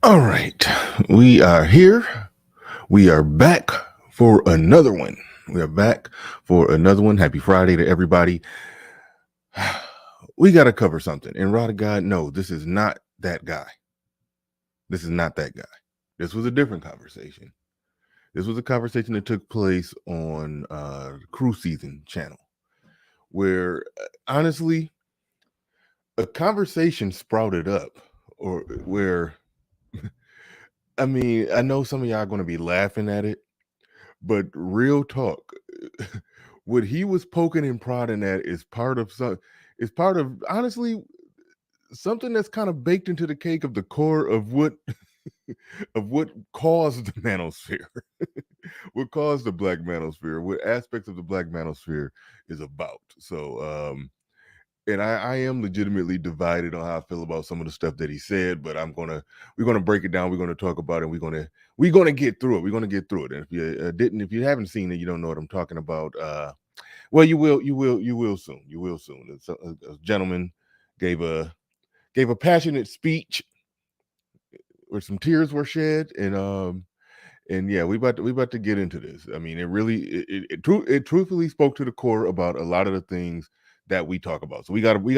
All right, we are here. We are back for another one. We are back for another one. Happy Friday to everybody. We got to cover something. And Rod of God, no, this is not that guy. This is not that guy. This was a different conversation. This was a conversation that took place on Cruise Season channel, where honestly, a conversation sprouted up, or where, I mean, I know some of y'all are going to be laughing at it. But real talk, what he was poking and prodding at is part of honestly something that's kind of baked into the cake of the core of what of what caused the manosphere, what caused the black manosphere, what aspects of the black manosphere is about. So and I am legitimately divided on how I feel about some of the stuff that he said, but we're gonna break it down. We're gonna talk about it. We're gonna get through it. We're gonna get through it. And if you haven't seen it, you don't know what I'm talking about. Well, you will soon. You will soon. A gentleman gave a passionate speech where some tears were shed, and yeah, we about to get into this. I mean, it truthfully spoke to the core about a lot of the things that we talk about. So we gotta break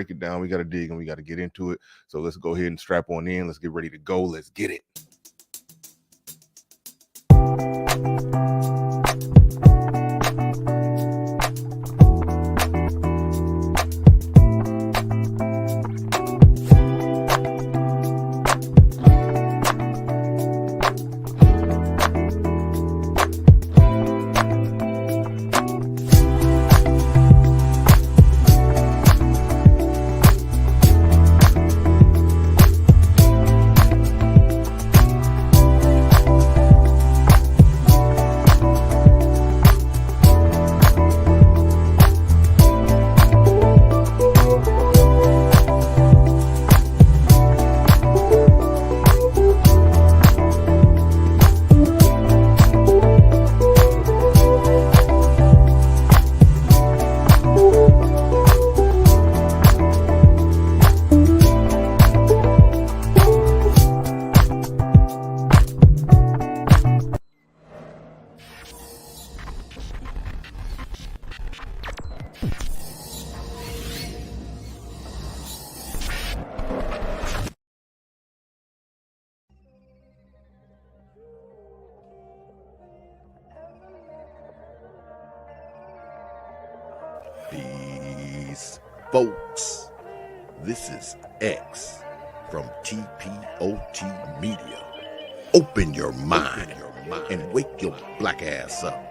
it down. We gotta dig and we gotta get into it. So let's go ahead and strap on in. Let's get ready to go. Let's get it. Peace, folks. This is X from TPOT Media. Open your mind and wake your black ass up.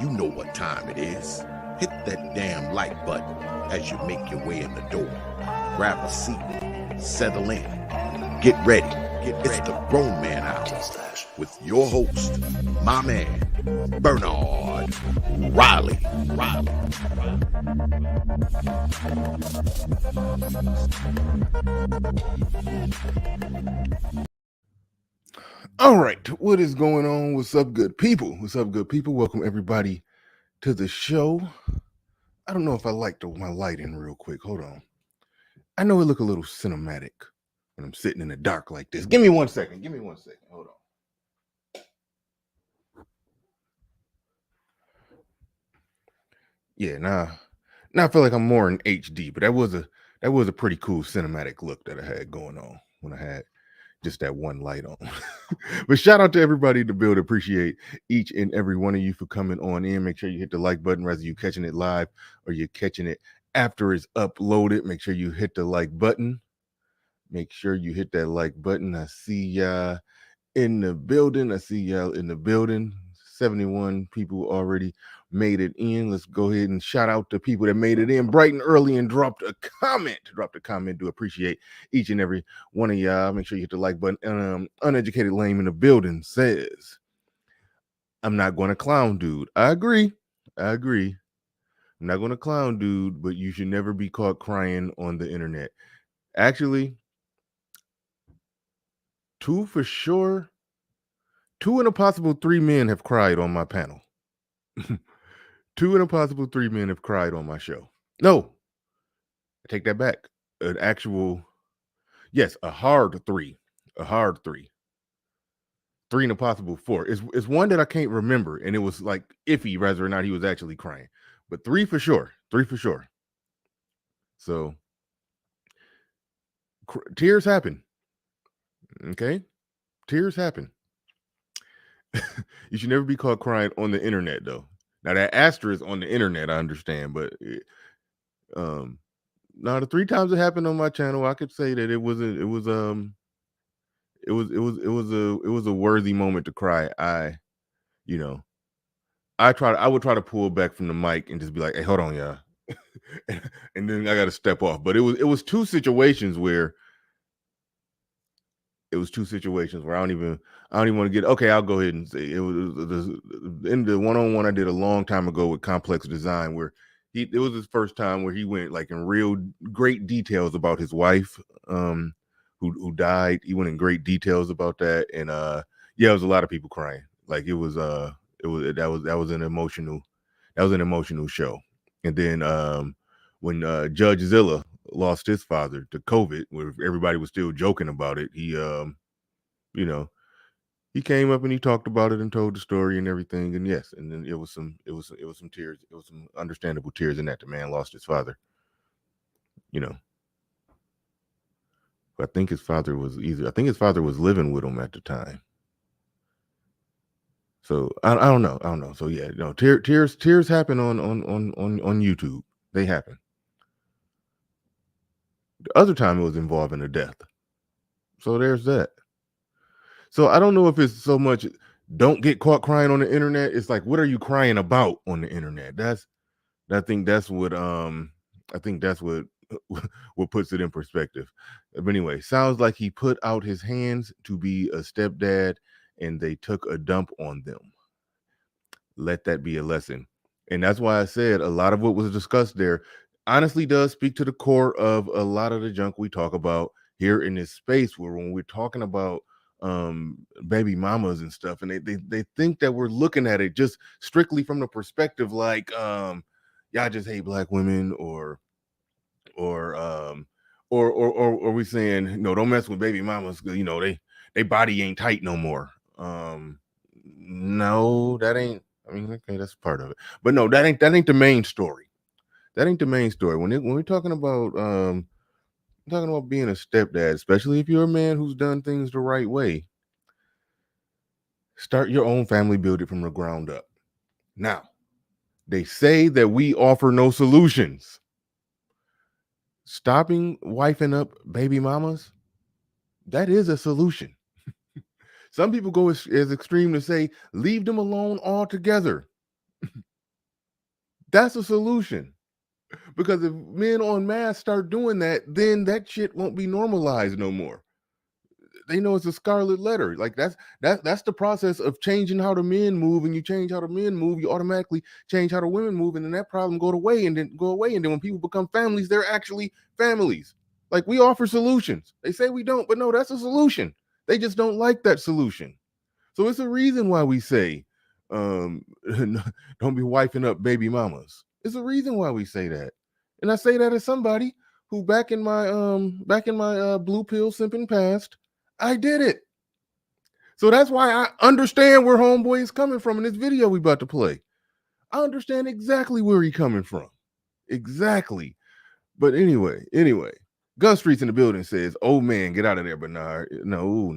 You know what time it is. Hit that damn like button as you make your way in the door. Grab a seat, settle in, get ready. It's the Grown Man Hour with your host, my man, Bernard Riley. All right, what is going on? What's up, good people? Welcome everybody to the show. I don't know if I like my lighting real quick. Hold on. I know it look a little cinematic when I'm sitting in the dark like this. Give me 1 second. Hold on. Yeah, now I feel like I'm more in HD, but that was a pretty cool cinematic look that I had going on when I had just that one light on. But shout out to everybody in the build. Appreciate each and every one of you for coming on in. Make sure you hit the like button, whether you're catching it live or you're catching it after it's uploaded. Make sure you hit the like button. Make sure you hit that like button. I see y'all in the building. 71 people already made it in. Let's go ahead and shout out to people that made it in bright and early and dropped a comment. Do appreciate each and every one of y'all. Make sure you hit the like button. Uneducated Lame in the building says, I'm not going to clown dude. I agree. I'm not going to clown dude, but you should never be caught crying on the internet. Actually, 2 for sure. 2 and a possible 3 men have cried on my panel. 2 and a possible 3 men have cried on my show. No, I take that back. A hard 3. a hard three and a possible four. It's one that I can't remember, and it was like iffy whether or not he was actually crying, but three for sure. So tears happen. Okay, tears happen. You should never be caught crying on the internet, though. Now that asterisk on the internet, I understand, but now the 3 times it happened on my channel, I could say that it was a worthy moment to cry. You know, I would try to pull back from the mic and just be like, "Hey, hold on, y'all," and then I got to step off. But it was two situations where I don't even want to get. Okay, I'll go ahead and say it was in the one-on-one I did a long time ago with Complex Design, where it was his first time where he went like in real great details about his wife, who died. He went in great details about that, and yeah, it was a lot of people crying. Like it was that was an emotional show. And then when Judge Zilla lost his father to COVID, where everybody was still joking about it, he you know, he came up and he talked about it and told the story and everything. And yes, and then it was some tears. It was some understandable tears in that the man lost his father. I think his father was living with him at the time. So I don't know. So yeah, tears happen on YouTube. They happen. The other time it was involving a death. So there's that. So I don't know if it's so much don't get caught crying on the internet. It's like, what are you crying about on the internet? I think that's what what puts it in perspective. But anyway, sounds like he put out his hands to be a stepdad and they took a dump on them. Let that be a lesson. And that's why I said a lot of what was discussed there honestly does speak to the core of a lot of the junk we talk about here in this space, where when we're talking about baby mamas and stuff, and they think that we're looking at it just strictly from the perspective like y'all just hate black women, or we saying, no, don't mess with baby mamas because they body ain't tight no more. No, that ain't. I mean, okay, that's part of it, but no, that ain't the main story. That ain't the main story. When we're talking about being a stepdad, especially if you're a man who's done things the right way, start your own family, build it from the ground up. Now, they say that we offer no solutions. Stopping wifing up baby mamas, that is a solution. Some people go as extreme to say, leave them alone altogether. That's a solution. Because if men en masse start doing that, then that shit won't be normalized no more. They know it's a scarlet letter. Like that's the process of changing how the men move, and you change how the men move, you automatically change how the women move, and then that problem go away. And then when people become families, they're actually families. Like, we offer solutions. They say we don't, but no, that's a solution. They just don't like that solution. So it's a reason why we say, don't be wifing up baby mamas. It's a reason why we say that. And I say that as somebody who back in my blue pill simping past, I did it. So that's why I understand where homeboy is coming from in this video we about to play. I understand exactly where he's coming from. Exactly. But anyway, Gun Streets in the building says, "Oh man, get out of there, Bernard." No,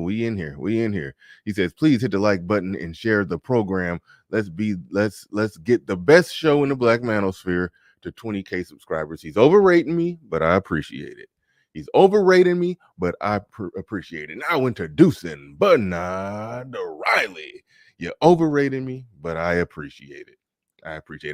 we in here. He says, "Please hit the like button and share the program. Let's get the best show in the Black Manosphere to 20K subscribers." He's overrating me, but I appreciate it. He's overrating me, but I appreciate it. Now introducing Bernard Riley. You're overrating me, but I appreciate it.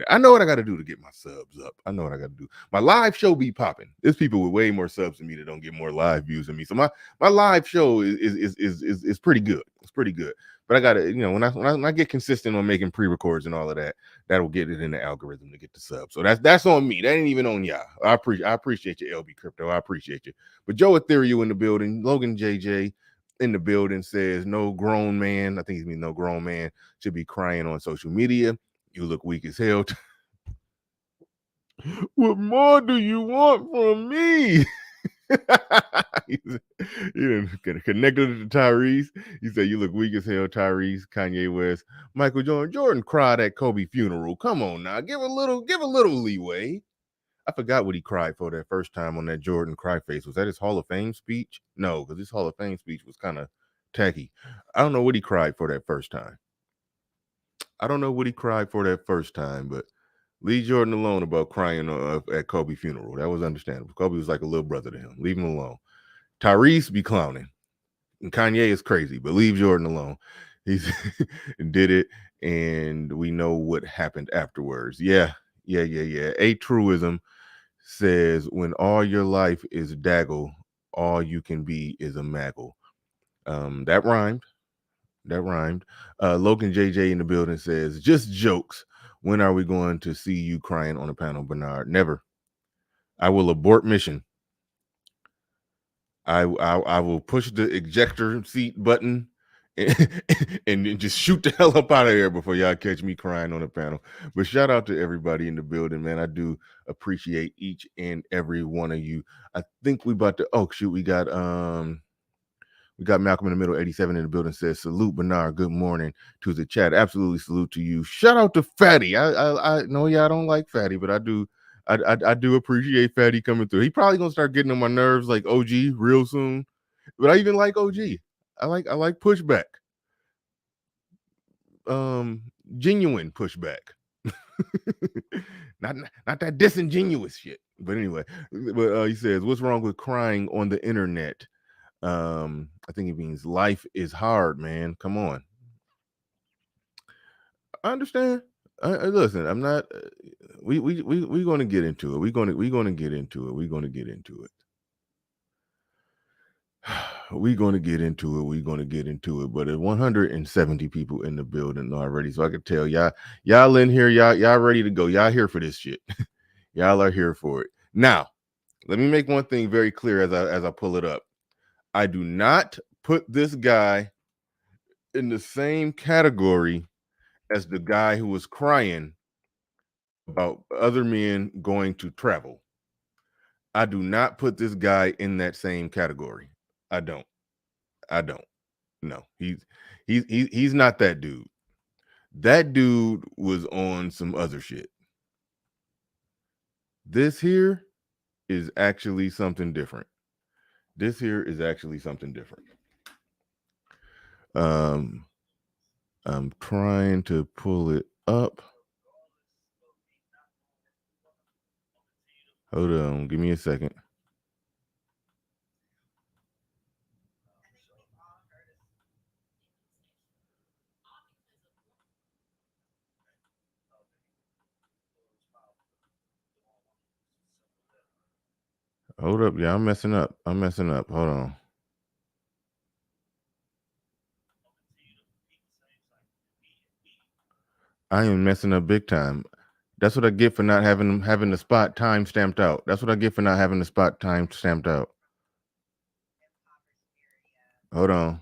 I know what I got to do to get my subs up. I know what I got to do. My live show be popping. There's people with way more subs than me that don't get more live views than me. So my live show is pretty good. It's pretty good. But I got to, when I get consistent on making pre-records and all of that, that'll get it in the algorithm to get the subs. So that's on me. That ain't even on y'all. I appreciate you, LB Crypto. I appreciate you. But Joe Ethereal in the building. Logan JJ in the building says, no grown man, I think he means no grown man, should be crying on social media. You look weak as hell. What more do you want from me? He didn't get connected to Tyrese. He said, "You look weak as hell, Tyrese." Kanye West, Michael Jordan cried at Kobe funeral. Come on now, give a little leeway. I forgot what he cried for that first time on that Jordan cry face. Was that his Hall of Fame speech? No, because his Hall of Fame speech was kind of tacky. I don't know what he cried for that first time. But leave Jordan alone about crying at Kobe funeral. That was understandable. Kobe was like a little brother to him. Leave him alone. Tyrese be clowning. And Kanye is crazy, but leave Jordan alone. He's did it, and we know what happened afterwards. Yeah. A truism says, when all your life is daggle, all you can be is a maggle. That rhymed. Logan JJ in the building says, just jokes. When are we going to see you crying on a panel, Bernard? Never. I will abort mission. I will push the ejector seat button and just shoot the hell up out of here before y'all catch me crying on the panel. But shout out to everybody in the building, man. I do appreciate each and every one of you. I think we about to, oh shoot, we got Malcolm in the Middle 87 in the building, says, salute Bernard, good morning to the chat. Absolutely salute to you. Shout out to Fatty. I know y'all don't like Fatty, but I do appreciate Fatty coming through. He probably gonna start getting on my nerves like OG real soon. But I even like OG. I like pushback. Genuine pushback. not that disingenuous shit. But anyway, he says, what's wrong with crying on the internet? I think it means life is hard, man. Come on. I understand. Listen, I'm not. We're going to get into it. We're going to get into it. We're going to get into it. But at 170 people in the building already, so I could tell y'all in here, y'all ready to go. Y'all here for this shit. Y'all are here for it. Now, let me make one thing very clear as I pull it up. I do not put this guy in the same category as the guy who was crying about other men going to travel. I do not put this guy in that same category. I don't. No, he's not that dude. That dude was on some other shit. This here is actually something different. I'm trying to pull it up. Hold on, give me a second. Hold up, yeah, I'm messing up. Hold on. I am messing up big time. That's what I get for not having the spot time stamped out. Hold on.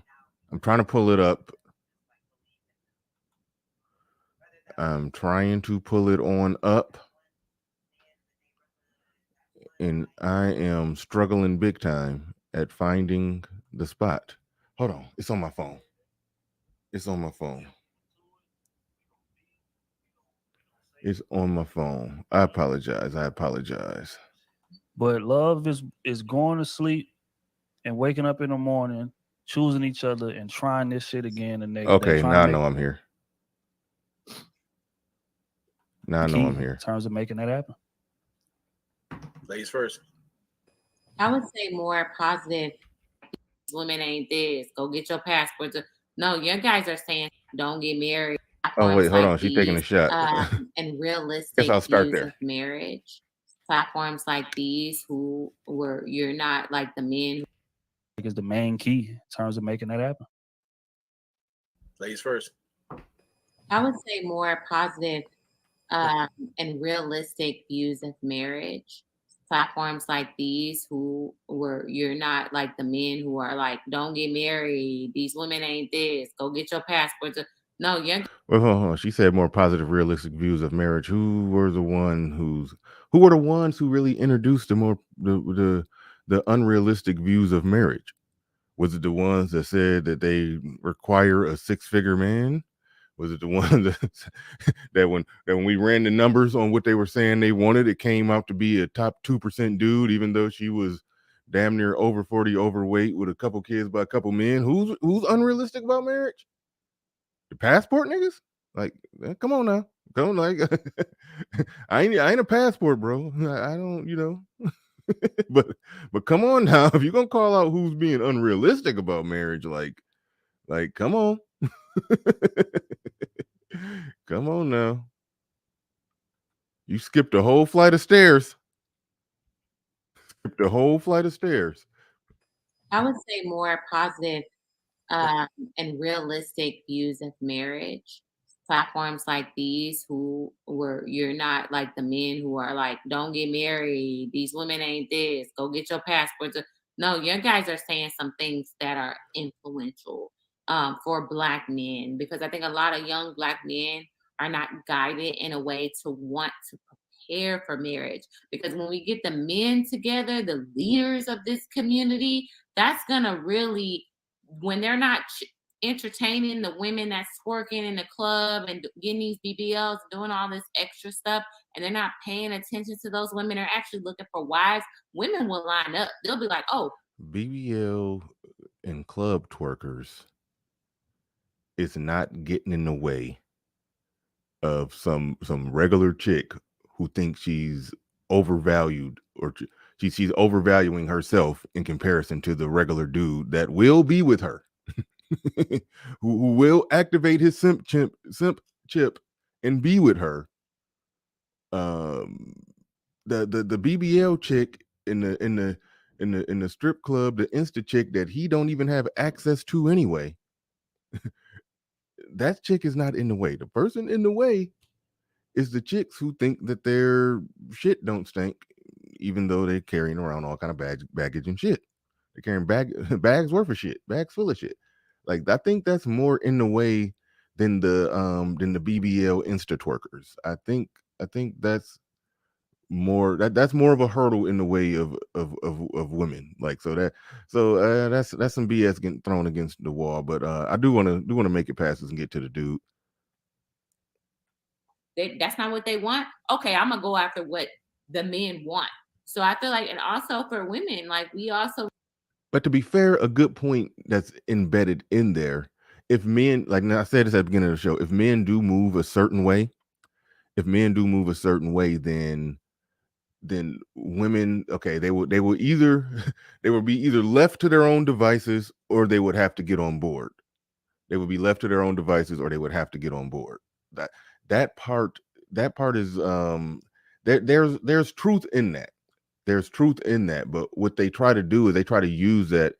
I'm trying to pull it up. I'm trying to pull it on up. And I am struggling big time at finding the spot. Hold on. It's on my phone. I apologize. But love is going to sleep and waking up in the morning, choosing each other and trying this shit again the next day. Okay, now I know I'm here. In terms of making that happen. Ladies first. I would say more positive. Women ain't this. Go get your passport. No, your guys are saying don't get married. Oh wait, hold on. She's taking a shot. And realistic views of marriage. Platforms like these, you're not like the men. Is the main key in terms of making that happen. Ladies first. I would say more positive and realistic views of marriage. Platforms like these, you're not like the men who are like, don't get married. These women ain't this. Go get your passport. No, yeah. Well, hold on. She said more positive, realistic views of marriage. Who were the ones who really introduced the the unrealistic views of marriage? Was it the ones that said that they require a 6-figure man? Was it the one that when we ran the numbers on what they were saying they wanted, it came out to be a top 2% dude, even though she was damn near over 40, overweight, with a couple kids by a couple men? Who's unrealistic about marriage? The passport niggas? Like, come on now. Come on, like I ain't a passport, bro. I don't, but come on now. If you're gonna call out who's being unrealistic about marriage, like come on. Come on now. You skipped a whole flight of stairs. Skipped a whole flight of stairs. I would say more positive and realistic views of marriage. Platforms like these, you're not like the men who are like, don't get married. These women ain't this. Go get your passports. No, your guys are saying some things that are influential for Black men, because I think a lot of young Black men are not guided in a way to want to prepare for marriage. Because when we get the men together, the leaders of this community, that's gonna really, when they're not entertaining the women that's working in the club and getting these BBLs, doing all this extra stuff, and they're not paying attention to those women, are actually looking for wives, women will line up. They'll be like, oh, BBL and club twerkers is not getting in the way of some regular chick who thinks she's overvalued, or she's overvaluing herself in comparison to the regular dude that will be with her. who will activate his simp chip and be with her. The BBL chick in the strip club, the Insta chick that he don't even have access to anyway. That chick is not in the way. The person in the way is the chicks who think that their shit don't stink, even though they're carrying around all kind of baggage and shit. They're carrying bags worth of shit, bags full of shit. Like, I think that's more in the way than the BBL Insta twerkers. I think that's more that's more of a hurdle in the way of women. Like, that's some BS getting thrown against the wall. But I do want to make it past this and get to the dude. That's not what they want. Okay, I'm gonna go after what the men want. So I feel like, and also for women, like, we also. But to be fair, a good point that's embedded in there, if men, like I said this at the beginning of the show, if men do move a certain way, then women, okay, they will either they will be either left to their own devices, or they would have to get on board. They would be left to their own devices, or they would have to get on board. That part is there's truth in that. There's truth in that, but what they try to do is they try to use that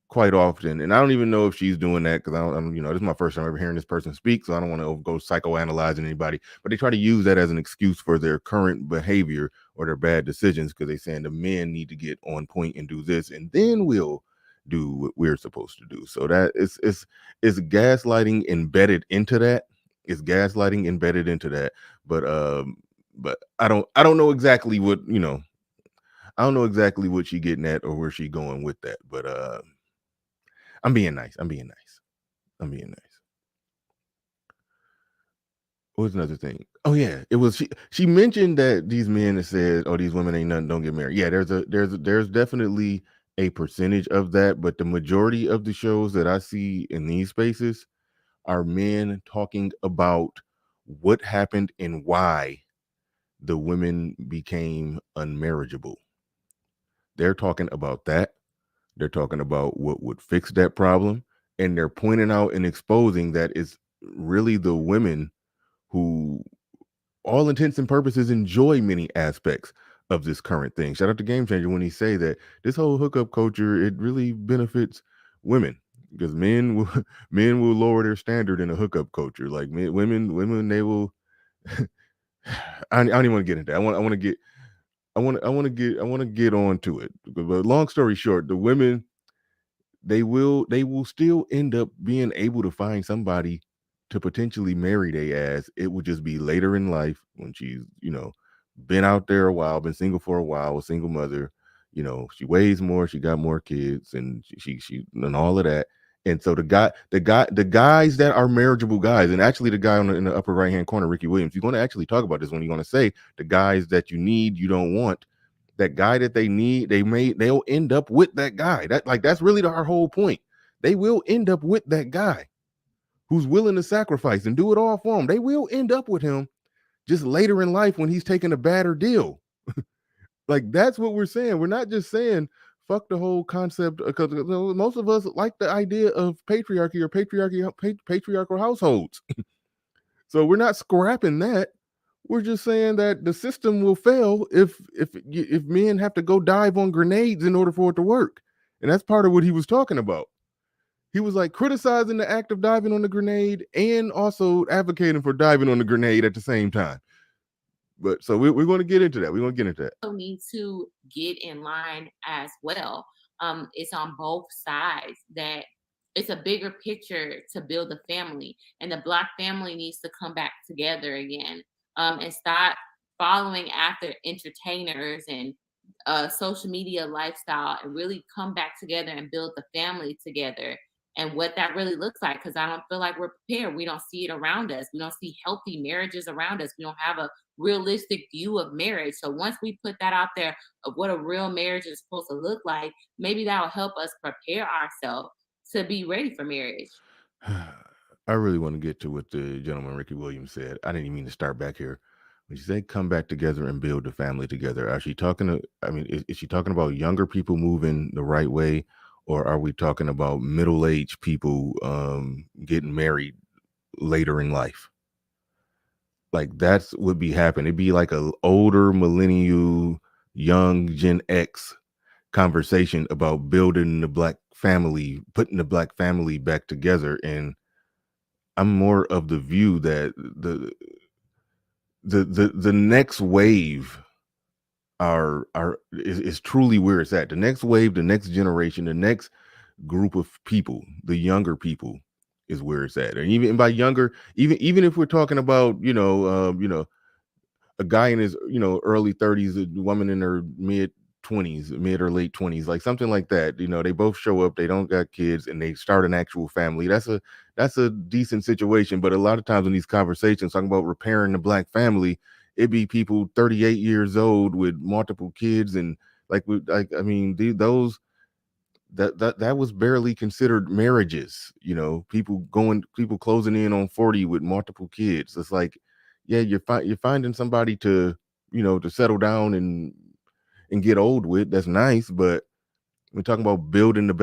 quite often, and I don't even know if she's doing that, because I'm this is my first time ever hearing this person speak, so I don't want to go psychoanalyzing anybody, but they try to use that as an excuse for their current behavior or their bad decisions, because they're saying the men need to get on point and do this, and then we'll do what we're supposed to do. So that it's gaslighting embedded into that. It's gaslighting embedded into that. But I don't know exactly what I don't know exactly what she getting at or where she going with that. But I'm being nice. What was another thing? Oh yeah, it was she mentioned that these men that said, "Oh, these women ain't nothing, don't get married." Yeah, there's definitely a percentage of that, but the majority of the shows that I see in these spaces are men talking about what happened and why the women became unmarriageable. They're talking about that. They're talking about what would fix that problem, and they're pointing out and exposing that it's really the women who, all intents and purposes, enjoy many aspects of this current thing. Shout out to Game Changer when he say that this whole hookup culture, it really benefits women, because men will lower their standard in a hookup culture. Like, women, they will. I don't even want to get into that. I want to get on to it. But long story short, the women, they will still end up being able to find somebody to potentially marry their ass. It would just be later in life, when she's been out there a while, been single for a while, a single mother, You know, she weighs more, she got more kids, and she and all of that. And so the guys that are marriageable guys, and actually the guy in the upper right hand corner, Ricky Williams, you're going to actually talk about this when you're going to say the guys that you need, you don't want. That guy that they need, they'll end up with that guy. That's really our whole point. They will end up with that guy who's willing to sacrifice and do it all for them. They will end up with him just later in life when he's taking a badder deal. Like, that's what we're saying. We're not just saying fuck the whole concept, because most of us like the idea of patriarchy or patriarchal households. So we're not scrapping that. We're just saying that the system will fail if men have to go dive on grenades in order for it to work. And that's part of what he was talking about. He was like criticizing the act of diving on the grenade and also advocating for diving on the grenade at the same time. But so we're going to get into that. We're going to get into that. Also need to get in line as well. It's on both sides that it's a bigger picture to build a family, and the Black family needs to come back together again, and stop following after entertainers and social media lifestyle, and really come back together and build the family together. And what that really looks like, because I don't feel like we're prepared. We don't see it around us. We don't see healthy marriages around us. We don't have a realistic view of marriage. So once we put that out there of what a real marriage is supposed to look like, maybe that'll help us prepare ourselves to be ready for marriage. I really want to get to what the gentleman Ricky Williams said. I didn't even mean to start back here. When she said come back together and build a family together, is she talking about younger people moving the right way, or are we talking about middle-aged people getting married later in life? Like, that's would be happening. It'd be like a older millennial, young Gen X conversation about building the Black family, putting the Black family back together. And I'm more of the view that the next wave is truly where it's at. The next wave, the next generation, the next group of people, the younger people, is where it's at. And even by younger, even if we're talking about a guy in his early 30s, a woman in her mid or late 20s, like something like that. They both show up, they don't got kids, and they start an actual family. That's a decent situation. But a lot of times in these conversations talking about repairing the Black family, it'd be people 38 years old with multiple kids, and those that was barely considered marriages. People closing in on 40 with multiple kids. It's like, yeah, you're finding somebody to settle down and get old with. That's nice, but we're talking about building the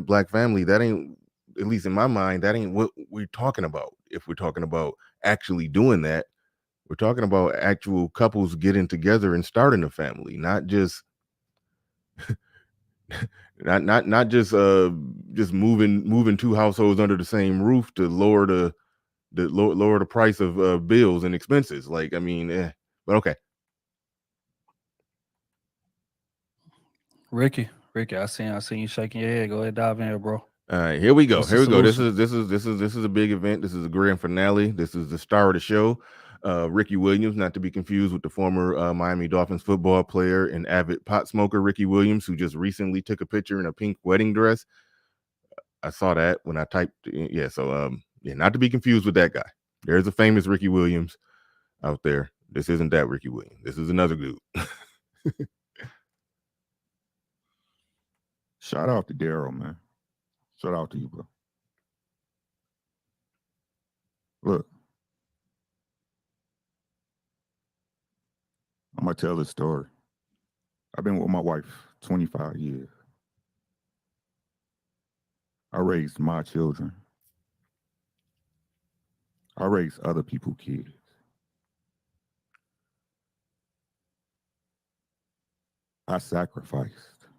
Black family. That ain't, at least in my mind, that ain't what we're talking about. If we're talking about actually doing that, we're talking about actual couples getting together and starting a family, not just not just moving two households under the same roof to lower the price of bills and expenses. But okay. Ricky, I seen you shaking your head. Go ahead, dive in here, bro. All right, here we go. What's the This solution? is a big event. This is a grand finale. This is the star of the show. Ricky Williams, not to be confused with the former Miami Dolphins football player and avid pot smoker Ricky Williams, who just recently took a picture in a pink wedding dress. I saw that when I typed. Yeah, so not to be confused with that guy. There's a famous Ricky Williams out there. This isn't that Ricky Williams. This is another dude. Shout out to Daryl, man. Shout out to you, bro. Look, I'm going to tell this story. I've been with my wife 25 years. I raised my children. I raised other people's kids. I sacrificed.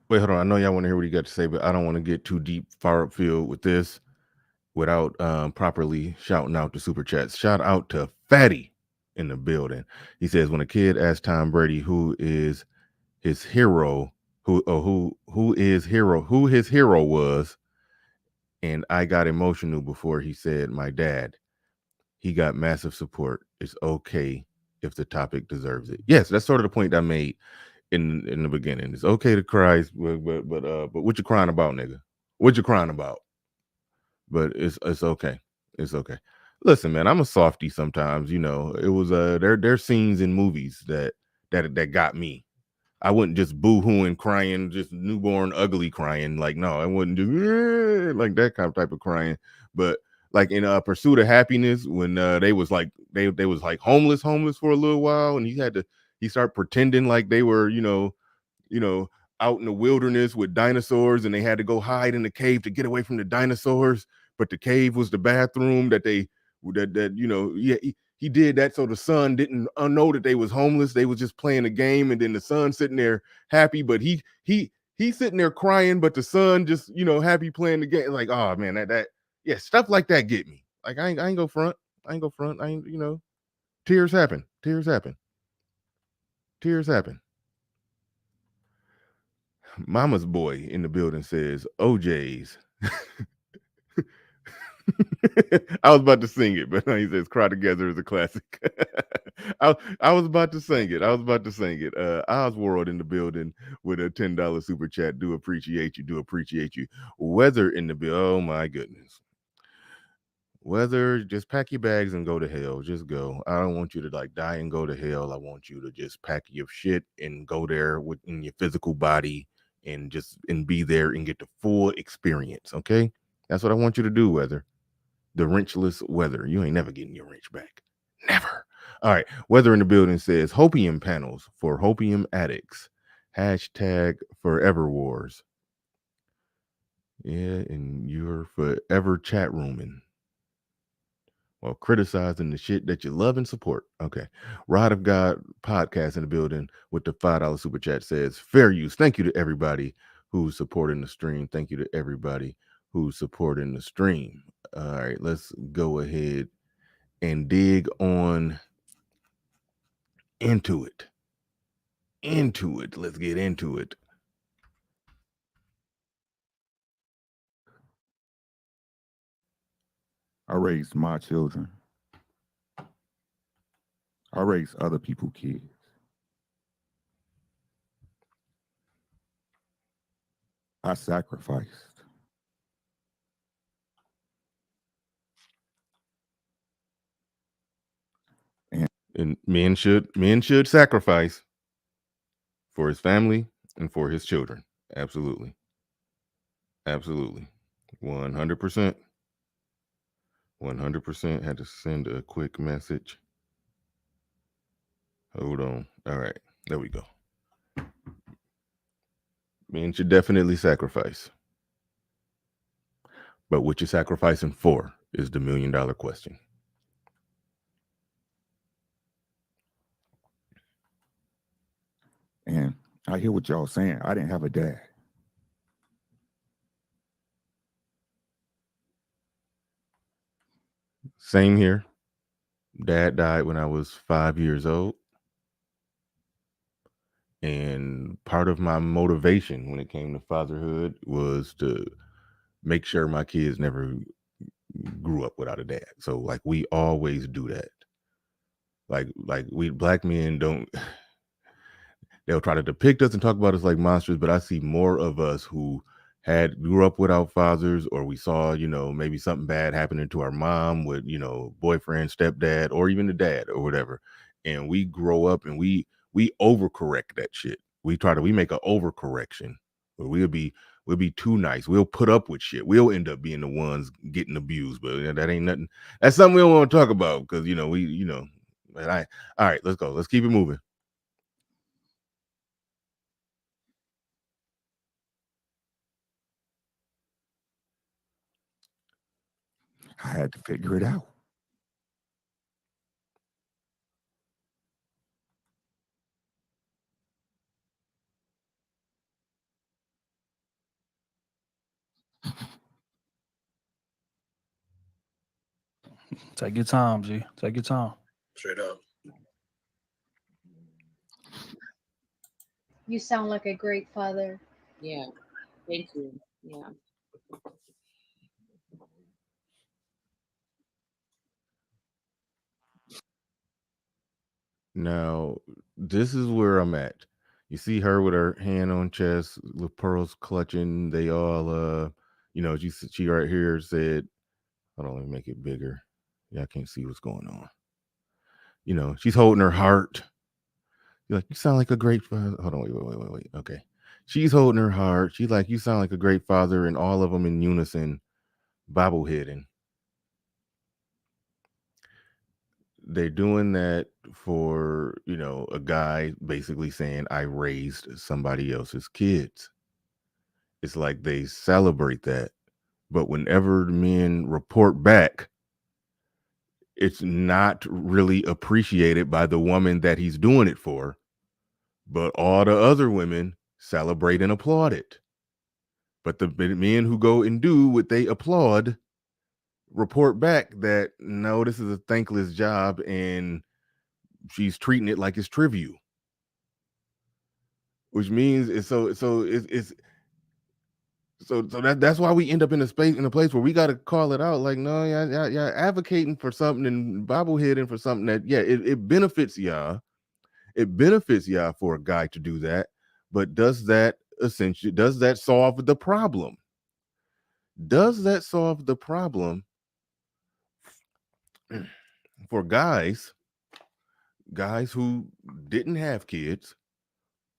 Wait, hold on. I know y'all want to hear what he got to say, but I don't want to get too deep, far upfield with this without properly shouting out the super chats. Shout out to Fatty in the building. He says, when a kid asked Tom Brady who is his hero, who his hero was, and I got emotional before he said my dad. He got massive support. It's okay if the topic deserves it. Yes, that's sort of the point I made. in the beginning. It's okay to cry, but what you crying about, nigga? What you crying about? But it's okay. It's okay. Listen, man, I'm a softie sometimes. You know, it was there's scenes in movies that got me. I wouldn't just boo-hooing crying, just newborn ugly crying. Like, no, I wouldn't do like that kind of type of crying. But like in Pursuit of Happiness, when they was like they was like homeless for a little while, and he started pretending like they were, you know, out in the wilderness with dinosaurs, and they had to go hide in the cave to get away from the dinosaurs. But the cave was the bathroom that he did that so the son didn't know that they was homeless. They was just playing a game, and then the son sitting there happy, but he's sitting there crying, but the son just happy playing the game. Like, oh man, that yeah, stuff like that get me. Like I ain't go front. I ain't go front. I ain't tears happen. Tears happen. Tears happen. Mama's boy in the building says OJ's. I was about to sing it, but he says "Cry Together" is a classic. I was about to sing it. Oswald in the building with a $10 super chat. Do appreciate you. Do appreciate you. Weather in the bill. Oh my goodness. Weather, just pack your bags and go to hell. Just go. I don't want you to like die and go to hell. I want you to just pack your shit and go there in your physical body and be there and get the full experience. Okay, that's what I want you to do. Weather. The wrenchless weather. You ain't never getting your wrench back. Never. All right. Weather in the building says hopium panels for hopium addicts. Hashtag forever wars. Yeah, and you're forever chat rooming while criticizing the shit that you love and support. Okay. Rod of God podcast in the building with the $5 super chat says fair use. Thank you to everybody who's supporting the stream. Thank you to everybody who's supporting the stream. All right, let's go ahead and dig on into it. Let's get into it. I raised my children. I raised other people's kids. I sacrificed. And men should sacrifice for his family and for his children. Absolutely. 100%. 100%. Had to send a quick message. Hold on. All right. There we go. Men should definitely sacrifice. But what you're sacrificing for is the $1 million question. And I hear what y'all saying. I didn't have a dad. Same here. Dad died when I was 5 years old. And part of my motivation when it came to fatherhood was to make sure my kids never grew up without a dad. So like we always do that. Like we black men don't they'll try to depict us and talk about us like monsters, but I see more of us who grew up without fathers, or we saw, maybe something bad happening to our mom with, boyfriend, stepdad, or even the dad or whatever. And we grow up and we overcorrect that shit. We make an overcorrection where we'll be too nice. We'll put up with shit. We'll end up being the ones getting abused, but that ain't nothing. That's something we don't want to talk about because, all right, let's go. Let's keep it moving. I had to figure it out. Take your time, G. Take your time. Straight up. You sound like a great father. Yeah. Thank you. Yeah. Now, this is where I'm at. You see her with her hand on chest, with pearls clutching. They all, she right here said, hold on, let me make it bigger. Yeah, I can't see what's going on. She's holding her heart. You're like, you sound like a great father. Hold on, wait. Okay. She's holding her heart. She's like, you sound like a great father, and all of them in unison, bobbleheading. They're doing that for, a guy basically saying, I raised somebody else's kids. It's like they celebrate that. But whenever men report back, it's not really appreciated by the woman that he's doing it for. But all the other women celebrate and applaud it. But the men who go and do what they applaud report back that, no, this is a thankless job, and she's treating it like it's trivial. Which means that's why we end up in a place where we got to call it out. Like, no, y'all advocating for something and bobbleheading for something that, it benefits y'all. It benefits y'all for a guy to do that. But does that solve the problem? Does that solve the problem for guys who didn't have kids,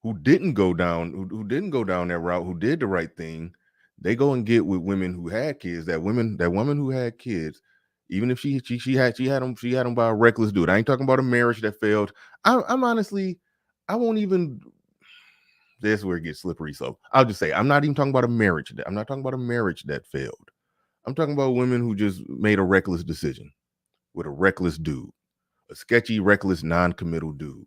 who didn't go down that route, who did the right thing? They go and get with women who had kids. That woman who had kids, even if she had them by a reckless dude. I ain't talking about a marriage that failed. I'm honestly, I won't even. That's where it gets slippery. So I'll just say, I'm not even talking about a marriage. I'm not talking about a marriage that failed. I'm talking about women who just made a reckless decision with a reckless dude, a sketchy, reckless, non-committal dude.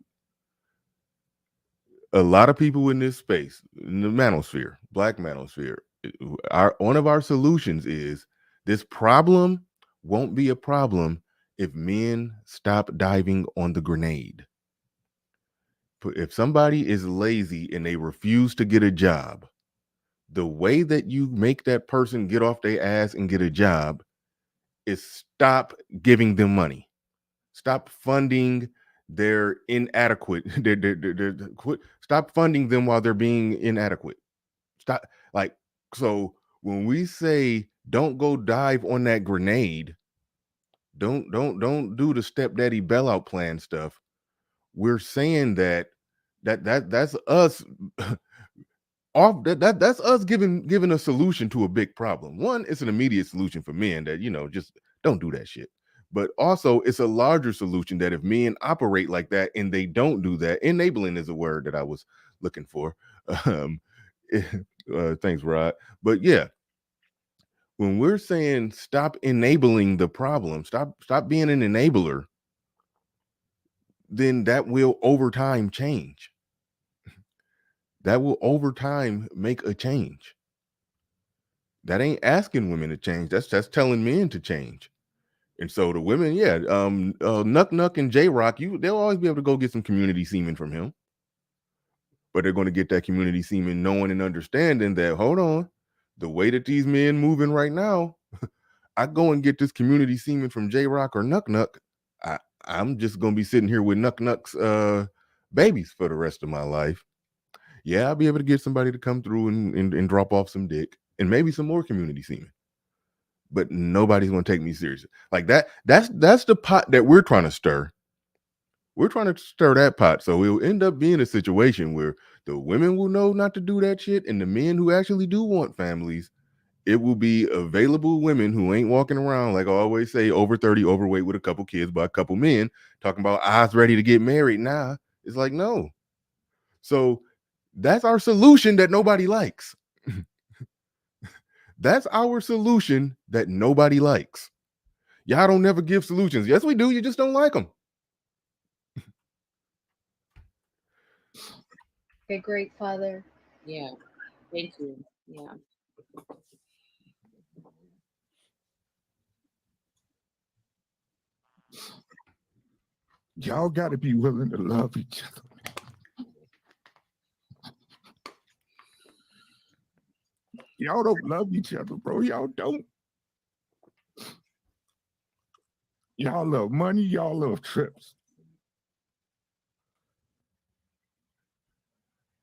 A lot of people in this space, in the manosphere, black manosphere, one of our solutions is this problem won't be a problem if men stop diving on the grenade. If somebody is lazy and they refuse to get a job, the way that you make that person get off their ass and get a job is stop giving them money. Stop funding their inadequate. Stop funding them while they're being inadequate. Stop. So when we say don't go dive on that grenade, don't do the stepdaddy bailout plan stuff. We're saying that's us. That's us giving a solution to a big problem. One, it's an immediate solution for men that, just don't do that shit. But also it's a larger solution that if men operate like that and they don't do that, enabling is a word that I was looking for. Thanks, Rod. But yeah, when we're saying stop enabling the problem, stop being an enabler, then that will over time change. That will over time make a change. That ain't asking women to change. That's telling men to change. And so the women, Nuck and J Rock, they'll always be able to go get some community semen from him. But they're going to get that community semen knowing and understanding that, hold on, the way that these men moving right now, I go and get this community semen from J Rock or Nuck. I'm just going to be sitting here with Nuck's babies for the rest of my life. Yeah, I'll be able to get somebody to come through and drop off some dick and maybe some more community semen. But nobody's going to take me seriously. Like that's the pot that we're trying to stir. We're trying to stir that pot. So we'll end up being a situation where the women will know not to do that shit. And the men who actually do want families, it will be available women who ain't walking around, like I always say, over 30, overweight with a couple kids by a couple men talking about I was ready to get married. Nah, it's like, no. So that's our solution that nobody likes. That's our solution that nobody likes. Y'all don't never give solutions. Yes, we do. You just don't like them. A great father. Yeah. Thank you. Yeah. Y'all got to be willing to love each other. Y'all don't love each other, bro. Y'all don't. Y'all love money. Y'all love trips.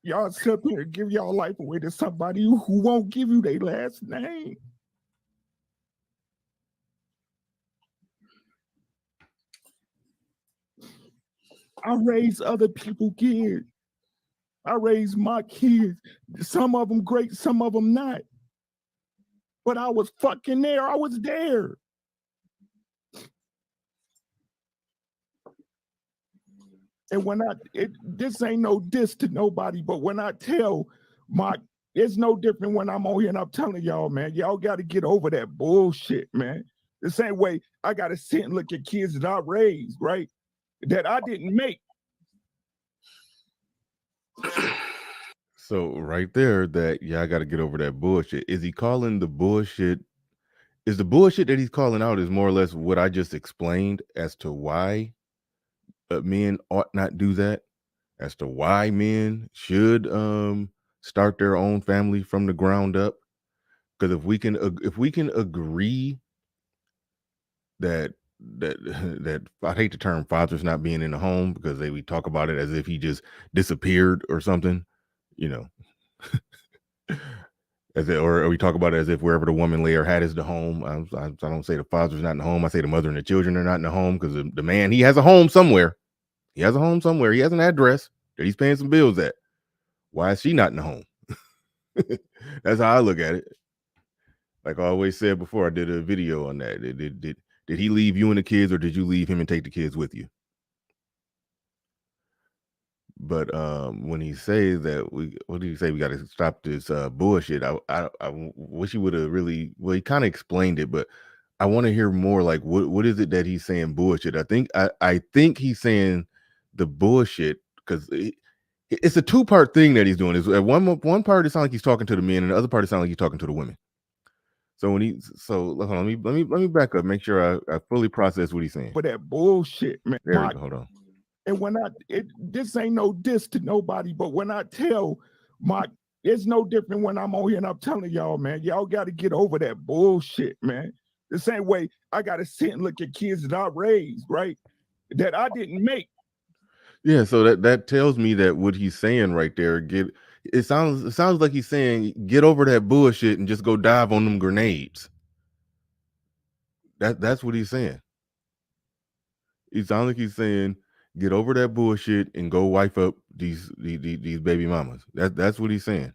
Y'all sit here and give y'all life away to somebody who won't give you their last name. I raise other people's kids. I raise my kids. Some of them great, some of them not. But I was fucking there. I was there. And when this ain't no diss to nobody, but when I tell it's no different when I'm on here and I'm telling y'all, man, y'all got to get over that bullshit, man. The same way I got to sit and look at kids that I raised, right? That I didn't make. So right there, that I got to get over that bullshit. Is he calling the bullshit? Is the bullshit that he's calling out is more or less what I just explained as to why men ought not do that, as to why men should start their own family from the ground up? Because if we can agree that I hate the term fathers not being in the home, because we talk about it as if he just disappeared or something, you know. Or we talk about it as if wherever the woman lay her hat is the home. I don't say the father's not in the home. I say the mother and the children are not in the home, because the man, he has a home somewhere. He has a home somewhere. He has an address that he's paying some bills at. Why is she not in the home? That's how I look at it. Like I always said before, I did a video on that. Did he leave you and the kids, or did you leave him and take the kids with you? But when he says that what did he say? We got to stop this bullshit. I wish he would have really. Well, he kind of explained it, but I want to hear more. Like, what is it that he's saying bullshit? I think he's saying the bullshit because it's a two-part thing that he's doing. Is at one part it sounds like he's talking to the men, and the other part it sounds like he's talking to the women. So hold on, let me back up, make sure I fully process what he's saying. For that bullshit, man. There we go. Hold on. And when this ain't no diss to nobody, but when I tell it's no different when I'm on here and I'm telling y'all, man, y'all got to get over that bullshit, man. The same way I got to sit and look at kids that I raised, right? That I didn't make. Yeah, so that tells me that what he's saying right there, it sounds like he's saying get over that bullshit and just go dive on them grenades. That's what he's saying. It sounds like he's saying get over that bullshit and go wife up these baby mamas. That's what he's saying.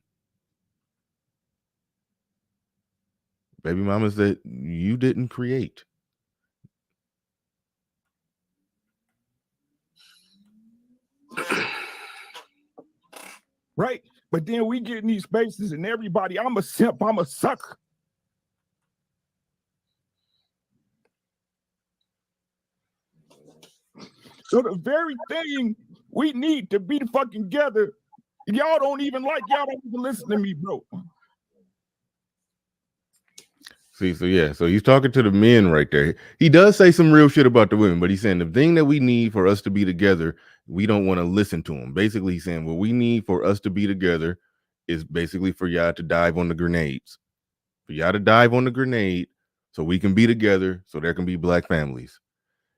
Baby mamas that you didn't create. Right? But then we get in these spaces and everybody, I'm a simp, I'm a sucker. So the very thing we need to be fucking together, y'all don't even listen to me, bro. See, so he's talking to the men right there. He does say some real shit about the women, but he's saying the thing that we need for us to be together, we don't want to listen to him. Basically, he's saying what we need for us to be together is basically for y'all to dive on the grenades. For y'all to dive on the grenade so we can be together, so there can be black families.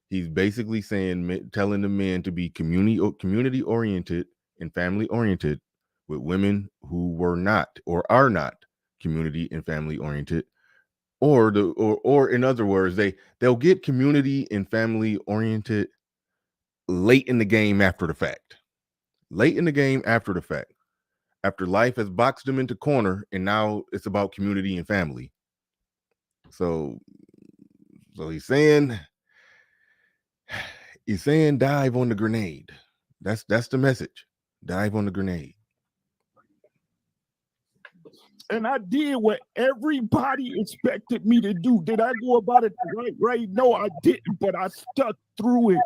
He's basically saying, telling the men to be community oriented and family oriented with women who were not or are not community and family oriented. Or in other words, they'll get community and family oriented late in the game after the fact. Late in the game after the fact. After life has boxed them into corner, and now it's about community and family. So he's saying dive on the grenade. That's the message. Dive on the grenade. And I did what everybody expected me to do. Did I go about it the right way? No, I didn't, but I stuck through it.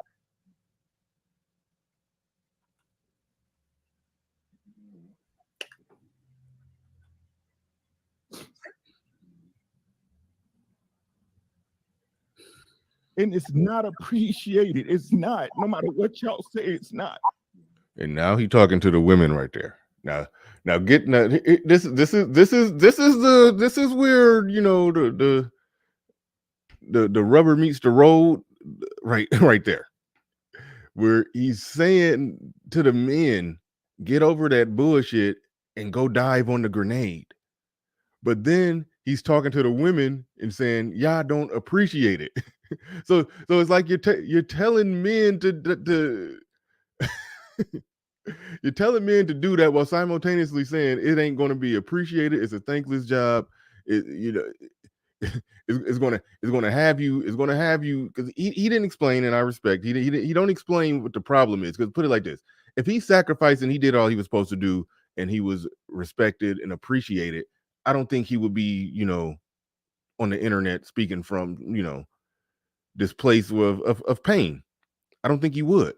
And it's not appreciated. It's not. No matter what y'all say, it's not. And now he's talking to the women right there. Now this is where, you know, the rubber meets the road, right there, where he's saying to the men get over that bullshit and go dive on the grenade. But then he's talking to the women and saying, "Y'all don't appreciate it." so it's like you're telling men to you're telling men to do that while simultaneously saying it ain't going to be appreciated. It's a thankless job. It's going to have you because he didn't explain, and I respect he don't explain what the problem is. Because put it like this: if he sacrificed and he did all he was supposed to do and he was respected and appreciated, I don't think he would be on the internet speaking from this place of pain. I don't think he would.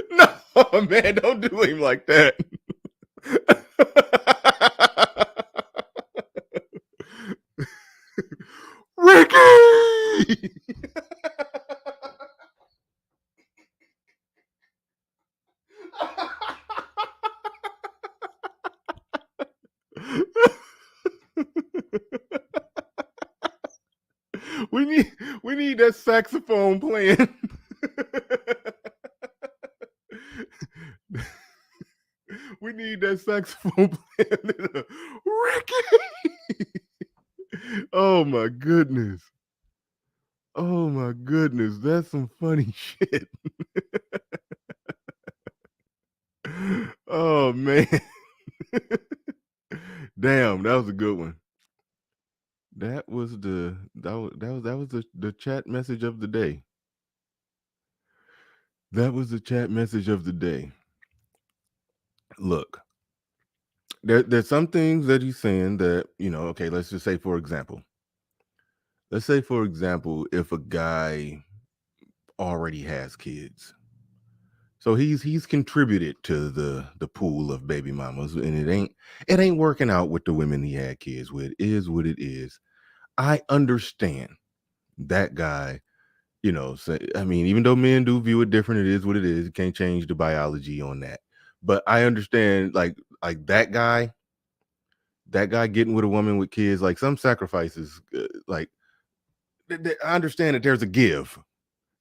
No, man, don't do him like that. Ricky! we need that saxophone playing. We need that saxophone playing. Ricky! Oh my goodness. Oh my goodness. That's some funny shit. Oh man. Damn, that was a good one. That was the chat message of the day. That was the chat message of the day. Look, there's some things that he's saying that, okay, let's just say, for example, if a guy already has kids, so he's contributed to the pool of baby mamas, and it ain't working out with the women he had kids with. It is what it is. I understand that guy, I mean, even though men do view it different, it is what it is. You can't change the biology on that. But I understand, like that guy getting with a woman with kids, like some sacrifices, like I understand that there's a give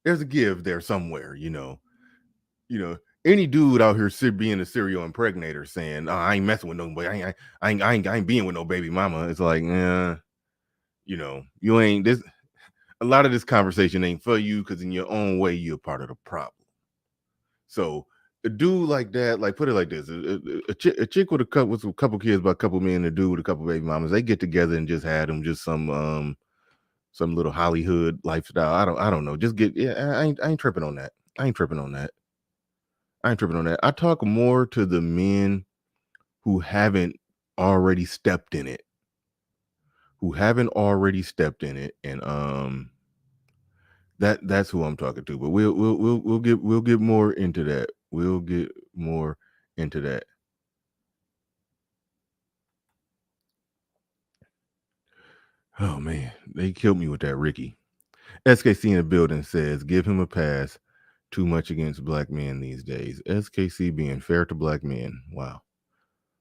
there somewhere, any dude out here being a serial impregnator saying, "Oh, I ain't messing with nobody, I ain't being with no baby mama." It's like, you ain't this. A lot of this conversation ain't for you because in your own way you're part of the problem. So a dude like that, like put it like this: a chick with a couple kids by a couple men, a dude with a couple baby mamas, they get together and just had them, just some little Hollywood lifestyle. I don't know. Just I ain't tripping on that. I ain't tripping on that. I talk more to the men who haven't already stepped in it. And that's who I'm talking to. But we'll get more into that. We'll get more into that. Oh man, they killed me with that, Ricky. SKC in the building says, give him a pass. Too much against black men these days. SKC being fair to black men. Wow.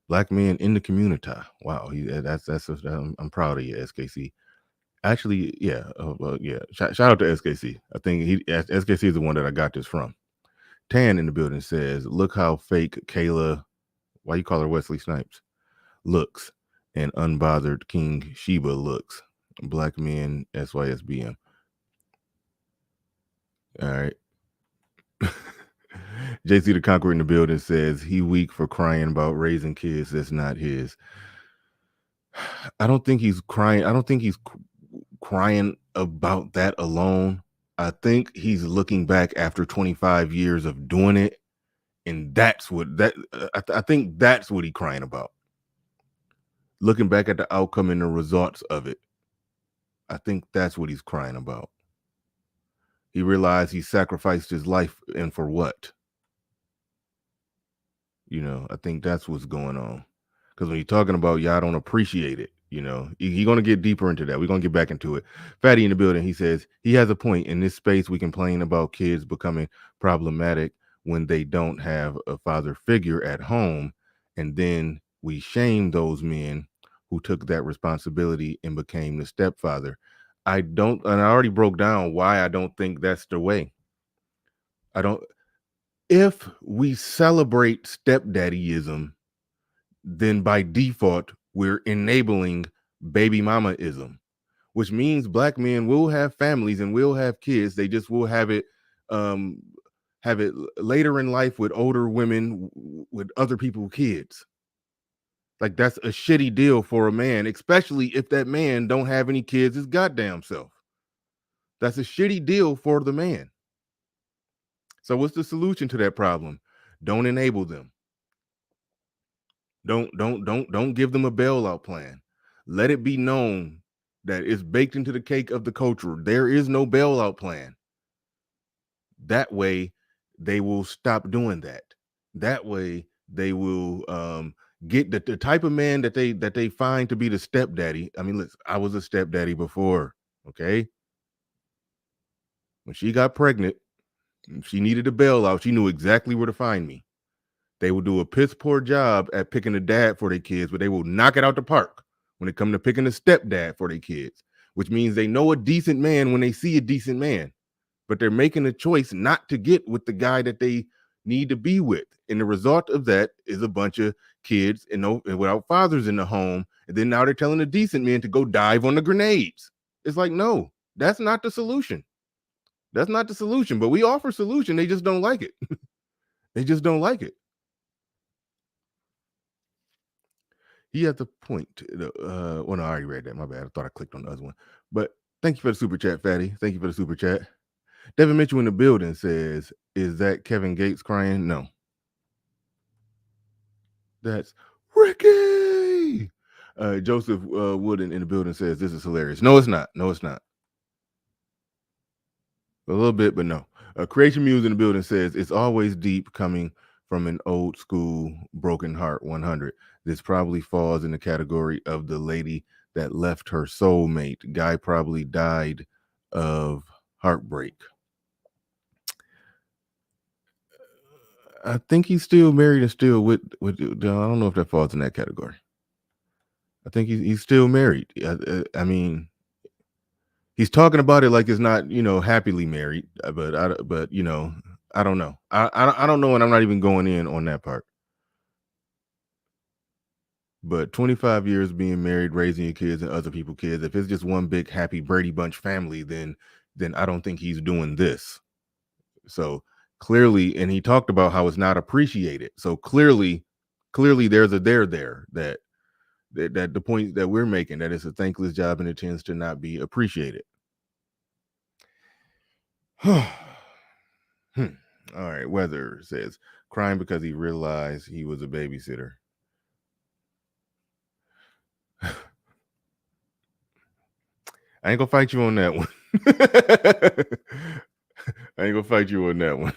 Black men in the community. Wow. I'm proud of you, SKC. Actually, yeah. Yeah. Shout out to SKC. I think SKC is the one that I got this from. Tan in the building says, look how fake Kayla, why you call her Wesley Snipes, looks, and unbothered King Sheba looks. Black men, SYSBM. All right. JC the Conqueror in the building says he weak for crying about raising kids that's not his. I don't think he's crying. I don't think he's crying about that alone. I think he's looking back after 25 years of doing it, and that's what I think that's what he's crying about. Looking back at the outcome and the results of it. I think that's what he's crying about. He realized he sacrificed his life, and for what? I think that's what's going on. Because when you're talking about y'all don't appreciate it, you're going to get deeper into that. We're going to get back into it. Fatty in the building, he says, he has a point. In this space, we complain about kids becoming problematic when they don't have a father figure at home. And then we shame those men who took that responsibility and became the stepfather. I don't, and I already broke down why I don't think that's the way. I don't. If we celebrate stepdaddyism, then by default we're enabling baby mamaism, which means black men will have families and will have kids. They just will have it later in life with older women with other people's kids. Like, that's a shitty deal for a man, especially if that man don't have any kids his goddamn self. That's a shitty deal for the man. So what's the solution to that problem? Don't enable them. Don't give them a bailout plan. Let it be known that it's baked into the cake of the culture. There is no bailout plan. That way they will stop doing that. That way they will get the type of man that they find to be the stepdaddy. I mean, listen, I was a stepdaddy before, okay? When she got pregnant, she needed a bailout. She knew exactly where to find me. They will do a piss poor job at picking a dad for their kids, but they will knock it out the park when it comes to picking a stepdad for their kids, which means they know a decent man when they see a decent man, but they're making a choice not to get with the guy that they need to be with. And the result of that is a bunch of kids and without fathers in the home. And then now they're telling the decent men to go dive on the grenades. It's like, no, that's not the solution. That's not the solution, but we offer solution. They just don't like it. They just don't like it. He has a point. Well, no, I already read that. My bad. I thought I clicked on the other one. But thank you for the super chat, Fatty. Thank you for the super chat. Devin Mitchell in the building says, is that Kevin Gates crying? No. That's Ricky. Joseph Wooden in the building says, this is hilarious. No, it's not. No, it's not. A little bit, but no. Creation Muse in the building says, it's always deep coming from an old school broken heart 100. This probably falls in the category of the lady that left her soulmate. Guy probably died of heartbreak. I think he's still married and still with I don't know if that falls in that category. I think he's still married. I mean, he's talking about it like it's not, happily married, but I don't know. I don't know, and I'm not even going in on that part. But 25 years being married, raising your kids and other people's kids, if it's just one big happy Brady Bunch family, then I don't think he's doing this. So clearly, and he talked about how it's not appreciated. So clearly there's a there that the point that we're making, that it's a thankless job and it tends to not be appreciated. All right. Weather says crying because he realized he was a babysitter. I ain't gonna fight you on that one. I ain't gonna fight you on that one.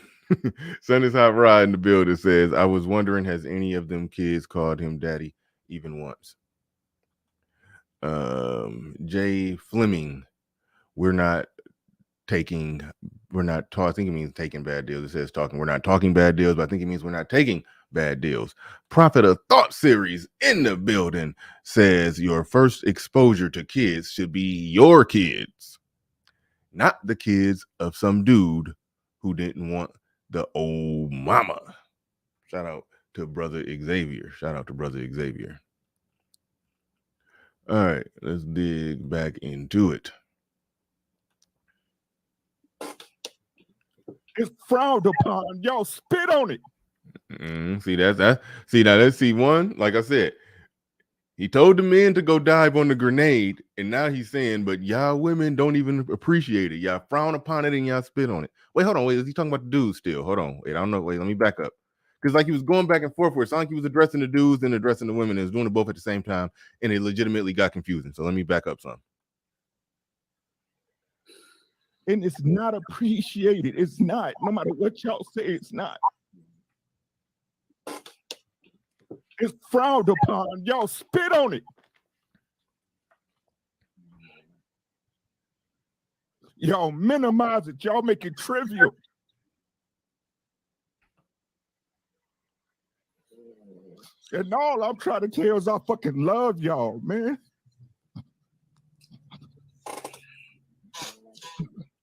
Sun is Hot Rod in the building says, I was wondering, has any of them kids called him daddy even once? Jay Fleming, we're not taking I think it means taking bad deals. It says talking. We're not talking bad deals, but I think it means we're not taking bad deals. Prophet of Thought series in the building says, your first exposure to kids should be your kids, not the kids of some dude who didn't want the old mama. Shout out to brother Xavier. All right, let's dig back into it. It's frowned upon. Y'all spit on it. See, that's C1. Like I said, he told the men to go dive on the grenade, and now he's saying, but y'all women don't even appreciate it. Y'all frown upon it and y'all spit on it. Wait, hold on. Wait, is he talking about the dudes still? Hold on. Wait, I don't know. Wait, let me back up. Because like he was going back and forth where it sounded like he was addressing the dudes and addressing the women, and was doing it both at the same time, and it legitimately got confusing. So let me back up some. And it's not appreciated. It's not. No matter what y'all say, it's not. It's frowned upon. Y'all spit on it. Y'all minimize it. Y'all make it trivial. And all I'm trying to tell is I fucking love y'all, man.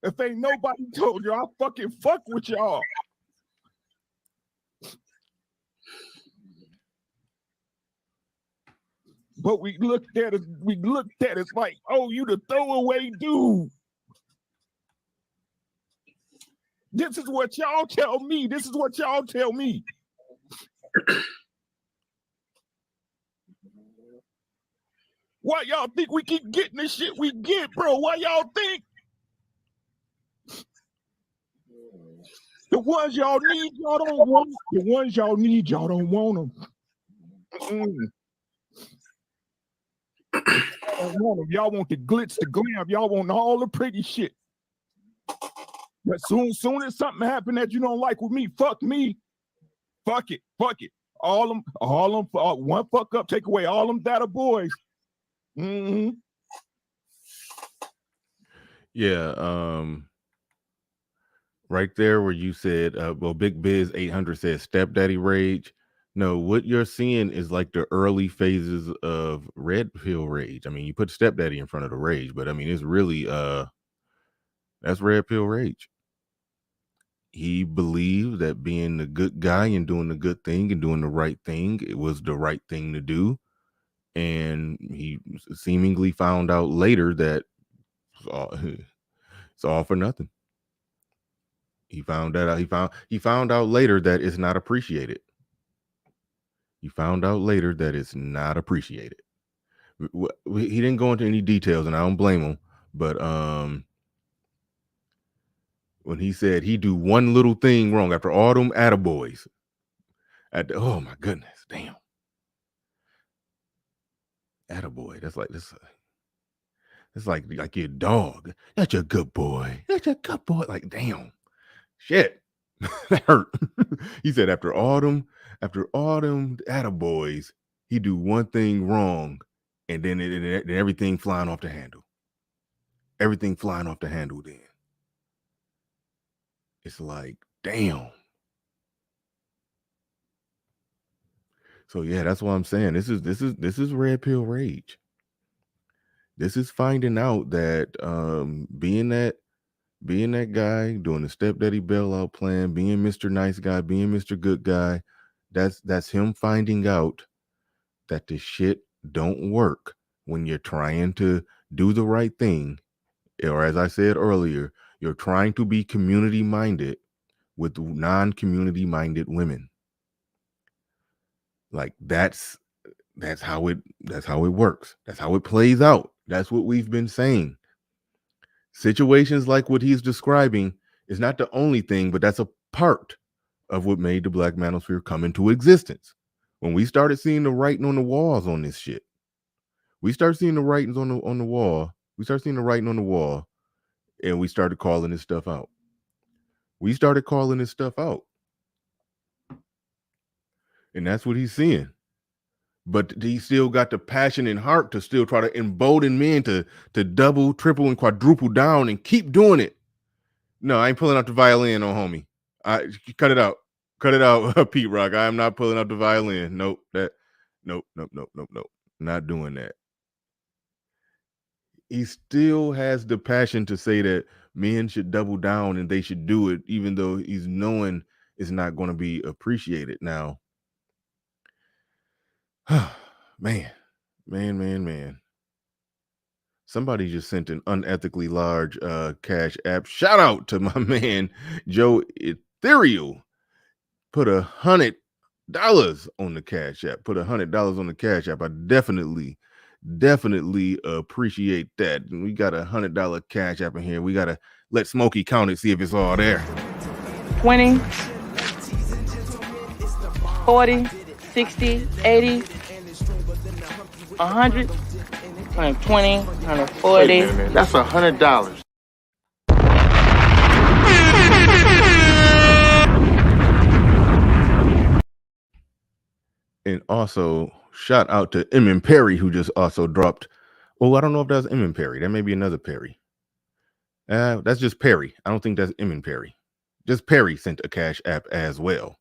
If ain't nobody told you, I fucking fuck with y'all. But we looked at it like, oh, you the throwaway dude. This is what y'all tell me. This is what y'all tell me. Why y'all think we keep getting the shit we get, bro? Why y'all think? The ones y'all need, y'all don't want. The ones y'all need, y'all don't want them. Y'all don't want them. Y'all want the glitz, the glam. Y'all want all the pretty shit. But soon as something happen that you don't like with me, fuck me. Fuck it. All them, one fuck up, take away all them data boys. Yeah, right there where you said, well, Big Biz 800 says stepdaddy rage. No, what you're seeing is like the early phases of red pill rage. I mean, you put stepdaddy in front of the rage, but I mean, it's really that's red pill rage. He believed that being the good guy and doing the good thing and doing the right thing, it was the right thing to do. And he seemingly found out later that it's all for nothing. He found out later that it's not appreciated. He found out later that it's not appreciated. He didn't go into any details, and I don't blame him. But when he said he do one little thing wrong after all them attaboys, oh my goodness, damn, attaboy. That's like this. It's like your dog. That's a good boy. That's a good boy. Like damn, shit, that hurt. He said after all them attaboys, he do one thing wrong, and then everything flying off the handle. Everything flying off the handle. Then it's like damn. So yeah, that's what I'm saying. This is red pill rage. This is finding out that being that guy, doing the stepdaddy bailout plan, being Mr. Nice Guy, being Mr. Good Guy, that's him finding out that the shit don't work when you're trying to do the right thing, or as I said earlier, you're trying to be community minded with non-community minded women. Like that's how it works. That's how it plays out. That's what we've been saying. Situations like what he's describing is not the only thing, but that's a part of what made the Black Manosphere come into existence. When we started seeing the writing on the walls on this shit, we started seeing the writings on the wall. We started seeing the writing on the wall, and we started calling this stuff out. And that's what he's seeing. But he still got the passion and heart to still try to embolden men to double, triple, and quadruple down and keep doing it. No, I ain't pulling out the violin, no homie. Cut it out, Pete Rock. I am not pulling out the violin. Nope. Not doing that. He still has the passion to say that men should double down and they should do it, even though he's knowing it's not going to be appreciated. Now, man. Somebody just sent an unethically large cash app. Shout out to my man Joe Ethereal. Put $100 on the cash app. Put $100 on the cash app. I definitely appreciate that. And we got $100 cash app in here. We gotta let Smokey count it, see if it's all there. 20, 40, 60, 80, 100, 120, 140. Wait a minute. That's $100. And also, shout out to M. Perry, who just also dropped. Oh, I don't know if that's M. Perry. That may be another Perry. That's just Perry. I don't think that's M. Perry. Just Perry sent a cash app as well.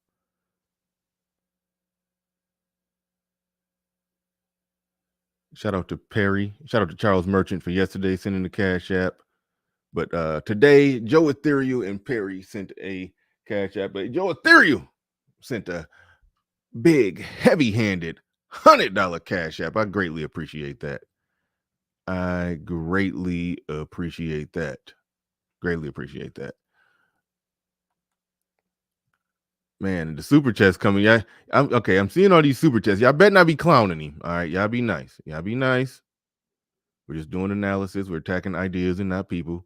Shout out to Perry. Shout out to Charles Merchant for yesterday sending the cash app. But today, Joe Ethereal and Perry sent a cash app. But Joe Ethereal sent a big, heavy-handed $100 cash app. I greatly appreciate that. Greatly appreciate that. Man, the super chats coming. I'm seeing all these super chats. Y'all better not be clowning him. All right, y'all be nice. We're just doing analysis. We're attacking ideas and not people.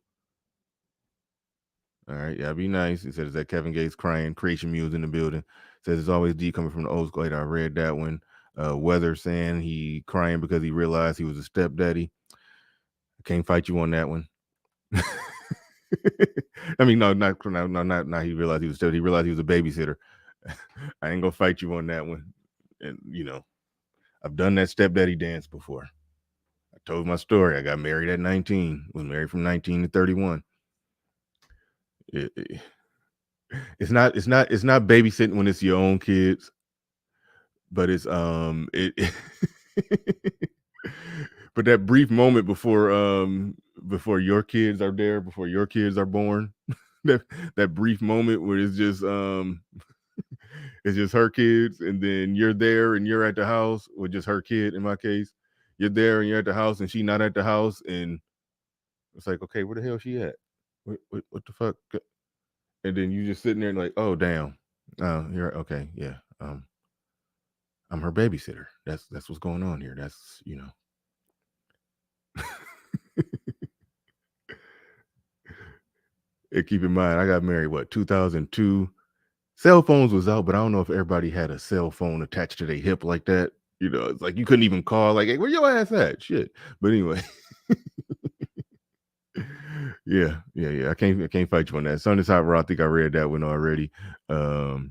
All right, y'all be nice. He said, is that Kevin Gates crying? Creation Muse in the building. Says it's always D coming from the old school. I read that one. Weather saying he crying because he realized he was a stepdaddy. I can't fight you on that one. I mean, no, not he realized he was stepdaddy. He realized he was a babysitter. I ain't gonna fight you on that one. And I've done that stepdaddy dance before. I told my story. I got married at 19. Was married from 19 to 31. It's not babysitting when it's your own kids, but it's but that brief moment before your kids are there, before your kids are born, that brief moment where it's just it's just her kids, and then you're there and you're at the house, or just her kid in my case. You're there and you're at the house and she's not at the house, and it's like, okay, where the hell is she at? What the fuck? And then you just sitting there and like, oh damn, you're okay, yeah. I'm her babysitter. That's what's going on here. That's And keep in mind, I got married 2002. Cell phones was out, but I don't know if everybody had a cell phone attached to their hip like that. It's like you couldn't even call, like, hey, where your ass at? Shit. But anyway. Yeah. I can't fight you on that. Sun is hot, raw. I think I read that one already. We're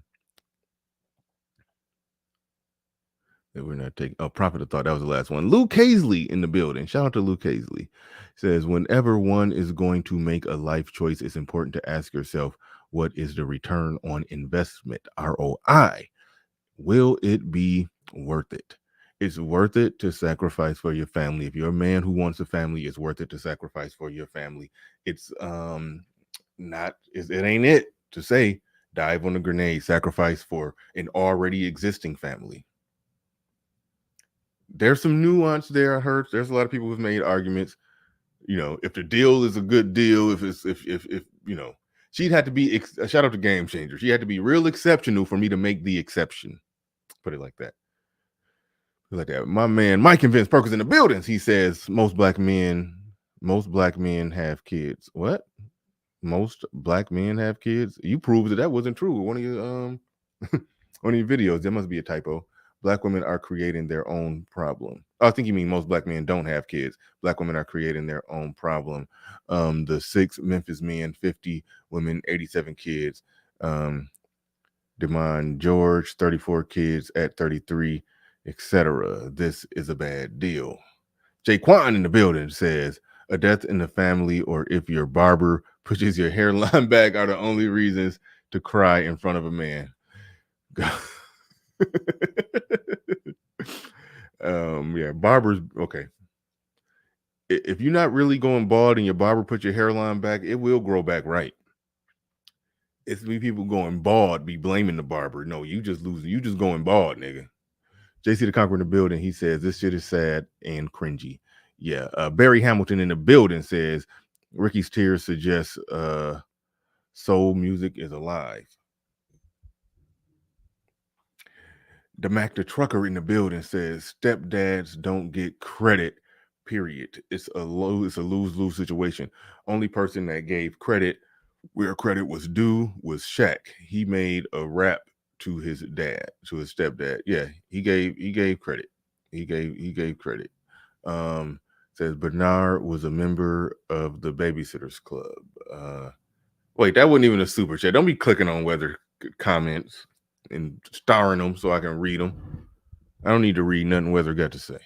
not taking Prophet of Thought. That was the last one. Luke Hazley in the building. Shout out to Luke Hazley. Says, whenever one is going to make a life choice, it's important to ask yourself, what is the return on investment, ROI? Will it be worth it? It's worth it to sacrifice for your family. If you're a man who wants a family, it's worth it to sacrifice for your family. It's it ain't it to say dive on a grenade, sacrifice for an already existing family. There's some nuance there. I heard there's a lot of people who've made arguments. If the deal is a good deal, if she'd have to be shout out to Game Changer. She had to be real exceptional for me to make the exception. Put it like that. My man Mike and Vince Perkins in the buildings. He says most black men have kids. What? Most black men have kids? You proved that wasn't true. One of your one of your videos. There must be a typo. Black women are creating their own problem. I think you mean most black men don't have kids. Black women are creating their own problem. The 6 Memphis men, 50 women, 87 kids. Demond George, 34 kids at 33, etc. This is a bad deal. Jaquan in the building says, a death in the family, or if your barber pushes your hairline back, are the only reasons to cry in front of a man. Yeah, barbers. Okay. If you're not really going bald and your barber puts your hairline back, it will grow back right. It's me people going bald, be blaming the barber. No, you just losing. You just going bald, nigga. JC the Conqueror in the building. He says this shit is sad and cringy. Yeah. Barry Hamilton in the building says Ricky's tears suggest soul music is alive. The Mac the Trucker in the building says stepdads don't get credit, period. It's a lose-lose situation. Only person that gave credit where credit was due was Shaq. He made a rap to his dad, to his stepdad. Yeah, he gave credit. He gave credit. Says Bernard was a member of the Babysitters Club. Wait, that wasn't even a super chat. Don't be clicking on weather comments and starring them so I can read them. I don't need to read nothing Weather got to say.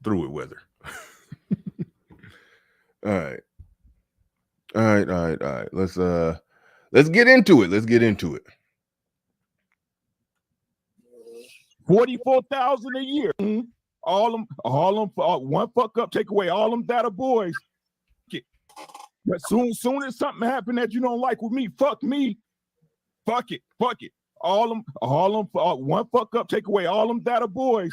Through it, Weather. All right. Let's get into it. 44,000 a year. all them, one fuck up, take away all them data boys. But soon as something happened that you don't like with me, fuck me. Fuck it. All them, one fuck up, take away all them data boys.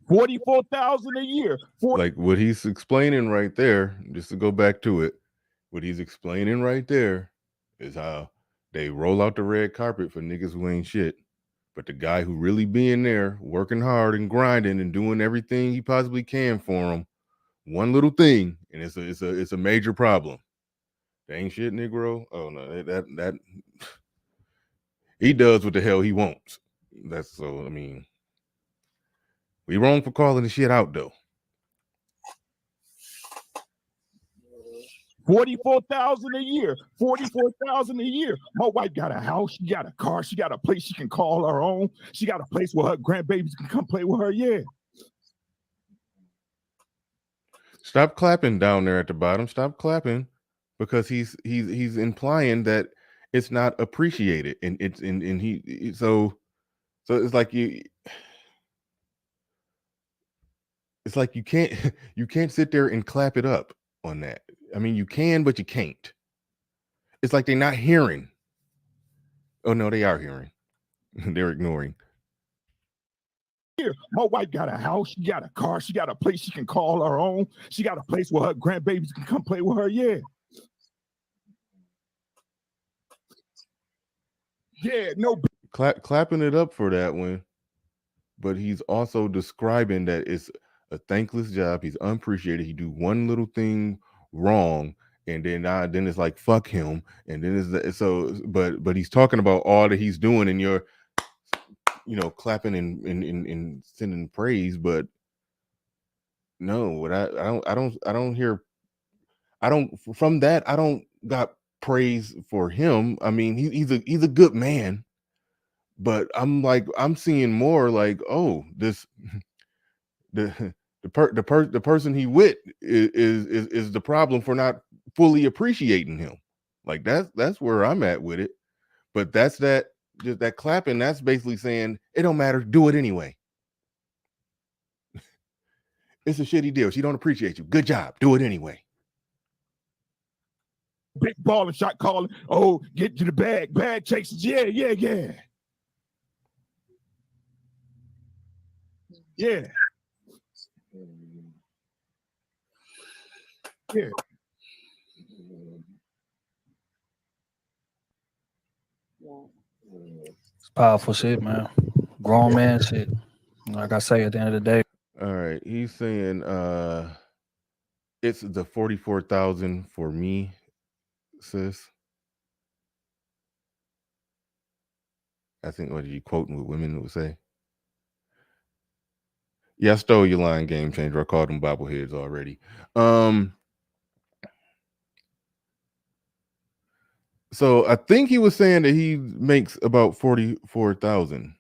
44,000 a year. Like what he's explaining right there, just to go back to it, what he's explaining right there is how they roll out the red carpet for niggas who ain't shit. But the guy who really being there, working hard and grinding and doing everything he possibly can for him, one little thing, and it's a major problem. They ain't shit, Negro. Oh no, that he does what the hell he wants. That's so. I mean, we wrong for calling the shit out though. 44,000 a year. 44,000 a year. My wife got a house, she got a car, she got a place she can call her own. She got a place where her grandbabies can come play with her. Yeah. Stop clapping down there at the bottom. Stop clapping, because he's implying that it's not appreciated, and it's and he so it's like you can't sit there and clap it up on that. I mean, you can, but you can't. It's like they're not hearing. Oh no, they are hearing. They're ignoring. Here, my wife got a house, she got a car, she got a place she can call her own. She got a place where her grandbabies can come play with her. Yeah. Yeah, no. Clapping it up for that one, but he's also describing that it's a thankless job. He's unappreciated. He do one little thing wrong, and then it's like fuck him, and then but he's talking about all that he's doing, and you're clapping and sending praise, but no, what I don't hear. From that, I don't got praise for him. I mean, he's a good man, but I'm seeing more like, oh, this the person he with is the problem for not fully appreciating him. Like that's where I'm at with it. But that's just that clapping, that's basically saying it don't matter, do it anyway. It's a shitty deal. She don't appreciate you. Good job. Do it anyway. Big ball and shot calling. Oh, get to the bag. Bag chases. Yeah. Yeah. Yeah. It's powerful shit, man. Grown man shit. Like I say, at the end of the day. All right. He's saying it's the 44,000 for me, sis. I think what are you quoting what women would say? Yeah, I stole your line, Game Changer. I called them bobbleheads already. So I think he was saying that he makes about 44,000.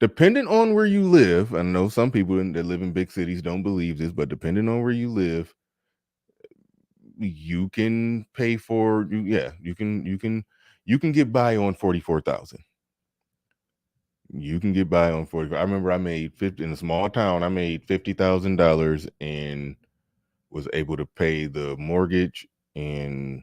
Depending on where you live, I know some people that live in big cities don't believe this, but depending on where you live, you can pay for you can get by on 44,000. You can get by on 40. I remember I made 50 in a small town. I made $50,000 and was able to pay the mortgage and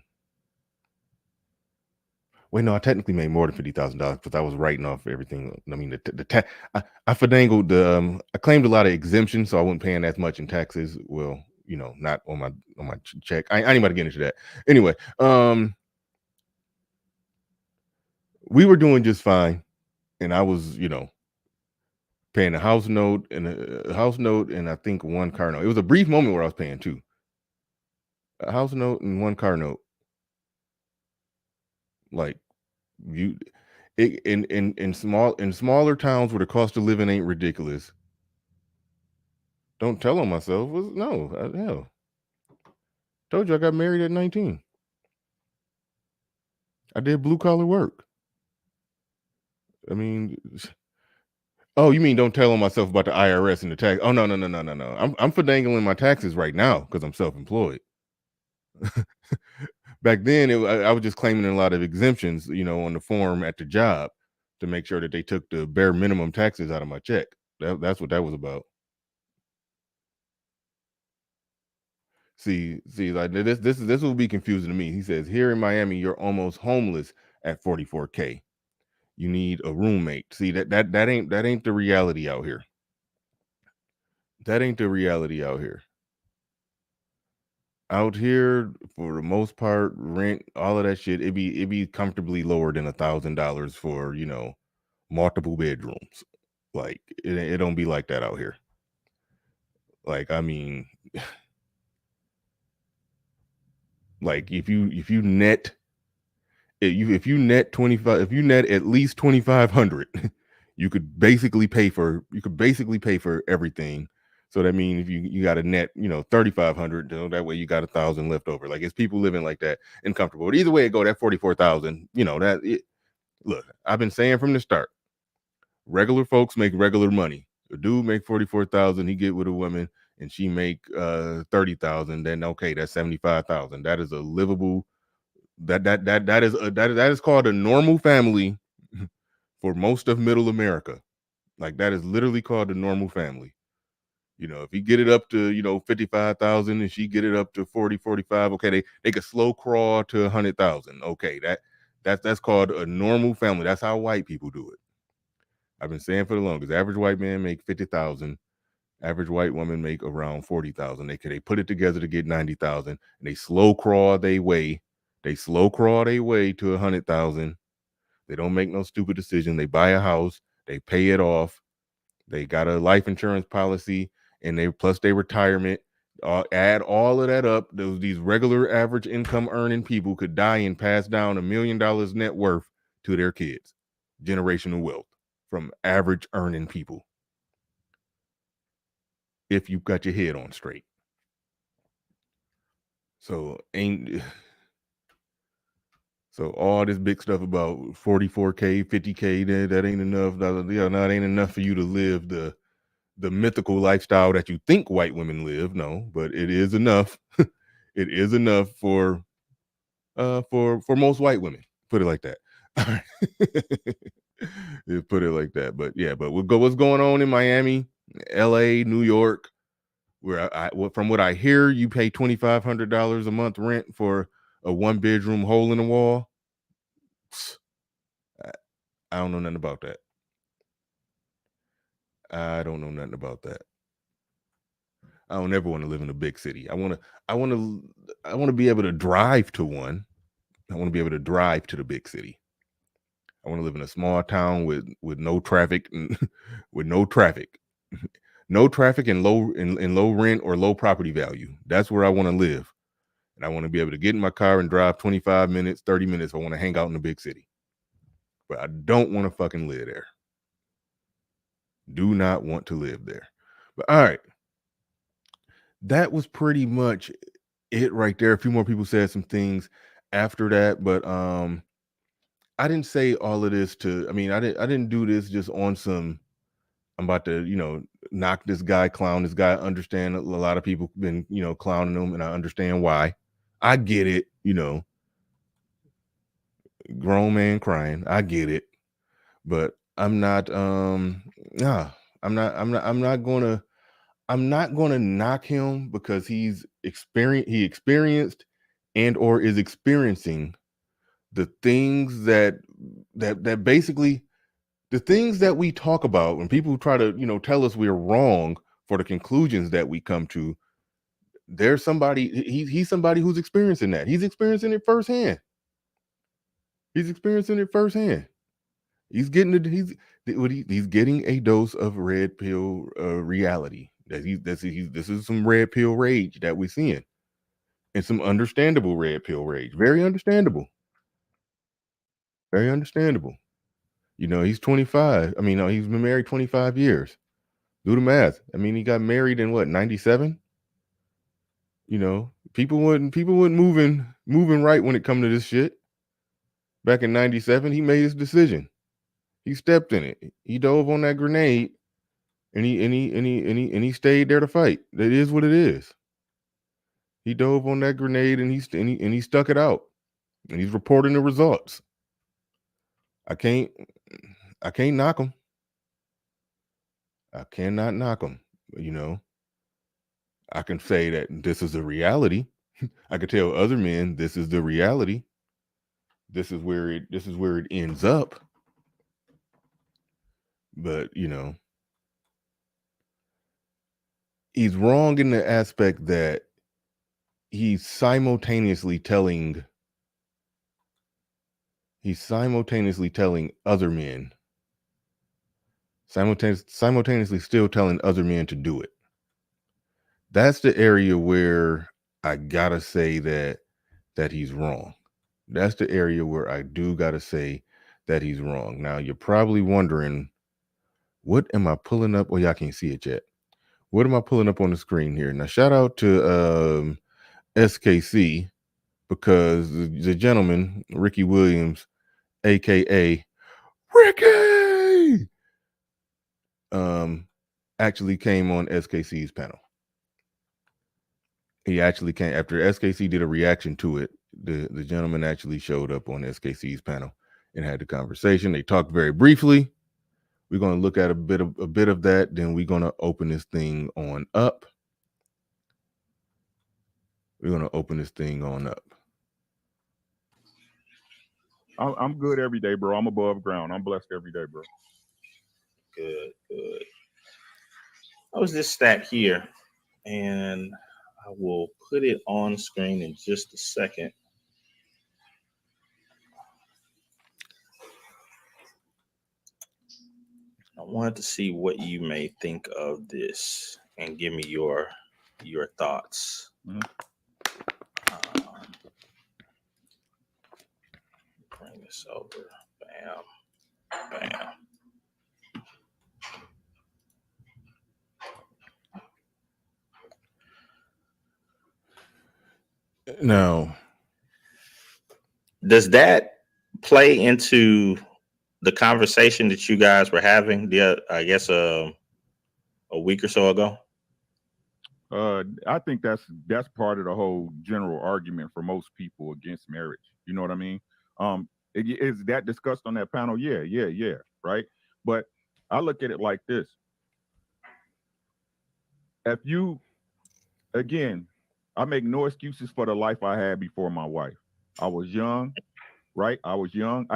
wait, no, I technically made more than $50,000 because I was writing off everything. I mean, I finagled I claimed a lot of exemptions, so I wasn't paying as much in taxes. Well, not on my check. I ain't about to get into that. Anyway, we were doing just fine, and I was, paying a house note and I think one car note. It was a brief moment where I was paying two. A house note and one car note. Like in smaller towns where the cost of living ain't ridiculous. Don't tell on myself. Hell. Told you I got married at 19. I did blue collar work. I mean, oh, you mean don't tell on myself about the IRS and the tax? Oh no. I'm finagling my taxes right now because I'm self-employed. Back then, I was just claiming a lot of exemptions, on the form at the job. to make sure that they took the bare minimum taxes out of my check. That's what that was about. See, like this will be confusing to me. He says, here in Miami, you're almost homeless at 44K. You need a roommate. See, that ain't the reality out here. That ain't the reality out here. Out here, for the most part, rent, all of that shit, it'd be comfortably lower than $1,000 for, you know, multiple bedrooms. Like it don't be like that out here. Like, I mean, like if you net if you net 25, if you net at least 2,500, you could basically pay for everything. So that means if you got a net, you know, 3,500, you know, that way you got 1,000 left over. Like, it's people living like that and comfortable. But either way it go, that 44,000, you know, look, I've been saying from the start, regular folks make regular money. A dude make 44,000, he get with a woman and she make 30,000, then okay, that's 75,000. That is a livable, that is called a normal family for most of middle America. Like, that is literally called a normal family. You know, if you get it up to, you know, 55,000 and she get it up to 40, 45, okay, they could slow crawl to 100,000. Okay, that's called a normal family. That's how white people do it. I've been saying for the longest, average white man make 50,000. Average white woman make around 40,000. They put it together to get 90,000, and they slow crawl their way. They slow crawl their way to 100,000. They don't make no stupid decision. They buy a house, they pay it off. They got a life insurance policy, and they plus their retirement. Add all of that up. These regular average income earning people could die and pass down $1 million net worth to their kids. Generational wealth from average earning people, if you've got your head on straight. So all this big stuff about 44K, 50K, that ain't enough. It ain't enough for you to live the mythical lifestyle that you think white women live. No, but it is enough. It is enough for most white women. Put it like that. Put it like that. But yeah, but what's going on in Miami, LA, New York, where from what I hear, you pay $2,500 a month rent for a 1-bedroom hole in the wall. I don't know nothing about that. I don't know nothing about that. I don't ever want to live in a big city. I want to be able to drive to one. I want to be able to drive to the big city. I want to live in a small town with no traffic and with no traffic. No traffic and low rent or low property value. That's where I want to live. And I want to be able to get in my car and drive 25 minutes, 30 minutes. I want to hang out in the big city. But I don't want to fucking live there. Do not want to live there. But all right. That was pretty much it right there. A few more people said some things after that, but I didn't say all of this I didn't do this just on some, I'm about to, you know, knock this guy, clown this guy. I understand a lot of people been, you know, clowning him, and I understand why. I get it, you know. Grown man crying. I get it. But I'm not I'm not gonna knock him because he experienced and or is experiencing the things that basically the things that we talk about when people try to, you know, tell us we're wrong for the conclusions that we come to. There's somebody, he's somebody who's experiencing that. He's experiencing it firsthand. He's getting a dose of red pill reality. This is some red pill rage that we're seeing, and some understandable red pill rage. Very understandable. Very understandable. You know, he's 25. I mean, no, he's been married 25 years. Do the math. I mean, he got married in what, 97? You know, people weren't moving right when it come to this shit. Back in 97, he made his decision. He stepped in it. He dove on that grenade, and he stayed there to fight. That is what it is. He dove on that grenade, and he stuck it out, and he's reporting the results. I can't I can't knock them. I cannot knock them. I can say that this is a reality. I could tell other men this is the reality. This is where it ends up. But he's wrong in the aspect that he's simultaneously telling other men, simultaneously still telling other men to do it. That's the area where I gotta say that he's wrong. That's the area where I do gotta say that he's wrong. Now you're probably wondering, what am I pulling up? Well, y'all can't see it yet. What am I pulling up on the screen here? Now shout out to SKC, because the gentleman, Ricky Williams, aka Ricky, actually came on SKC's panel. He actually came after SKC did a reaction to it. The gentleman actually showed up on SKC's panel and had the conversation. They talked very briefly. We're going to look at a bit of that. Then we're going to open this thing on up. I'm good every day, bro. I'm above ground. I'm blessed every day, bro. Good. I was this stat here, and I will put it on screen in just a second. I wanted to see what you may think of this and give me your thoughts. Mm-hmm. Bring this over. Bam. Now, does that play into the conversation that you guys were having, I guess, a week or so ago? I think that's part of the whole general argument for most people against marriage. You know what I mean? Is that discussed on that panel? Yeah, right? But I look at it like this. If you, again, I make no excuses for the life I had before my wife. I was young, right? I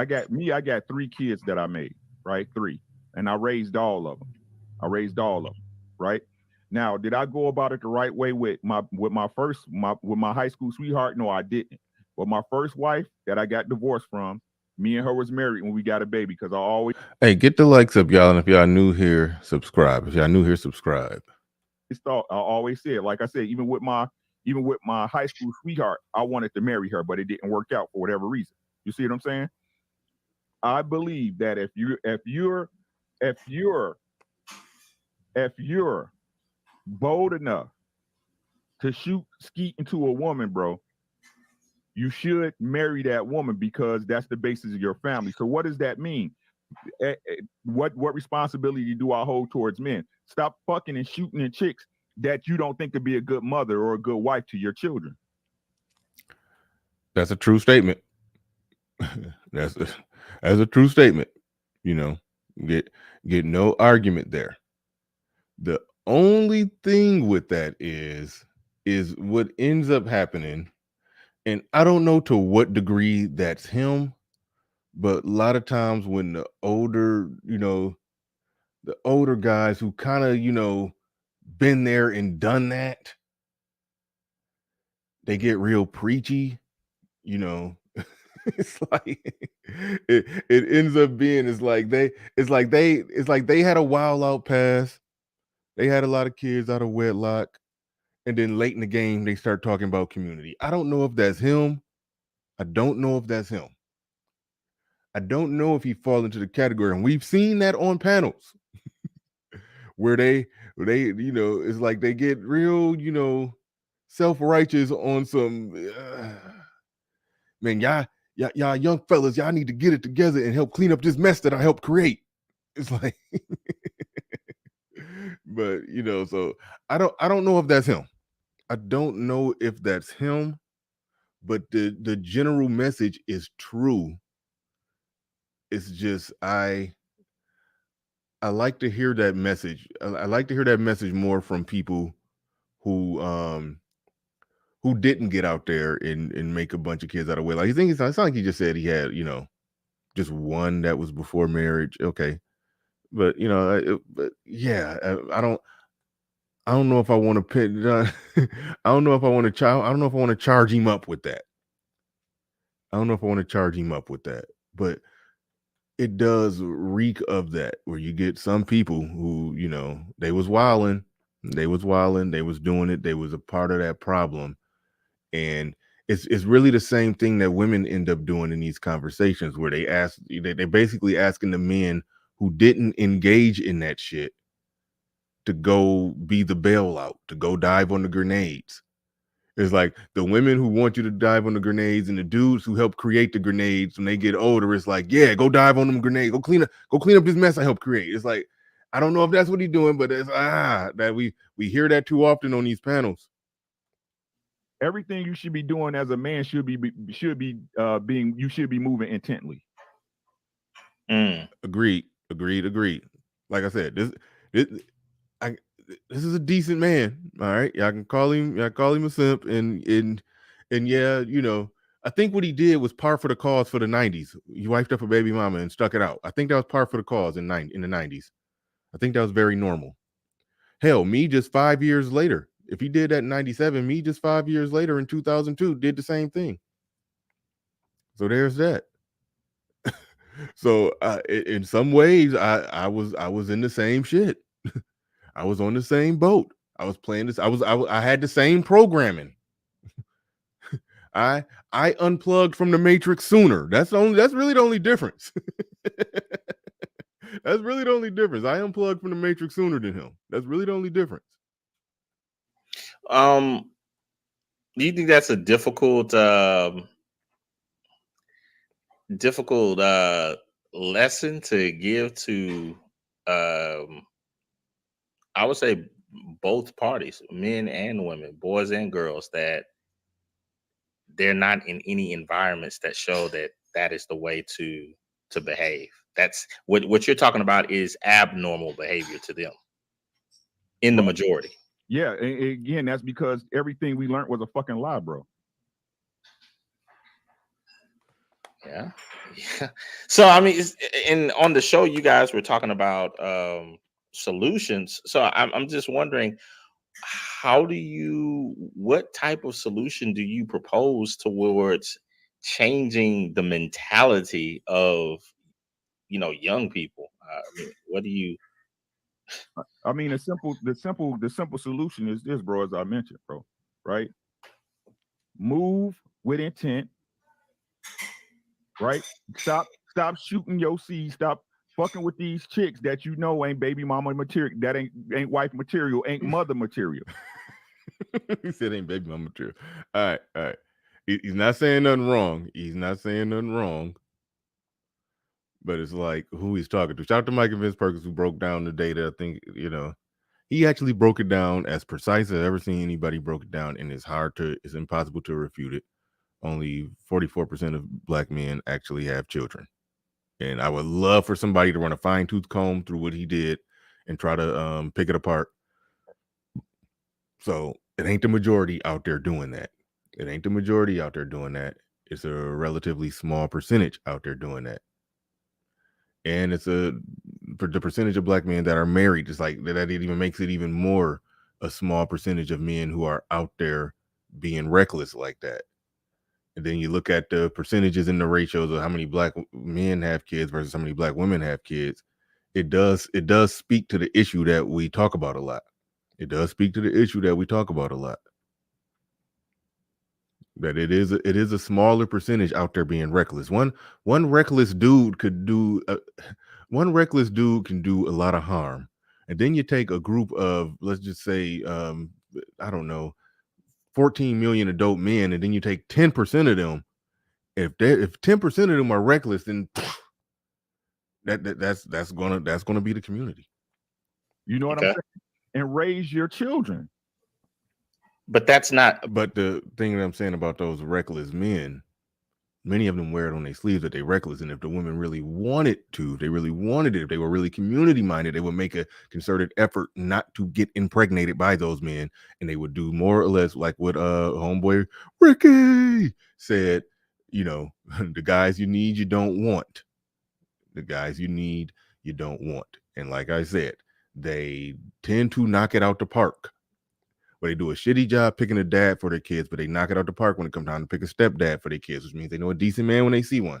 got 3 kids that I made, right? 3. And I raised all of them, right? Now, did I go about it the right way with my high school sweetheart? No, I didn't. But my first wife that I got divorced from, me and her was married when we got a baby, because I always get the likes up, y'all. And if y'all new here, subscribe. I always said, like I said, even with my high school sweetheart, I wanted to marry her, but it didn't work out for whatever reason. You see what I'm saying? I believe that if you're bold enough to shoot skeet into a woman, bro, you should marry that woman, because that's the basis of your family. So what does that mean? What responsibility do I hold towards men? Stop fucking and shooting at chicks that you don't think could be a good mother or a good wife to your children. That's a true statement. That's a true statement. Get no argument there. The only thing with that is what ends up happening, and I don't know to what degree that's him, but a lot of times when the older guys who kind of, been there and done that, they get real preachy, It's like it ends up being it's like they had a wild out past. They had a lot of kids out of wedlock, and then late in the game they start talking about community. I don't know if that's him. I don't know if he falls into the category, and we've seen that on panels where they it's like they get real self-righteous on some man, y'all young fellas, y'all need to get it together and help clean up this mess that I helped create. It's like but so I don't know if that's him. I don't know if that's him, but the general message is true. It's just I I like to hear that message. I like to hear that message more from people who didn't get out there and make a bunch of kids out of wedlock. You think it's not like he just said he had, you know, just one that was before marriage. Okay. But you know, but yeah, I don't know if I want to pit. I don't know if I want to I don't know if I want to charge him up with that. I don't know if I want to charge him up with that. But it does reek of that, where you get some people who, you know, they was wilding, they was doing it, they was a part of that problem, and it's really the same thing that women end up doing in these conversations, where they're basically asking the men who didn't engage in that shit to go be the bailout, to go dive on the grenades. It's like the women who want you to dive on the grenades and the dudes who help create the grenades when they get older. It's like, yeah, go dive on them grenades. Go clean up this mess I helped create. It's like, I don't know if that's what he's doing, but it's that we hear that too often on these panels. Everything you should be doing as a man should be you should be moving intently. Agreed. Like I said, this is a decent man. All right. Y'all can call him a simp, and yeah, you know, I think what he did was par for the cause for the 90s. He wifed up a baby mama and stuck it out. I think that was par for the cause in the 90s. I think that was very normal. Hell, me just 5 years later. If he did that in 97, me just 5 years later in 2002 did the same thing. So there's that. So in some ways, I was in the same shit. I was on the same boat. I was playing this. I had the same programming. I unplugged from the Matrix sooner. That's really the only difference. That's really the only difference. I unplugged from the Matrix sooner than him. That's really the only difference. Do you think that's a difficult lesson to give to I would say both parties, men and women, boys and girls, that they're not in any environments that show that is the way to behave? That's what you're talking about is abnormal behavior to them in the majority. Yeah, and again, that's because everything we learned was a fucking lie, bro. Yeah. So I mean, on the show, you guys were talking about solutions. So I'm just wondering, what type of solution do you propose towards changing the mentality of, you know, young people? I mean, what do you? I mean, the simple solution is this, bro. As I mentioned, bro, right? Move with intent, right? Stop shooting your seed. Stop fucking with these chicks that you know ain't baby mama material, that ain't wife material, ain't mother material. He said ain't baby mama material. All right. He's not saying nothing wrong. But it's like who he's talking to. Shout out to Mike and Vince Perkins, who broke down the data. I think, you know, he actually broke it down as precise as I've ever seen anybody broke it down, and it's impossible to refute it. Only 44% of Black men actually have children. And I would love for somebody to run a fine-tooth comb through what he did and try to pick it apart. So it ain't the majority out there doing that. It's a relatively small percentage out there doing that. And it's the percentage of Black men that are married. It's like that even makes it even more a small percentage of men who are out there being reckless like that. And then you look at the percentages and the ratios of how many Black men have kids versus how many Black women have kids. It does speak to the issue that we talk about a lot. That it is a smaller percentage out there being reckless. One reckless dude can do a lot of harm. And then you take a group of, let's just say, I don't know, 14 million adult men, and then you take 10% of them. If 10% of them are reckless, then that's gonna be the community. You know what I'm saying? And raise your children. But that's not. But the thing that I'm saying about those reckless men many of them wear it on their sleeves that they're reckless. And if the women really wanted to, if they really wanted it, if they were really community minded, they would make a concerted effort not to get impregnated by those men. And they would do more or less like what homeboy Ricky said, you know, the guys you need, you don't want. The guys you need, you don't want. And like I said, they tend to knock it out the park. But they do a shitty job picking a dad for their kids, but they knock it out the park when it comes time to pick a stepdad for their kids, which means they know a decent man when they see one.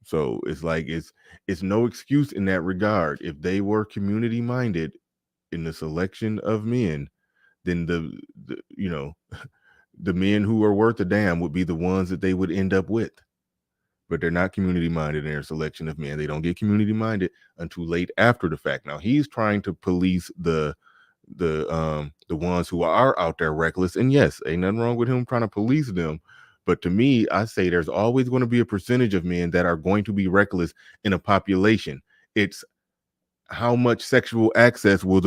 So it's like it's no excuse in that regard. If they were community minded in the selection of men, then the you know the men who are worth a damn would be the ones that they would end up with. But they're not community minded in their selection of men. They don't get community minded until late after the fact. Now he's trying to police the ones who are out there reckless, and yes, ain't nothing wrong with him trying to police them, but to me, I say there's always going to be a percentage of men that are going to be reckless in a population. It's how much sexual access will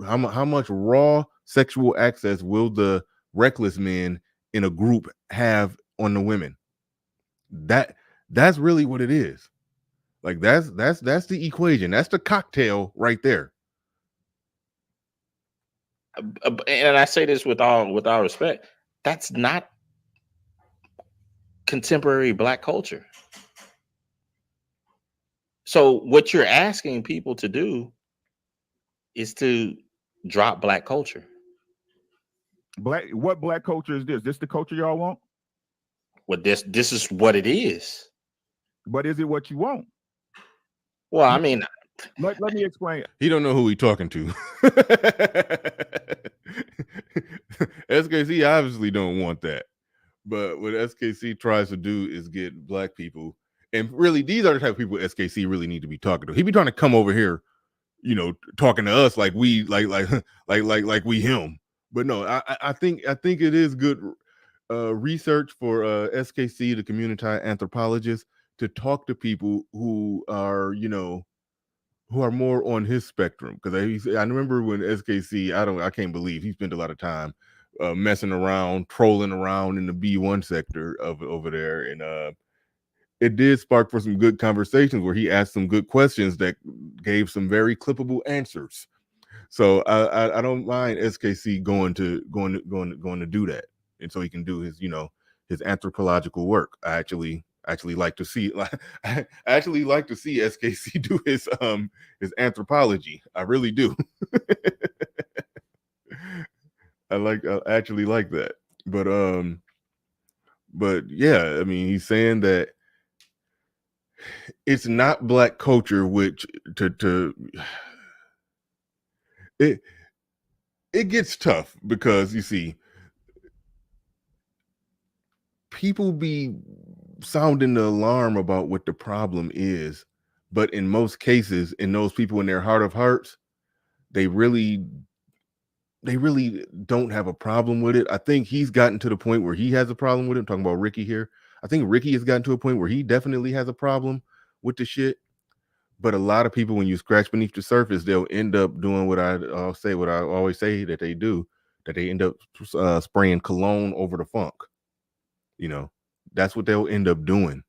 how much raw sexual access will the reckless men in a group have on the women. That's really what it is. Like that's the equation. That's the cocktail right there. And I say this with all respect, that's not contemporary Black culture. So what you're asking people to do is to drop Black culture. What Black culture is this? This the culture y'all want? Well, this is what it is. But is it what you want? Well, I mean, let me explain. He don't know who he talking to. SKC obviously don't want that. But what SKC tries to do is get Black people, and really these are the type of people SKC really need to be talking to. He be trying to come over here, you know, talking to us like we like we him. But no, I think it is good research for SKC, the community anthropologist, to talk to people who are, you know, who are more on his spectrum. Because I remember when SKC, I can't believe he spent a lot of time messing around, trolling around in the B1 sector of over there, and it did spark for some good conversations where he asked some good questions that gave some very clippable answers. So I don't mind SKC going to do that, and so he can do his, you know, his anthropological work. I actually like to see I actually like to see SKC do his anthropology. I really do. I actually like that. But yeah, I mean, he's saying that it's not Black culture, which it gets tough because you see people be sounding the alarm about what the problem is, but in most cases, in those people in their heart of hearts, they really don't have a problem with it. I think he's gotten to the point where he has a problem with it. I'm talking about Ricky here. I think Ricky has gotten to a point where he definitely has a problem with the shit. But a lot of people, when you scratch beneath the surface, they'll end up doing what I always say that they do, that they end up spraying cologne over the funk. You know, that's what they'll end up doing.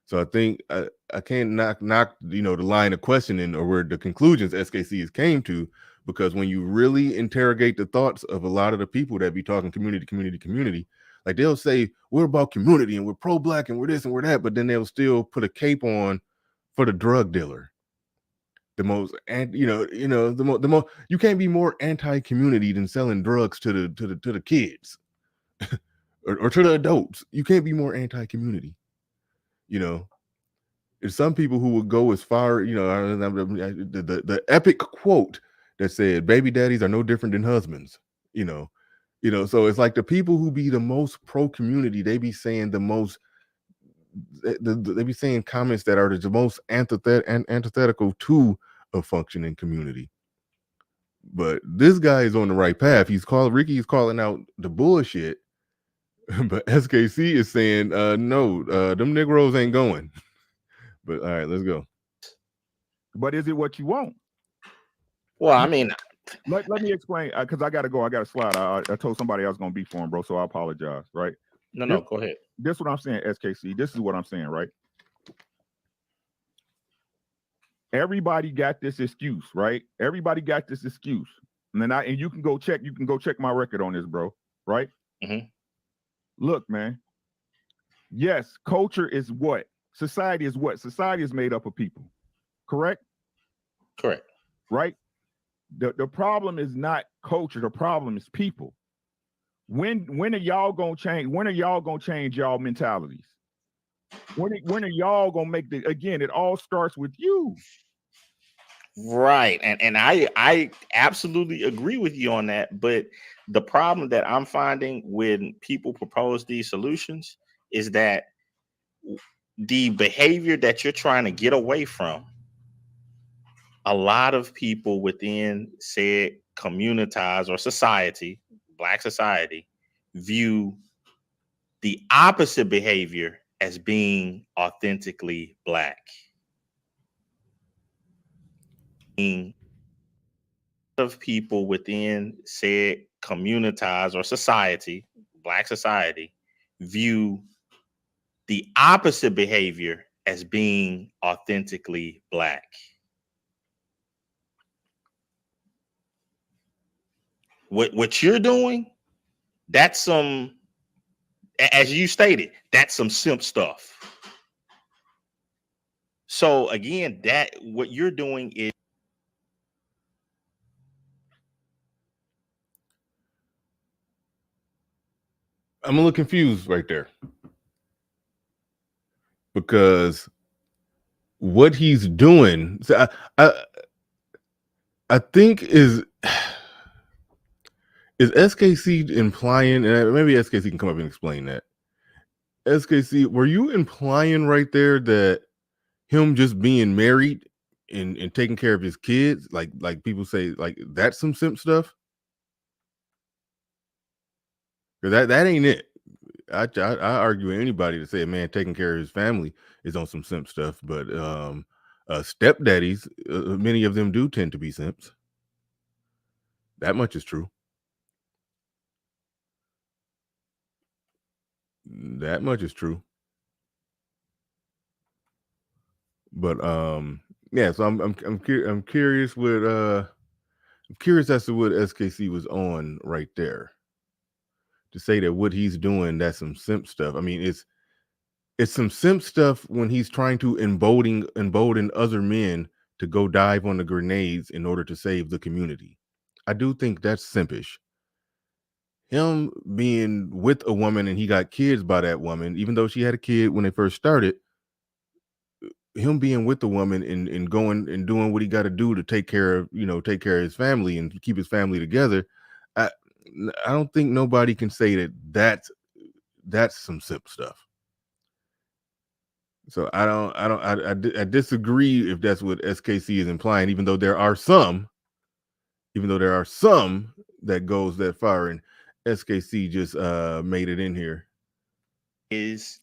So I think I can't knock you know, the line of questioning or where the conclusions SKC has came to, because when you really interrogate the thoughts of a lot of the people that be talking community, like they'll say we're about community and we're pro-Black and we're this and we're that, but then they'll still put a cape on for the drug dealer. The most, and you know, the most. You can't be more anti-community than selling drugs to the kids or to the adults. You can't be more anti-community. You know, there's some people who would go as far. You know, the epic quote that said, "Baby daddies are no different than husbands." You know, So it's like the people who be the most pro-community, they be saying the most. They be saying comments that are the most antithetical to a functioning community. But this guy is on the right path. Ricky is calling out the bullshit, but SKC is saying no, them Negroes ain't going. But all right, let's go. But is it what you want? Well, I mean, let me explain, because I gotta go. I got a slide. I told somebody I was gonna be for him, bro, so I apologize. Right? No, go ahead. This is what I'm saying, SKC. This is what I'm saying, right? Everybody got this excuse, right? Everybody got this excuse. And you can go check my record on this, bro. Right? Mm-hmm. Look, man. Yes, culture is what? Society is what? Society is made up of people. Correct? Correct. Right? The problem is not culture, the problem is people. When are y'all gonna change? When are y'all gonna change y'all mentalities? When are y'all gonna make again, it all starts with you. Right. And I absolutely agree with you on that. But the problem that I'm finding when people propose these solutions is that the behavior that you're trying to get away from, a lot of people within said communities or society, Black society, view the opposite behavior as being authentically Black. Of people within said communities or society, Black society, view the opposite behavior as being authentically Black. What you're doing, that's some, as you stated, that's some simp stuff. So again, that what you're doing is I'm a little confused right there, because what he's doing, so I think is SKC implying, and maybe SKC can come up and explain that. SKC, were you implying right there that him just being married and taking care of his kids, like people say, like that's some simp stuff? Because that ain't it. I argue with anybody to say a man taking care of his family is on some simp stuff, but stepdaddies, many of them do tend to be simps. That much is true. That much is true. But yeah, so I'm curious what I'm curious as to what SKC was on right there, to say that what he's doing, that's some simp stuff. I mean, it's some simp stuff when he's trying to embolden other men to go dive on the grenades in order to save the community. I do think that's simpish. Him being with a woman and he got kids by that woman, even though she had a kid when they first started, him being with the woman and going and doing what he got to do to take care of his family and keep his family together. I don't think nobody can say that that's some simp stuff. So I disagree if that's what SKC is implying, even though there are some that goes that far, and SKC just made it in here. Is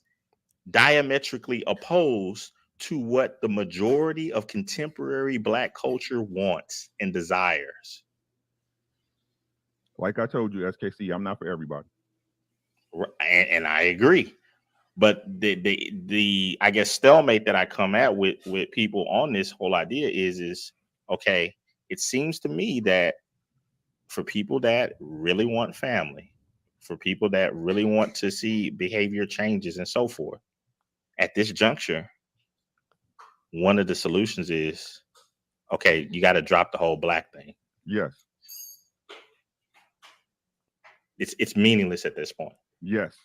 diametrically opposed to what the majority of contemporary Black culture wants and desires. Like I told you, SKC, I'm not for everybody. And I agree. But the I guess stalemate that I come at with people on this whole idea is okay, it seems to me that for people that really want family, for people that really want to see behavior changes and so forth, at this juncture, one of the solutions is, okay, you got to drop the whole Black thing. Yes. It's meaningless at this point. Yes.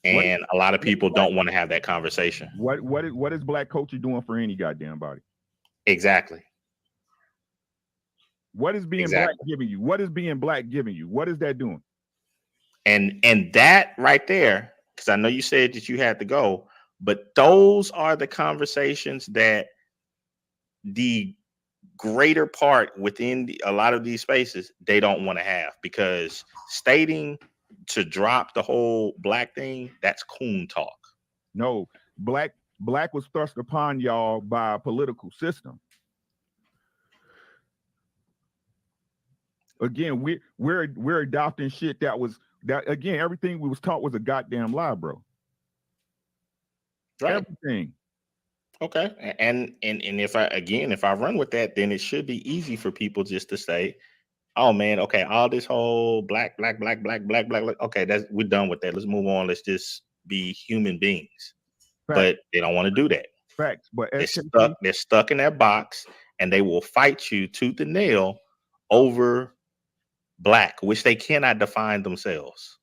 And a lot of people don't want to have that conversation. What is Black culture doing for any goddamn body? Exactly. What is being Black giving you? What is being Black giving you? What is that doing? And that right there, because I know you said that you had to go, but those are the conversations that the greater part within a lot of these spaces, they don't want to have, because stating to drop the whole Black thing, that's coon talk. No, black was thrust upon y'all by a political system. Again, we're adopting shit that was That again, everything we was taught was a goddamn lie, bro. Right. Everything. Okay. And if I run with that, then it should be easy for people just to say, oh man, okay, all this whole black. Okay, we're done with that. Let's move on. Let's just be human beings. Facts. But they don't want to do that. Facts. But They're stuck in that box, and they will fight you tooth and nail over black, which they cannot define themselves.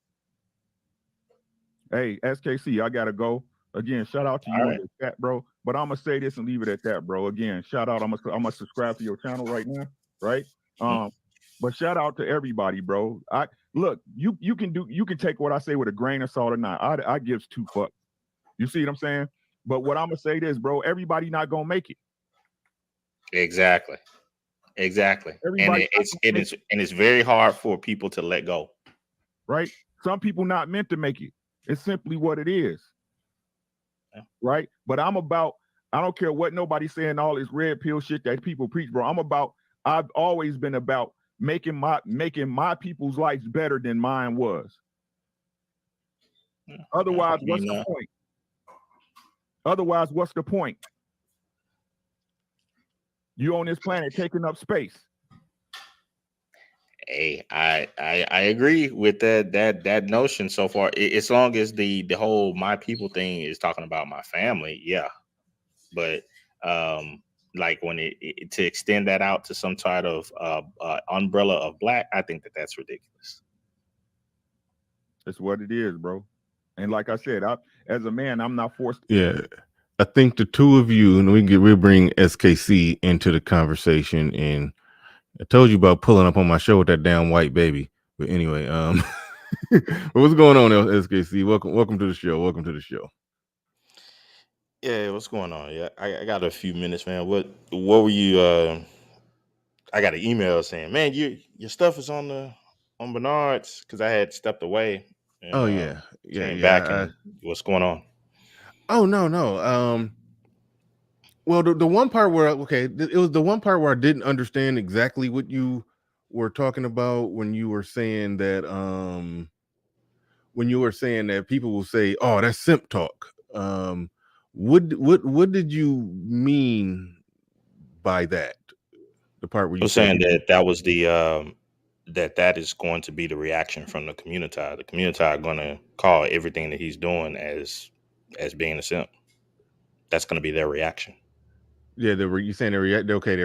Hey, SKC, I gotta go. Again, shout out to you and your chat, bro. But I'm gonna say this and leave it at that, bro. Again, shout out. I'm gonna subscribe to your channel right now, right? But shout out to everybody, bro. Look, you can take what I say with a grain of salt or not. I gives two fucks. You see what I'm saying? But what I'm gonna say this, bro, everybody not gonna make it. Exactly. Everybody and it's very hard for people to let go. Right? Some people not meant to make it. It's simply what it is. Yeah. Right? But I don't care what nobody's saying, all this red pill shit that people preach, bro. I've always been about making my people's lives better than mine was. Otherwise, what's the point? What's the point? You on this planet taking up space. Hey, I agree with that notion so far. As long as the whole my people thing is talking about my family, yeah. But like when it to extend that out to some sort of umbrella of black, I think that's ridiculous. That's what it is, bro. And like I said, as a man, I'm not forced. Yeah, I think the two of you, and we'll bring SKC into the conversation. And I told you about pulling up on my show with that damn white baby. But anyway, what's going on, SKC? Welcome to the show. Welcome to the show. Yeah, what's going on? Yeah, I got a few minutes, man. What were you? I got an email saying, man, your stuff is on Bernard's, because I had stepped away. And, came back. And what's going on? Oh no. Well, the one part where it was the one part where I didn't understand exactly what you were talking about when you were saying that people will say, "Oh, that's simp talk." What did you mean by that? The part where you saying that was the that is going to be the reaction from the community. The community are going to call everything that he's doing as being a simp. That's going to be their reaction. Yeah, you're saying their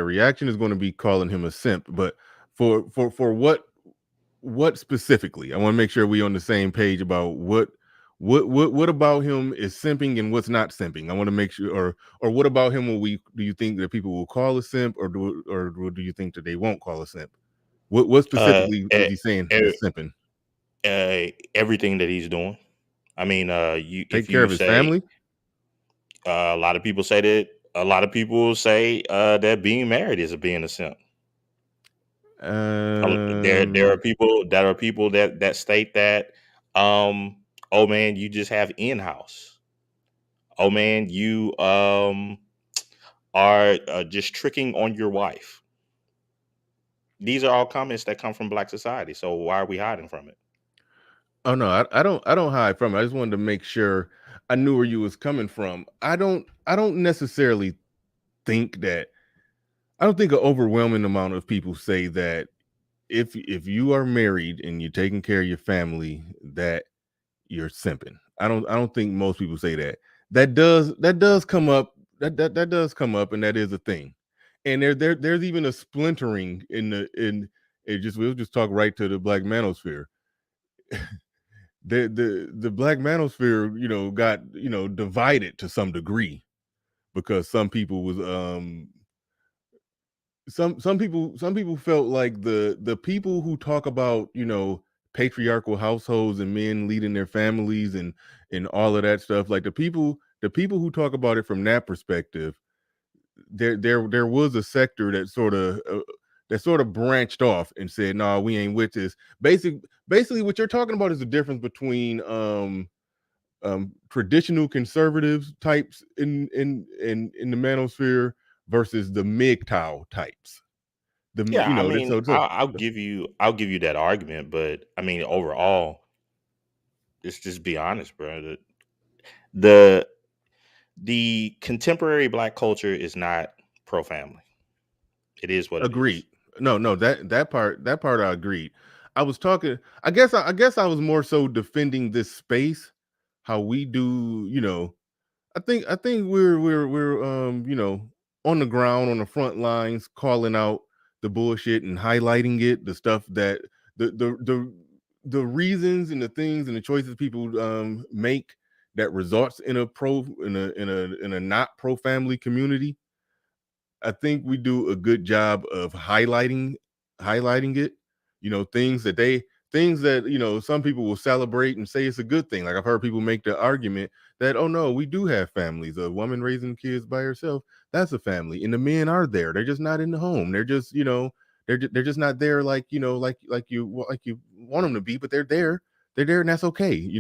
reaction is going to be calling him a simp, but for what specifically? I want to make sure we on the same page about what about him is simping and what's not simping. I want to make sure, or what about him do you think that people will call a simp, or do you think that they won't call a simp? What specifically is he saying is simping? Everything that he's doing. I mean, take care of his family. A lot of people say that. A lot of people say that being married is being a simp. There are people that state that, oh man, you just have in-house. Oh man, you are just tricking on your wife. These are all comments that come from Black society. So why are we hiding from it? Oh no, I don't hide from it. I just wanted to make sure I knew where you was coming from. I don't necessarily think that. I don't think an overwhelming amount of people say that if you are married and you're taking care of your family, that you're simping. I don't think most people say that. That does come up. That does come up, and that is a thing. And there's even a splintering we'll just talk right to the Black manosphere. the Black manosphere, got, divided to some degree, because some people was some people felt like the people who talk about, patriarchal households and men leading their families and all of that stuff, like the people who talk about it from that perspective, there was a sector that sort of branched off and said, "No, we ain't with this." Basically, what you're talking about is the difference between traditional conservatives types in the manosphere versus the MGTOW types. I'll give you that argument, but I mean, overall, let's just be honest, bro. The contemporary Black culture is not pro family. It is what it Agreed. is. No, that part I agreed. I was talking. I guess I was more so defending this space, how we do. I think we're on the ground on the front lines, calling out the bullshit and highlighting it, the stuff that the reasons and the things and the choices people make that results in a not pro family community. I think we do a good job of highlighting it. Things that some people will celebrate and say it's a good thing. Like I've heard people make the argument that, oh no, we do have families. A woman raising kids by herself, that's a family, and the men are there. They're just not in the home. They're just they're just not there like you want them to be, but they're there. They're there, and that's okay.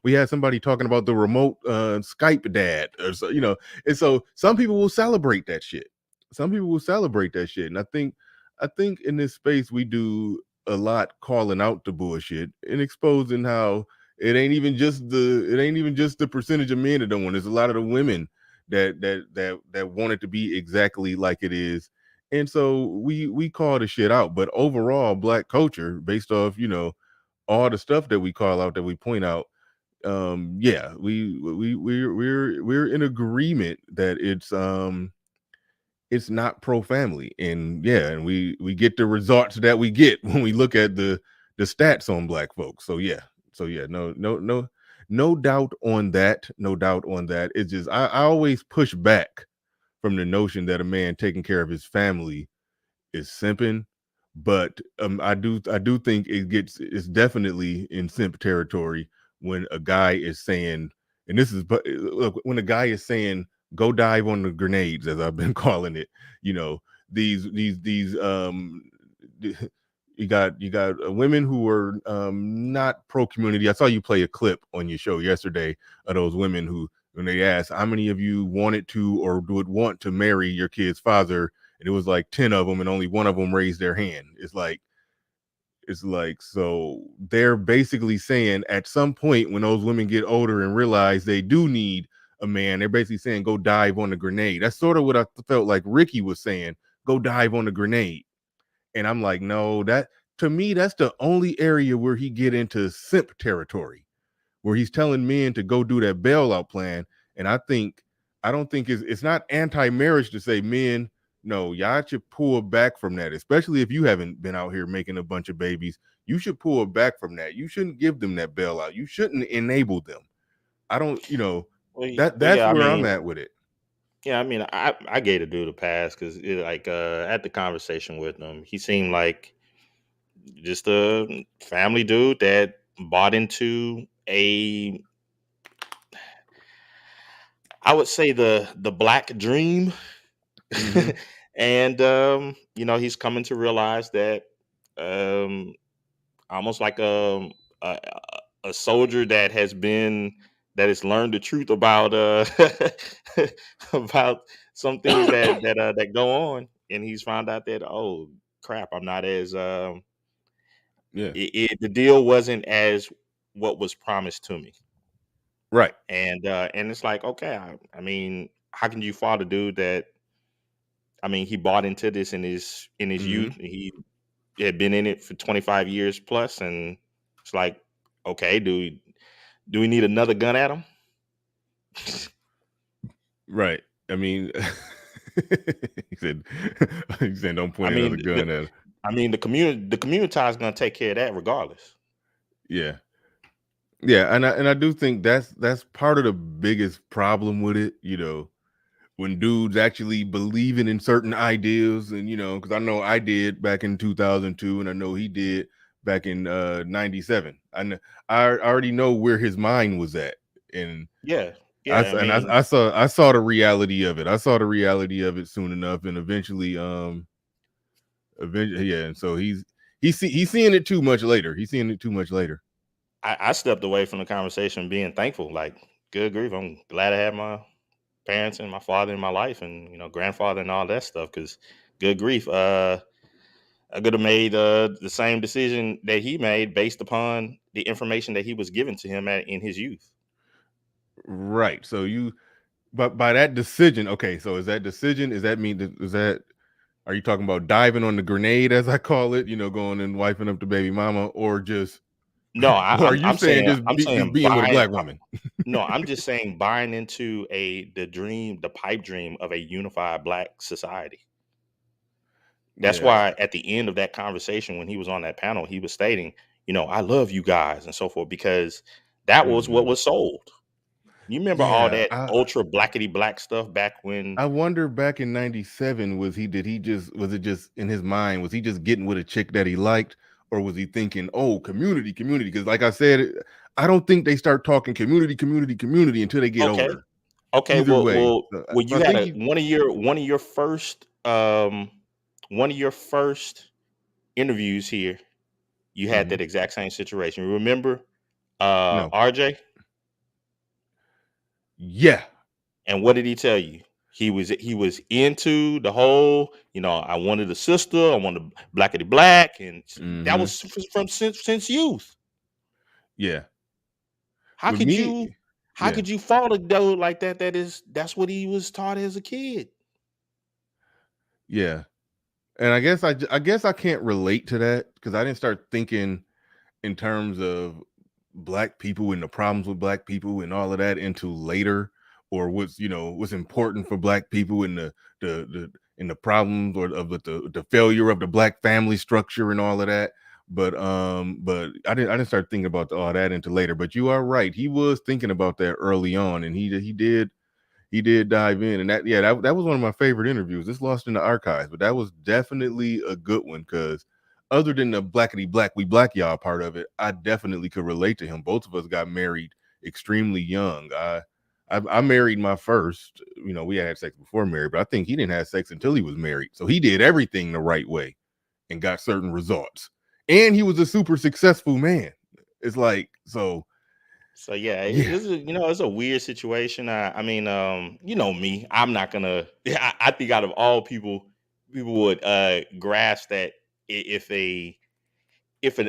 We had somebody talking about the remote Skype dad, or and so some people will celebrate that shit. And I think in this space we do a lot calling out the bullshit and exposing how it ain't even just the percentage of men that don't want it. There's a lot of the women that want it to be exactly like it is. And so we call the shit out. But overall, Black culture, based off all the stuff that we call out, that we point out, yeah, we're in agreement that it's not pro family. And yeah, and we get the results that we get when we look at the stats on Black folks. So yeah, no doubt on that. No doubt on that. It's just I always push back from the notion that a man taking care of his family is simping. But I do think it's definitely in simp territory when a guy is saying, and this is, but look, when a guy is saying, go dive on the grenades, as I've been calling it. These you got women who were not pro community. I saw you play a clip on your show yesterday of those women who, when they asked how many of you wanted to or would want to marry your kid's father, and it was like 10 of them, and only one of them raised their hand. It's like, so they're basically saying at some point when those women get older and realize they do need a man, they're basically saying, go dive on the grenade. That's sort of what I felt like Ricky was saying, go dive on the grenade. And I'm like, no, that, to me, that's the only area where he get into simp territory, where he's telling men to go do that bailout plan. And I don't think it's not anti-marriage to say, men, no, y'all should pull back from that, especially if you haven't been out here making a bunch of babies. You should pull back from that. You shouldn't give them that bailout. You shouldn't enable them. I don't, that's Yeah, I where I'm mean, at with it. yeah, I mean, I gave the dude a pass because like at the conversation with him, he seemed like just a family dude that bought into I would say the Black dream. Mm-hmm. And he's coming to realize that um almost like a a soldier that has learned the truth about about some things that go on, and he's found out that, oh crap, I'm not as Yeah. the deal wasn't as what was promised to me. Right. And it's like, okay, I mean, how can you fault a dude that, I mean, he bought into this in his Mm-hmm. youth. He had been in it for 25 years plus, and it's like, okay, do we need another gun at him? Right. I mean, he said, don't I point another mean, gun at him. the community is going to take care of that regardless. Yeah. Yeah, and I do think that's part of the biggest problem with it, when dudes actually believing in certain ideas, and because I know I did back in 2002, and I know he did back in 97. I already know where his mind was at, and Yeah, I yeah. s- I and mean, I saw the reality of it. I saw the reality of it soon enough, and eventually, yeah. And so he's seeing it too much later. He's seeing it too much later. I stepped away from the conversation being thankful. Like, good grief, I'm glad I had my parents and my father in my life, and grandfather and all that stuff. Because good grief, I could have made the same decision that he made based upon the information that he was given to him in his youth. Right. So but by that decision, okay. So is that decision? Are you talking about diving on the grenade, as I call it? Going and wiping up the baby mama, or just? No, Or are you I'm saying saying just being with a black woman? No, I'm just saying buying into the pipe dream of a unified black society. That's why at the end of that conversation, when he was on that panel, he was stating, I love you guys and so forth, because that was what was sold. You remember all that ultra blackety black stuff back when? I wonder, back in '97, was it just in his mind, was he just getting with a chick that he liked, or was he thinking, oh, community? Because like I said, I don't think they start talking community until they get older. Okay. Either way. You had one of your first interviews here. You had that exact same situation. Remember No. RJ? Yeah. And what did he tell you? He was into the whole, I wanted a sister, I wanted blackety black, and that was from since youth. Yeah. How could you fall a dude like that? That's what he was taught as a kid. Yeah. And I guess I can't relate to that, because I didn't start thinking in terms of black people and the problems with black people and all of that until later, or what's important for black people and the problems or of the failure of the black family structure and all of that. But I didn't start thinking about all that until later. But you are right, he was thinking about that early on, and he did dive in, and that was one of my favorite interviews. It's lost in the archives, but that was definitely a good one, because other than the blackety black, we black y'all part of it, I definitely could relate to him. Both of us got married extremely young. I married my first, we had sex before marriage, but I think he didn't have sex until he was married. So he did everything the right way and got certain results. And he was a super successful man. It's like, so yeah, it's a weird situation. I mean, me, I'm not gonna. I think out of all people would grasp that if a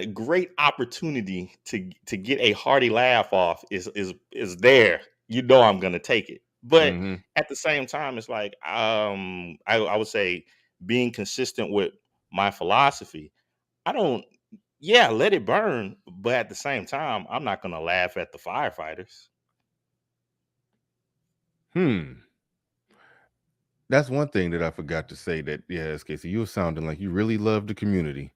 great opportunity to get a hearty laugh off is there, I'm gonna take it. But at the same time, it's like I would say, being consistent with my philosophy, let it burn, but at the same time, I'm not gonna laugh at the firefighters. That's one thing that I forgot to say. That SKC, you were sounding like you really love the community.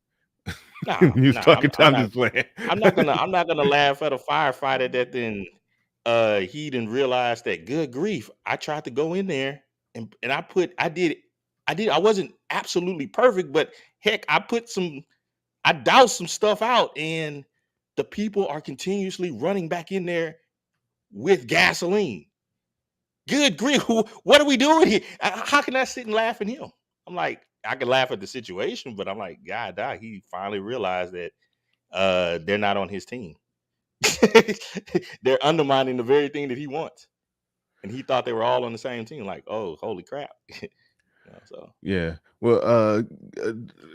I'm just playing. I'm not gonna laugh at a firefighter that then he didn't realize that, good grief, I tried to go in there and I wasn't absolutely perfect, but heck, I doused some stuff out, and the people are continuously running back in there with gasoline. Good grief, what are we doing here? How can I sit and laugh at him? I'm like, I can laugh at the situation, but I'm like, God, he finally realized that they're not on his team. They're undermining the very thing that he wants. And he thought they were all on the same team. Like, oh, holy crap. Yeah. Well,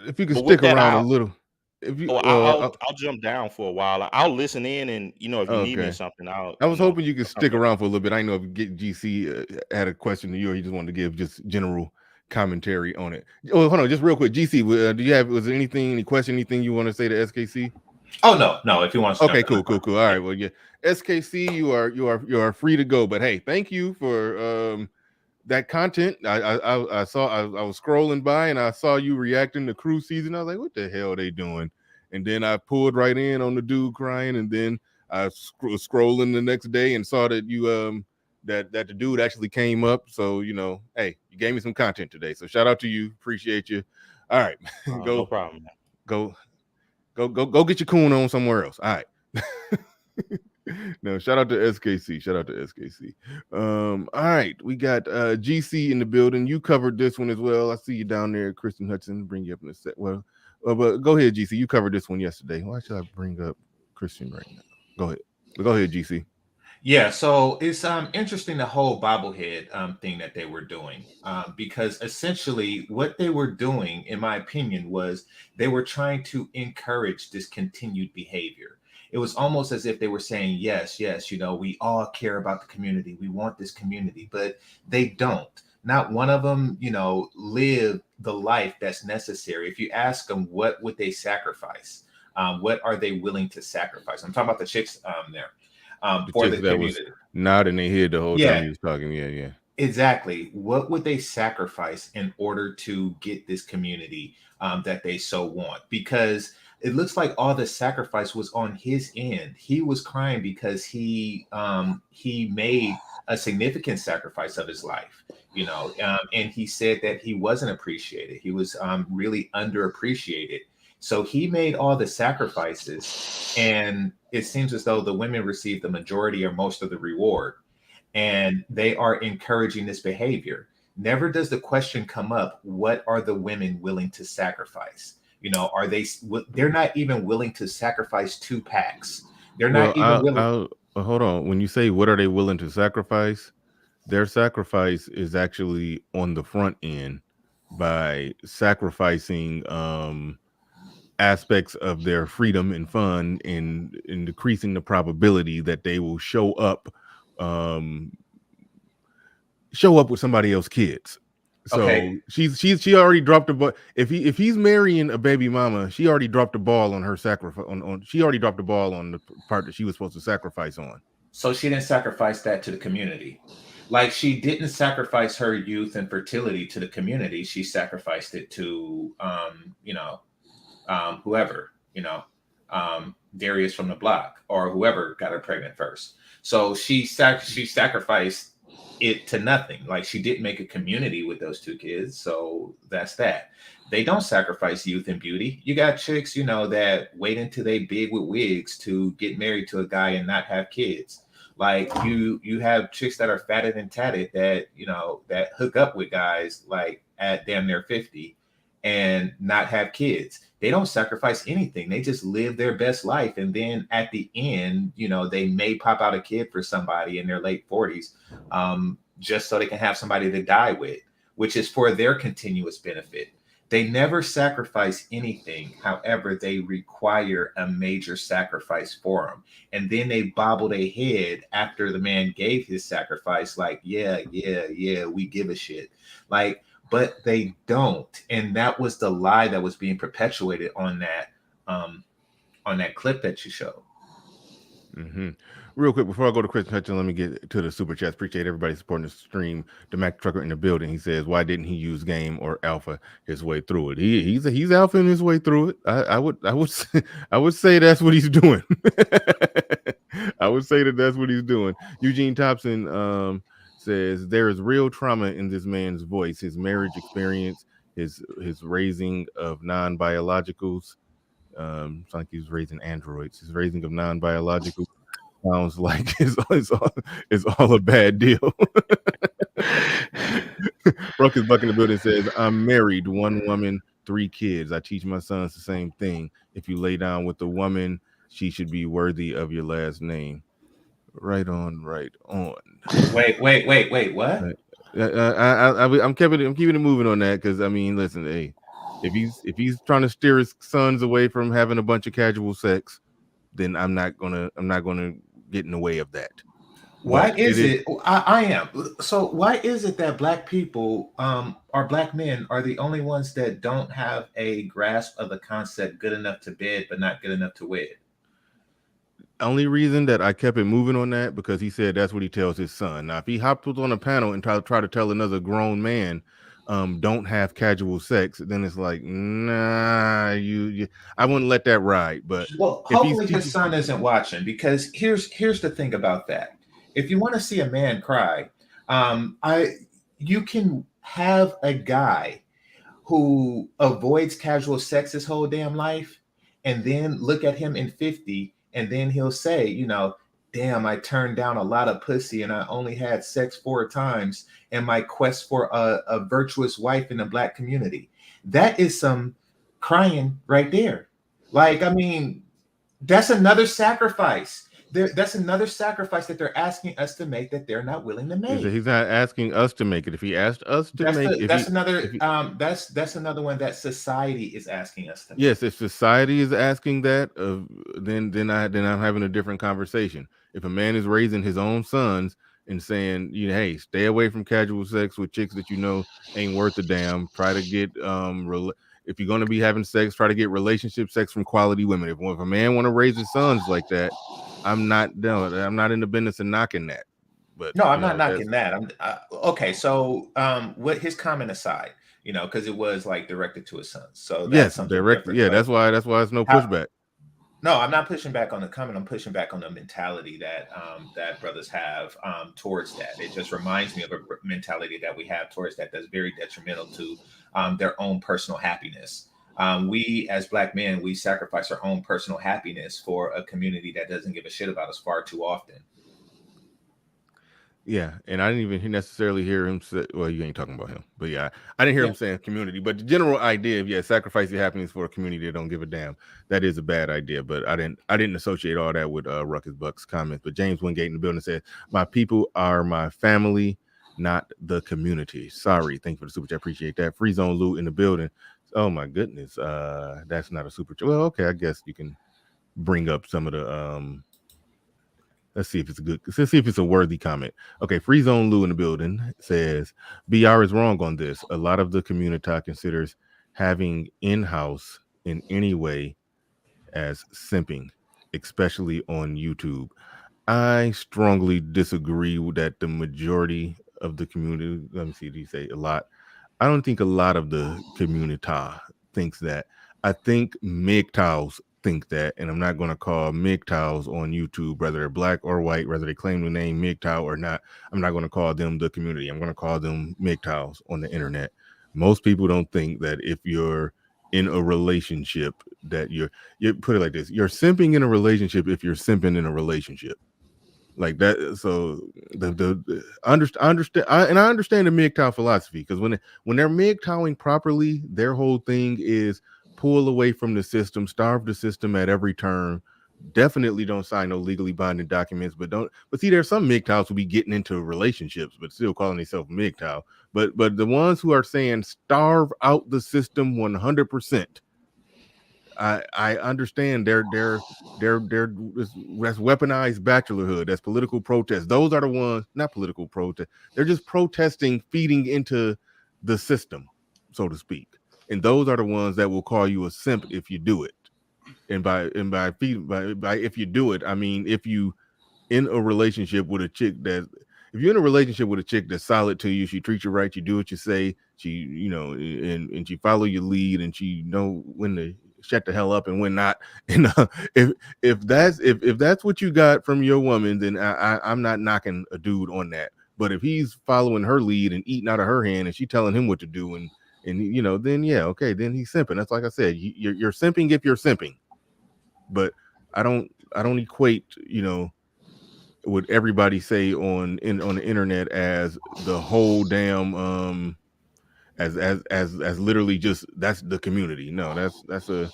if you could stick around a little. I'll jump down for a while. I'll listen in, and if you need me or something, I was hoping you could stick around for a little bit. I know if GC had a question to you, or he just wanted to give just general commentary on it. Oh, hold on, just real quick, GC, was there any question, anything you want to say to SKC? Oh no, if you want to. Okay, cool. All right, well, yeah, SKC, you are free to go. But hey, thank you for that content. I was scrolling by and I saw you reacting to Crew Season. I was like, what the hell are they doing? And then I pulled right in on the dude crying, and then I was scrolling the next day and saw that you that the dude actually came up. So hey, you gave me some content today. So shout out to you. Appreciate you. All right, no problem. Go get your coon on somewhere else. All right. No, shout out to SKC. All right, we got GC in the building. You covered this one as well. I see you down there, Kristen Hudson. Bring you up in a sec. Well, but go ahead, GC. You covered this one yesterday. Why should I bring up Christian right now? Go ahead, GC. Yeah, so it's interesting the whole bobblehead thing that they were doing, because essentially what they were doing, in my opinion, was they were trying to encourage this continued behavior. It was almost as if they were saying, yes, yes, we all care about the community, we want this community, but they don't. Not one of them, live the life that's necessary. If you ask them, what would they sacrifice? What are they willing to sacrifice? I'm talking about the chicks there. The For the chicks that was community. nodding their head the whole time Yeah, he was talking. Yeah, yeah. exactly. What would they sacrifice in order to get this community that they so want? Because it looks like all the sacrifice was on his end. He was crying because he made a significant sacrifice of his life, and he said that he wasn't appreciated. He was really underappreciated. So he made all the sacrifices, and it seems as though the women received the majority or most of the reward, and they are encouraging this behavior. Never does the question come up, what are the women willing to sacrifice? Are they're not even willing to sacrifice 2 packs. They're Well, not even willing. I'll hold on. When you say what are they willing to sacrifice, their sacrifice is actually on the front end by sacrificing aspects of their freedom and fun in decreasing the probability that they will show up with somebody else's kids. Okay, So she already dropped the ball. If he's marrying a baby mama, she already dropped the ball on her sacrifice on she already dropped the ball on the part that she was supposed to sacrifice on. so she didn't sacrifice that to the community. Like, she didn't sacrifice her youth and fertility to the community. She sacrificed it to whoever, Darius from the block, or whoever got her pregnant first. So she sacrificed it to nothing. Like, she didn't make a community with those 2 kids. So that's that. They don't sacrifice youth and beauty. You got chicks, that wait until they big with wigs to get married to a guy and not have kids. Like, you have chicks that are fatted and tatted that, that hook up with guys like at damn near 50 and not have kids. They don't sacrifice anything. They just live their best life. And then at the end, they may pop out a kid for somebody in their late 40s, just so they can have somebody to die with, which is for their continuous benefit. They never sacrifice anything. However, they require a major sacrifice for them. And then they bobble their head after the man gave his sacrifice, like, yeah, we give a shit. Like, but they don't. And that was the lie that was being perpetuated on that clip that you showed. Mm-hmm. Real quick, before I go to Chris Hutchin, let me get to the super chats. Appreciate everybody supporting the stream. The Mac Trucker in the building. He says, "Why didn't he use game or alpha his way through it?" He's alphaing his way through it. I would say that's what he's doing. I would say that's what he's doing. Eugene Thompson says there is real trauma in this man's voice. His marriage experience, his raising of non-biologicals. It's like he's raising androids. His raising of non-biological sounds like it's all a bad deal. Ruckus Buck in the building says, "I'm married, 1 woman, 3 kids. I teach my sons the same thing. If you lay down with a woman, she should be worthy of your last name." Right on, right on. Wait, what? I'm keeping it moving on that because I mean, listen, hey, if he's trying to steer his sons away from having a bunch of casual sex, then I'm not gonna get in the way of that. Why is it? I am. So why is it that black people, or black men, are the only ones that don't have a grasp of the concept good enough to bed, but not good enough to wed? Only reason that I kept it moving on that because he said that's what he tells his son. Now, if he hopped on a panel and try to tell another grown man, don't have casual sex, then it's like, nah, I wouldn't let that ride. But well, hopefully his son isn't watching, because here's the thing about that. If you want to see a man cry, you can have a guy who avoids casual sex his whole damn life, and then look at him in 50, and then he'll say, damn, I turned down a lot of pussy and I only had sex 4 times in my quest for a virtuous wife in the black community. That is some crying right there. Like, I mean, that's another sacrifice. that's another sacrifice that they're asking us to make that they're not willing to make. He's not asking us to make it. If he asked us to That's make, that's another one that society is asking us to make. yes, if society is asking that, then I'm having a different conversation. If a man is raising his own sons and saying, hey, stay away from casual sex with chicks that ain't worth a damn. Try to get if you're gonna be having sex, try to get relationship sex from quality women. If a man want to raise his sons like that, I'm not in the business of knocking that. But no, I'm not knocking that. I'm okay. So, what his comment aside, because it was like directed to his sons. So that's something different. Yeah, that's why it's no pushback. No, I'm not pushing back on the comment. I'm pushing back on the mentality that that brothers have towards that. It just reminds me of a mentality that we have towards that that's very detrimental to their own personal happiness. We as Black men, we sacrifice our own personal happiness for a community that doesn't give a shit about us far too often. Yeah, and I didn't even necessarily hear him say, well, you ain't talking about him, but yeah, I didn't hear him saying community, but the general idea of, sacrifice your happiness for a community that don't give a damn, that is a bad idea, but I didn't associate all that with Ruckus Buck's comments. But James Wingate in the building said, my people are my family, not the community. Sorry, thank you for the super chat, appreciate that. Free Zone Lou in the building. Oh my goodness, that's not a super chat. Well, okay, I guess you can bring up some of the let's see if it's a worthy comment. Okay, Free Zone Lou in the building says BR is wrong on this. A lot of the community considers having in-house in any way as simping, especially on YouTube. I strongly disagree with that. The majority of the community, let me see, do you say a lot? I don't think a lot of the community thinks that. I think MGTOWs think that, and I'm not going to call MGTOWs on YouTube, whether they're Black or white, whether they claim the name MGTOW or not. I'm not going to call them the community. I'm going to call them MGTOWs on the internet. Most people don't think that if you're in a relationship that you put it like this, you're simping in a relationship if you're simping in a relationship. Like that, so I understand the MGTOW philosophy, because when they're MGTOWing properly, their whole thing is pull away from the system, starve the system at every turn. Definitely don't sign no legally binding documents, but see, there's some MGTOWs who be getting into relationships but still calling themselves MGTOW. But the ones who are saying starve out the system 100%. I understand they're that's weaponized bachelorhood, that's political protest. Those are the ones, not political protest. They're just protesting, feeding into the system, so to speak. And those are the ones that will call you a simp if you do it. And by if you do it, I mean if you in a relationship with a chick if you're in a relationship with a chick that's solid to you, she treats you right, you do what you say, she and she follow your lead, and she know when to shut the hell up and when not. And if that's what you got from your woman, then I'm not knocking a dude on that. But if he's following her lead and eating out of her hand and she telling him what to do, and then yeah, okay, then he's simping. That's like I said, you're simping if you're simping. But I don't equate what everybody say on the internet as the whole damn as literally just that's the community. No, that's a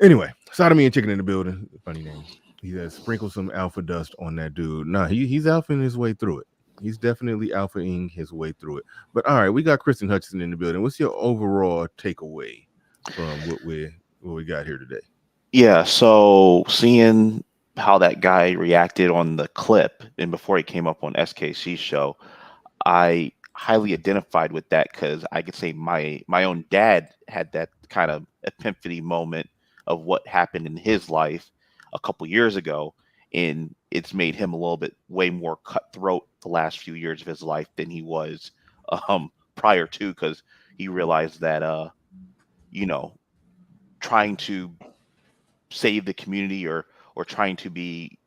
anyway. Sodomy and Chicken in the building. Funny name. He says sprinkle some alpha dust on that dude. No, he's alphaing his way through it. He's definitely alphaing his way through it. But all right, we got Kristen Hutchinson in the building. What's your overall takeaway from what we got here today? Yeah, so seeing how that guy reacted on the clip and before he came up on SKC's show, I highly identified with that, because I could say my own dad had that kind of epiphany moment of what happened in his life a couple years ago, and it's made him a little bit way more cutthroat the last few years of his life than he was prior to, because he realized that trying to save the community or trying to be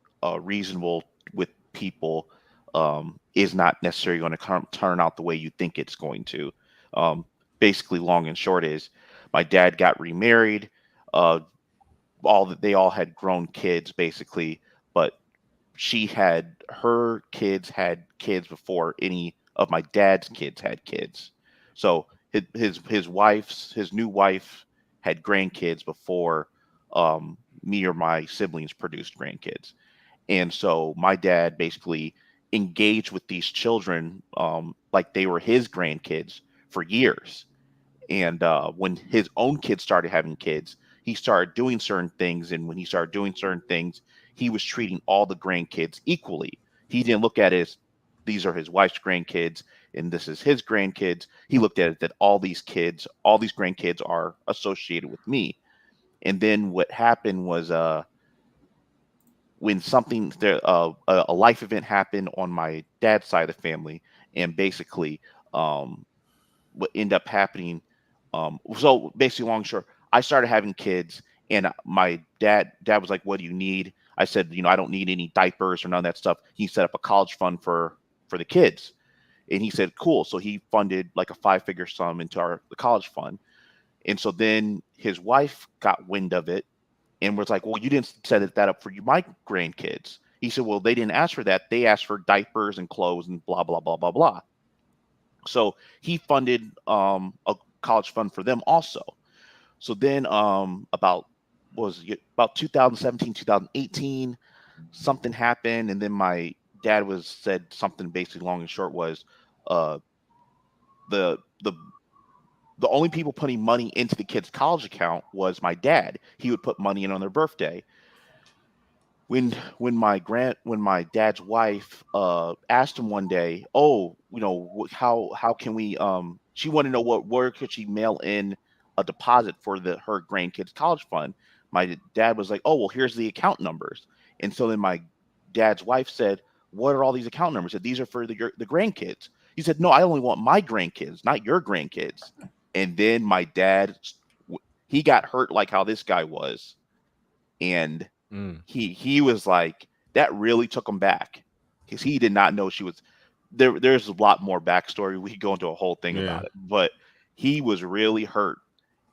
reasonable with people is not necessarily going to turn out the way you think it's going to. Basically, long and short is, my dad got remarried. They all had grown kids, basically, but her kids had kids before any of my dad's kids had kids. So his new wife had grandkids before me or my siblings produced grandkids. And so my dad basically engaged with these children like they were his grandkids for years. And when his own kids started having kids, he started doing certain things. And when he started doing certain things, he was treating all the grandkids equally. He didn't look at it as these are his wife's grandkids and this is his grandkids. He looked at it that all these kids, all these grandkids are associated with me. And then what happened was when something there a life event happened on my dad's side of the family, and basically what ended up happening. So basically, long and short, I started having kids, and my dad was like, "What do you need?" I said, "I don't need any diapers or none of that stuff." He set up a college fund for the kids, and he said, "Cool." So he funded like a 5-figure sum into the college fund, and so then his wife got wind of it and was like, "Well, you didn't set that up for my grandkids." He said, "Well, they didn't ask for that. They asked for diapers and clothes and blah blah blah blah blah." So he funded a college fund for them also. So then about what was it, about 2017, 2018, something happened, and then my dad said something basically long and short was uh the the the only people putting money into the kids' college account was my dad. He would put money in on their birthday. When my dad's wife asked him one day, "Oh, how can we?" She wanted to know where could she mail in a deposit for her grandkids' college fund. My dad was like, "Oh, well, here's the account numbers." And so then my dad's wife said, "What are all these account numbers?" He said, "These are for the grandkids." He said, "No, I only want my grandkids, not your grandkids." And then my dad, he got hurt like how this guy was, and he was like, that really took him back because he did not know she was there. There's a lot more backstory. We could go into a whole thing about it, but he was really hurt,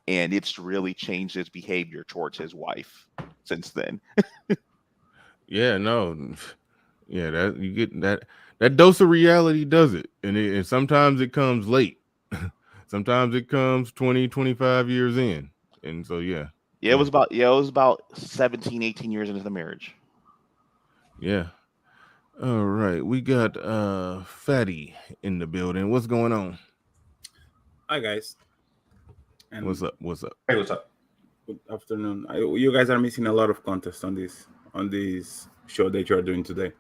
and it's really changed his behavior towards his wife since then. Yeah, no, yeah, that you get that dose of reality does it, and sometimes it comes late. Sometimes it comes 20, 25 years in, and so yeah. It was about 17, 18 years into the marriage. Yeah. All right, we got Fatty in the building. What's going on? Hi guys. And what's up? What's up? Hey, what's up? Good afternoon. You guys are missing a lot of context on this show that you are doing today,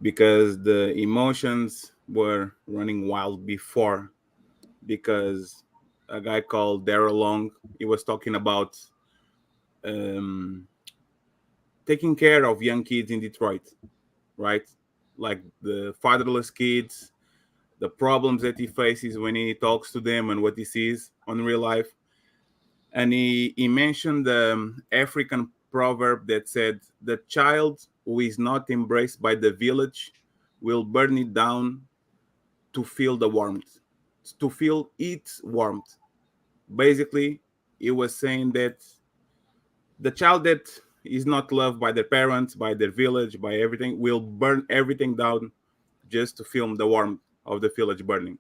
because the emotions were running wild before, because a guy called Daryl Long, he was talking about taking care of young kids in Detroit, right? Like the fatherless kids, the problems that he faces when he talks to them and what he sees on real life. And he mentioned the African proverb that said, "The child who is not embraced by the village will burn it down to feel the warmth, to feel its warmth." Basically, he was saying that the child that is not loved by their parents, by their village, by everything, will burn everything down just to feel the warmth of the village burning.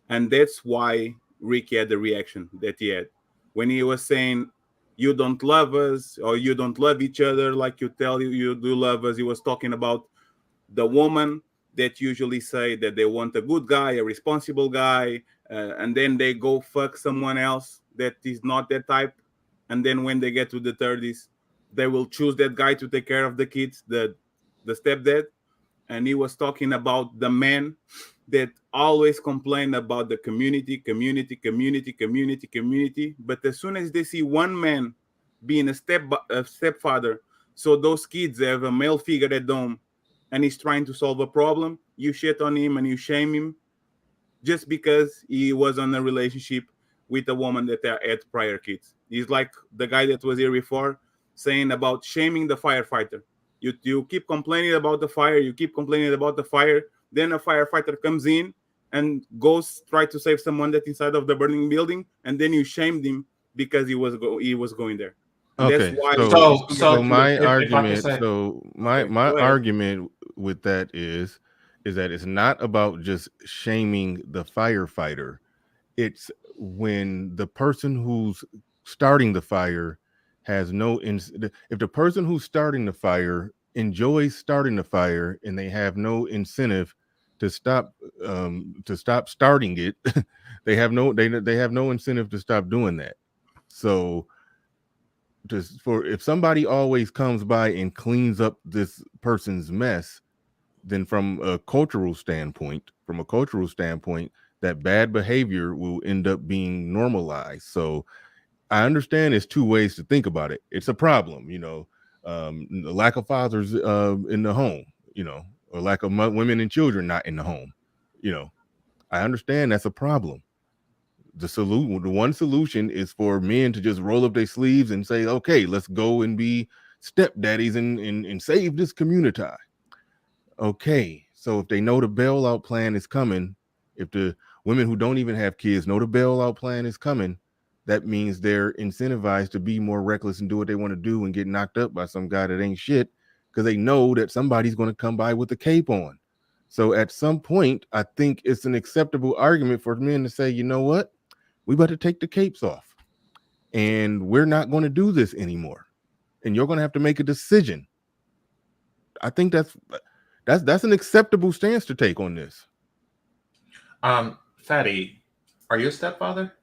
And that's why Ricky had the reaction that he had when he was saying, "You don't love us," or "You don't love each other like you tell you do love us." He was talking about the woman that usually say that they want a good guy, a responsible guy, and then they go fuck someone else that is not that type. And then when they get to the 30s, they will choose that guy to take care of the kids, the stepdad. And he was talking about the men that always complain about the community. But as soon as they see one man being a stepfather, so those kids have a male figure at home, and he's trying to solve a problem, you shit on him and you shame him just because he was on a relationship with a woman that had prior kids. He's like the guy that was here before saying about shaming the firefighter. You keep complaining about the fire, then a firefighter comes in and goes try to save someone that's inside of the burning building, and then you shamed him because he was going there. And Okay, that's why so my argument, say, my go ahead. argument with that is that it's not about just shaming the firefighter. It's when the person who's starting the fire has if the person who's starting the fire enjoys starting the fire and they have no incentive to stop starting it. they have no incentive to stop doing that. So just for if somebody always comes by and cleans up this person's mess, then from a cultural standpoint, that bad behavior will end up being normalized. So I understand there's two ways to think about it. It's a problem, the lack of fathers in the home, or lack of women and children not in the home. I understand that's a problem. The one solution is for men to just roll up their sleeves and say, okay, let's go and be stepdaddies and save this community. Okay, so if they know the bailout plan is coming, if the women who don't even have kids know the bailout plan is coming, that means they're incentivized to be more reckless and do what they want to do and get knocked up by some guy that ain't shit, because they know that somebody's going to come by with a cape on. So at some point, I think it's an acceptable argument for men to say, you know what, we about to take the capes off and we're not going to do this anymore. And you're going to have to make a decision. I think that's an acceptable stance to take on this. Fatty, are you a stepfather?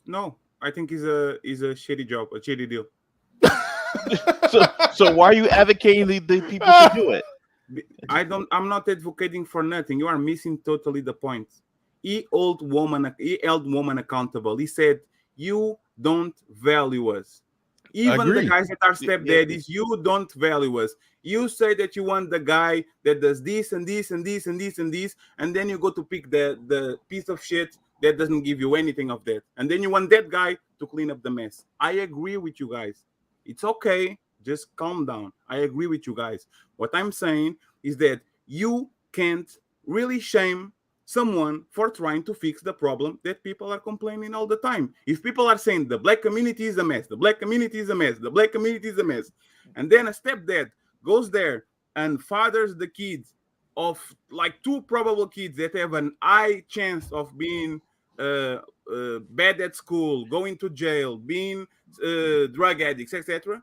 No, I think it's a shitty job, a shitty deal. So why are you advocating the people to do it? I'm not advocating for nothing. You are missing totally the point. He held woman accountable. He said, you don't value us. Even the guys that are stepdaddies, you don't value us. You say that you want the guy that does this and this and this and this and this, and then you go to pick the piece of shit that doesn't give you anything of that. And then you want that guy to clean up the mess. I agree with you guys. It's okay. Just calm down. I agree with you guys. What I'm saying is that you can't really shame someone for trying to fix the problem that people are complaining all the time. If people are saying the black community is a mess, the black community is a mess, the black community is a mess, and then a stepdad goes there and fathers the kids of like two probable kids that have an high chance of being bad at school, going to jail, being drug addicts, etc.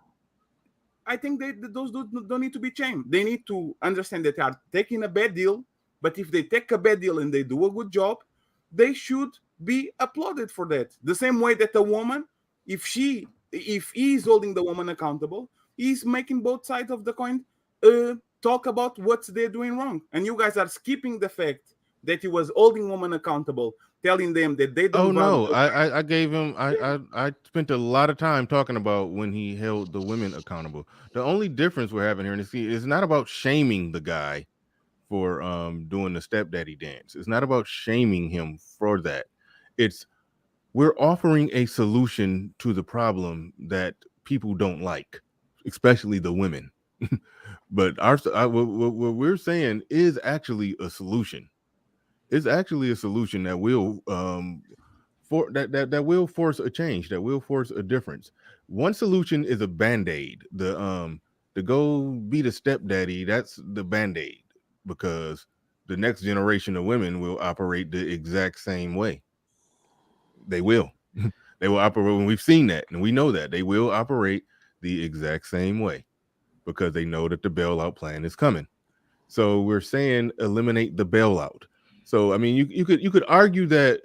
I think those don't need to be shamed. They need to understand that they are taking a bad deal. But if they take a bad deal and they do a good job, they should be applauded for that. The same way that a woman, if he is holding the woman accountable, he's making both sides of the coin talk about what they're doing wrong. And you guys are skipping the fact that he was holding women accountable, telling them that they don't. Oh no, I gave him. I spent a lot of time talking about when he held the women accountable. The only difference we're having here, and it's not about shaming the guy for doing the stepdaddy dance. It's not about shaming him for that. It's we're offering a solution to the problem that people don't like, especially the women. But what we're saying is actually a solution. It's actually a solution that will that will force a change, that will force a difference. One solution is a band-aid. To go be the stepdaddy, that's the band-aid, because the next generation of women will operate the exact same way. They will. They will operate, and we've seen that, and we know that they will operate the exact same way because they know that the bailout plan is coming. So we're saying eliminate the bailout. So I mean, you could argue that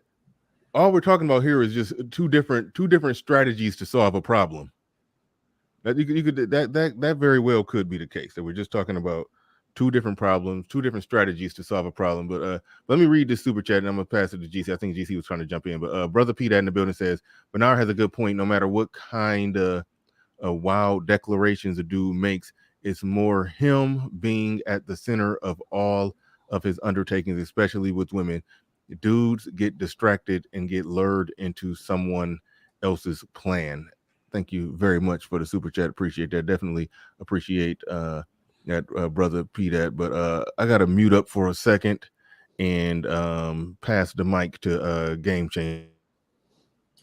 all we're talking about here is just two different strategies to solve a problem. That you could that very well could be the case, that we're just talking about two different problems, two different strategies to solve a problem. But let me read this super chat and I'm gonna pass it to GC. I think GC was trying to jump in, but brother Peter in the building says Bernard has a good point. No matter what kind of wild declarations a dude makes, it's more him being at the center of all of his undertakings, especially with women. Dudes get distracted and get lured into someone else's plan. Thank you very much for the super chat. Appreciate that. Definitely appreciate that, brother P. That. But I got to mute up for a second and pass the mic to Game Changer.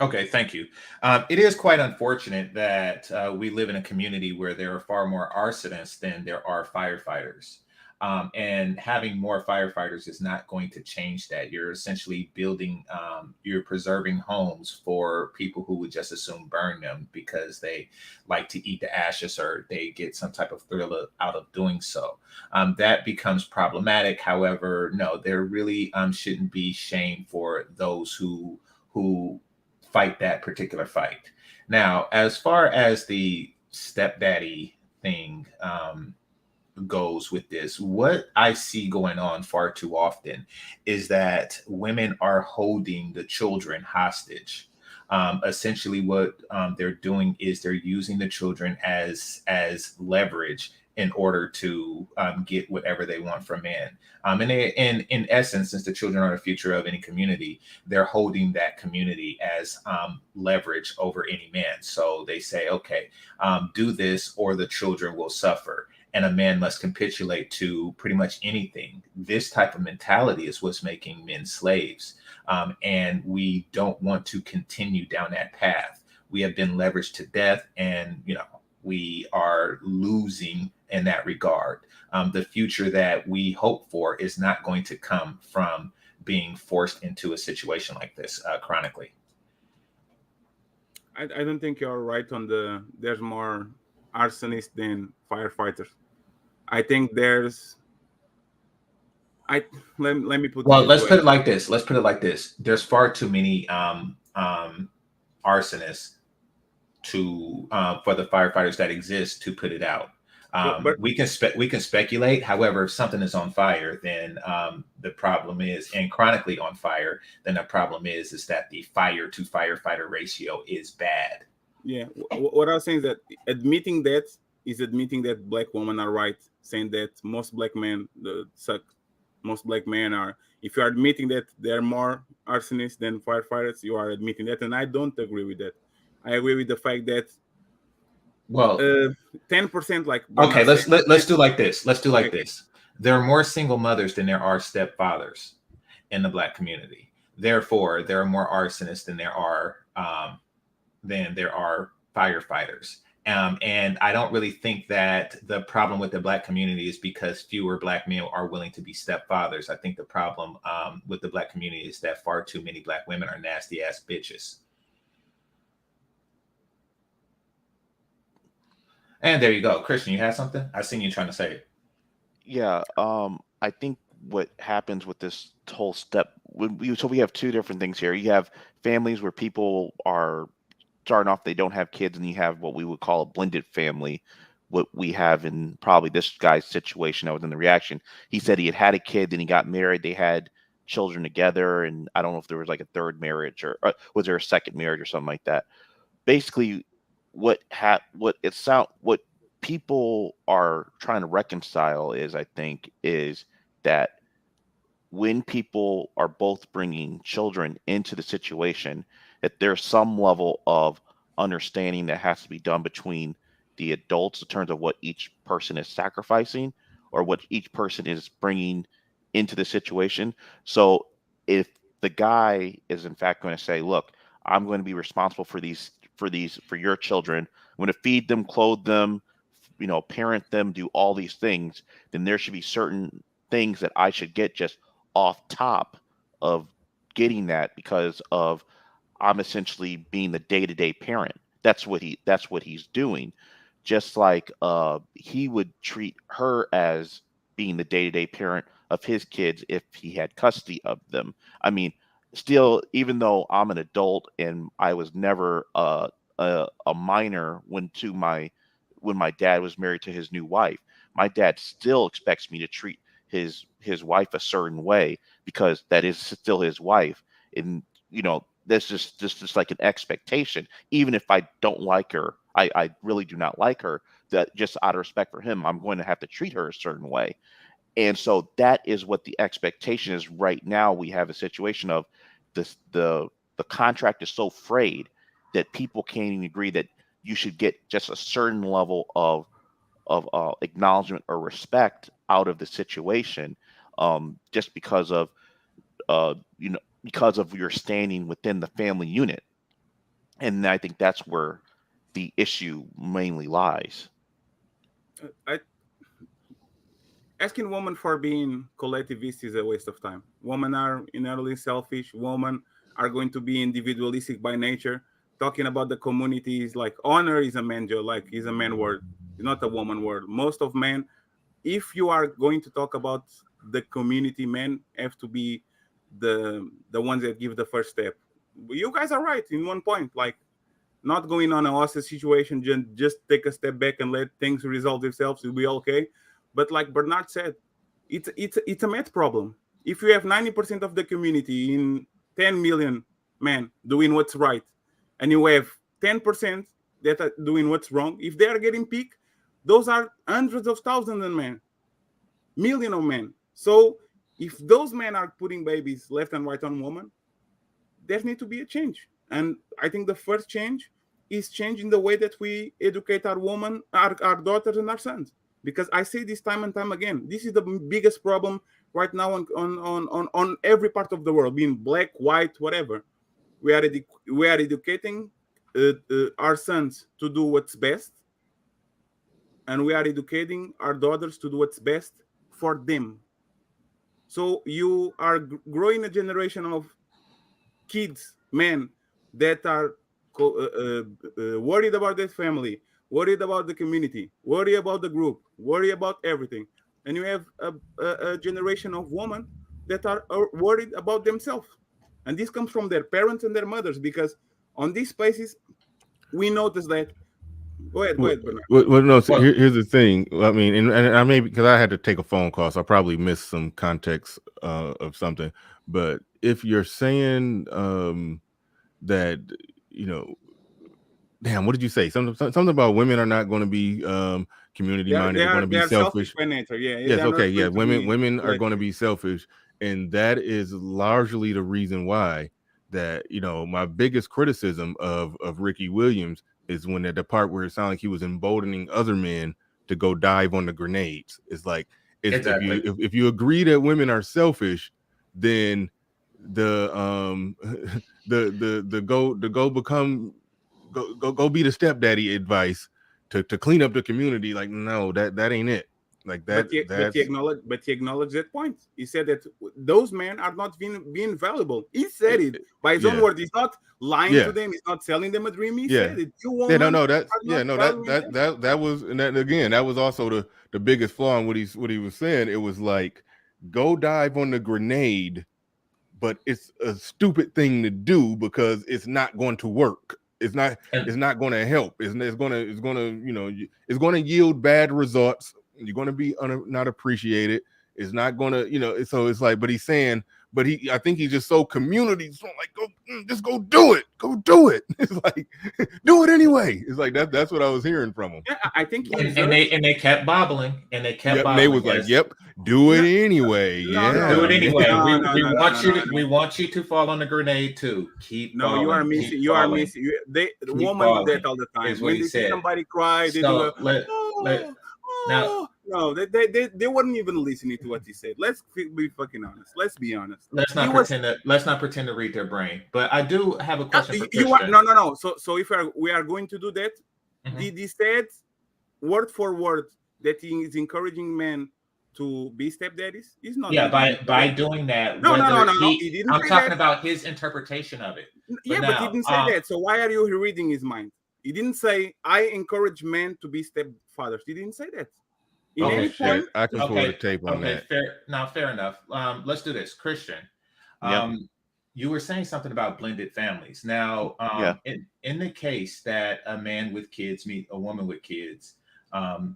Okay, thank you. It is quite unfortunate that we live in a community where there are far more arsonists than there are firefighters. And having more firefighters is not going to change that. You're essentially building, you're preserving homes for people who would just assume burn them because they like to eat the ashes or they get some type of thrill out of doing so. That becomes problematic. However, no, there really shouldn't be shame for those who fight that particular fight. Now, as far as the stepdaddy thing, goes with this, what I see going on far too often is that women are holding the children hostage. Essentially, what they're doing is they're using the children as leverage in order to get whatever they want from men. And in essence, since the children are the future of any community, they're holding that community as leverage over any man. So they say, okay, do this or the children will suffer, and a man must capitulate to pretty much anything. This type of mentality is what's making men slaves. And we don't want to continue down that path. We have been leveraged to death, and we are losing in that regard. The future that we hope for is not going to come from being forced into a situation like this chronically. I don't think you're right on there's more arsonists than firefighters. I think there's let me put Well, it this let's way. put it like this. Let's put it like this. There's far too many arsonists to for the firefighters that exist to put it out. But We can speculate. However, if something is on fire, then the problem is, and chronically on fire, then the problem is that the fire to firefighter ratio is bad. yeah, what I was saying is that admitting that is admitting that black women are right, saying that most black men suck. Most black men are. If you are admitting that there are more arsonists than firefighters, you are admitting that, and I don't agree with that. I agree with the fact that Well, 10%, like okay, Bernard said, let's do like this. Let's do like okay. this. There are more single mothers than there are stepfathers in the black community. Therefore, there are more arsonists than there are firefighters. And I don't really think that the problem with the black community is because fewer black men are willing to be stepfathers. I think the problem with the black community is that far too many black women are nasty ass bitches. And there you go. Christian, you had something? I seen you trying to say it. Yeah, I think what happens with this whole step, so we have two different things here. You have families where people are starting off, they don't have kids, and you have what we would call a blended family. What we have in probably this guy's situation that was in the reaction, he said he had a kid, then he got married, they had children together, and I don't know if there was like a third marriage or was there a second marriage or something like that. Basically, what people are trying to reconcile is, I think, is that when people are both bringing children into the situation, that there's some level of understanding that has to be done between the adults in terms of what each person is sacrificing or what each person is bringing into the situation. So if the guy is in fact going to say, look, I'm going to be responsible for your children, I'm going to feed them, clothe them, parent them, do all these things, then there should be certain things that I should get just off top of getting that because of I'm essentially being the day-to-day parent. That's what he's doing. Just like he would treat her as being the day-to-day parent of his kids if he had custody of them. I mean, still, even though I'm an adult and I was never a minor when my dad was married to his new wife, my dad still expects me to treat his wife a certain way because that is still his wife. And that's just like an expectation. Even if I don't like her, I really do not like her, that just out of respect for him, I'm going to have to treat her a certain way. And so that is what the expectation is right now. We have a situation of this the contract is so frayed that people can't even agree that you should get just a certain level of acknowledgement or respect out of the situation, just because of your standing within the family unit. And I think that's where the issue mainly lies. asking women for being collectivist is a waste of time. Women are inherently selfish. Women are going to be individualistic by nature. Talking about the community is like honor is a man job, like is a man word. It's not a woman word. Most of men, if you are going to talk about the community, men have to be the ones that give the first step. You guys are right in one point, like not going on a hostage situation, just take a step back and let things resolve themselves. It'll be okay. But like Bernard said, it's a math problem. If you have 90% of the community in 10 million men doing what's right, and you have 10% that are doing what's wrong, if they are getting peak, those are hundreds of thousands of men, million of men. So if those men are putting babies left and right on women, there needs to be a change. And I think the first change is changing the way that we educate our women, our daughters and our sons. Because I say this time and time again, this is the biggest problem right now on every part of the world, being black, white, whatever. We are educating our sons to do what's best, and we are educating our daughters to do what's best for them. So you are growing a generation of kids, men that are worried about their family, worried about the community, worried about the group, worried about everything. And you have a generation of women that are worried about themselves. And this comes from their parents and their mothers, because on these spaces, we notice that. Go ahead, Bernard. Well, no, so here's the thing. I mean, and I maybe because I had to take a phone call, so I probably missed some context of something. But if you're saying that, you know, damn, what did you say? Something about women are not going to be community minded. They're going to be selfish by nature. Yeah. Yes. Okay. Yeah. Women are going to be selfish, and that is largely the reason why that, you know, my biggest criticism of Ricky Williams is when at the part where it sounded like he was emboldening other men to go dive on the grenades. It's like Exactly. if you agree that women are selfish, then the go be the stepdaddy advice to clean up the community. Like, no, that ain't it. Like that. But he acknowledged that point. He said that those men are not being valuable. He said it by his own word. He's not lying to them. He's not selling them a dream. He said it. That was, and that again, that was also the biggest flaw in what he was saying. It was like, go dive on the grenade, but it's a stupid thing to do because it's not going to work. It's not going to help. It's going to yield bad results. You're going to be not appreciated. It's not going to, so it's like, but he's saying, I think he's just so community, so like, just go do it. Go do it. It's like, do it anyway. It's like, that's what I was hearing from him. Yeah, I think and they kept bobbling, and they kept bobbling. They was like, yep, do it anyway. Do it anyway. We want you to fall on the grenade too. Keep falling. You are missing. You are missing. The woman do that all the time. When they see somebody cry, they do no, they weren't even listening to what he said. Let's be fucking honest. Let's be honest. Let's not pretend to read their brain. But I do have a question for Christian. No. So if we are going to do that, he said word for word that he is encouraging men to be stepdaddies. He's not. Yeah, by doing that. No. He didn't. I'm talking about his interpretation of it. But he didn't say that. So why are you reading his mind? He didn't say, I encourage men to be stepfathers. He didn't say that. I can pull the tape on that. Fair enough. Let's do this. Christian, you were saying something about blended families. Now, in the case that a man with kids meet a woman with kids,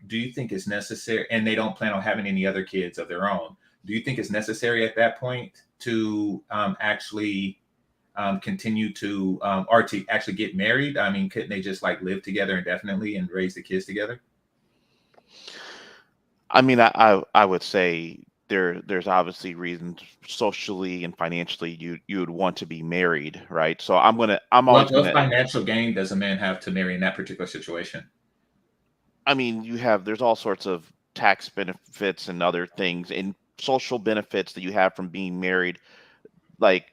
do you think it's necessary, and they don't plan on having any other kids of their own, do you think it's necessary at that point to actually continue to or to actually get married? I mean, couldn't they just like live together indefinitely and raise the kids together? I mean, I would say there's obviously reasons socially and financially you would want to be married, right? So what financial gain does a man have to marry in that particular situation? I mean, there's all sorts of tax benefits and other things and social benefits that you have from being married. Like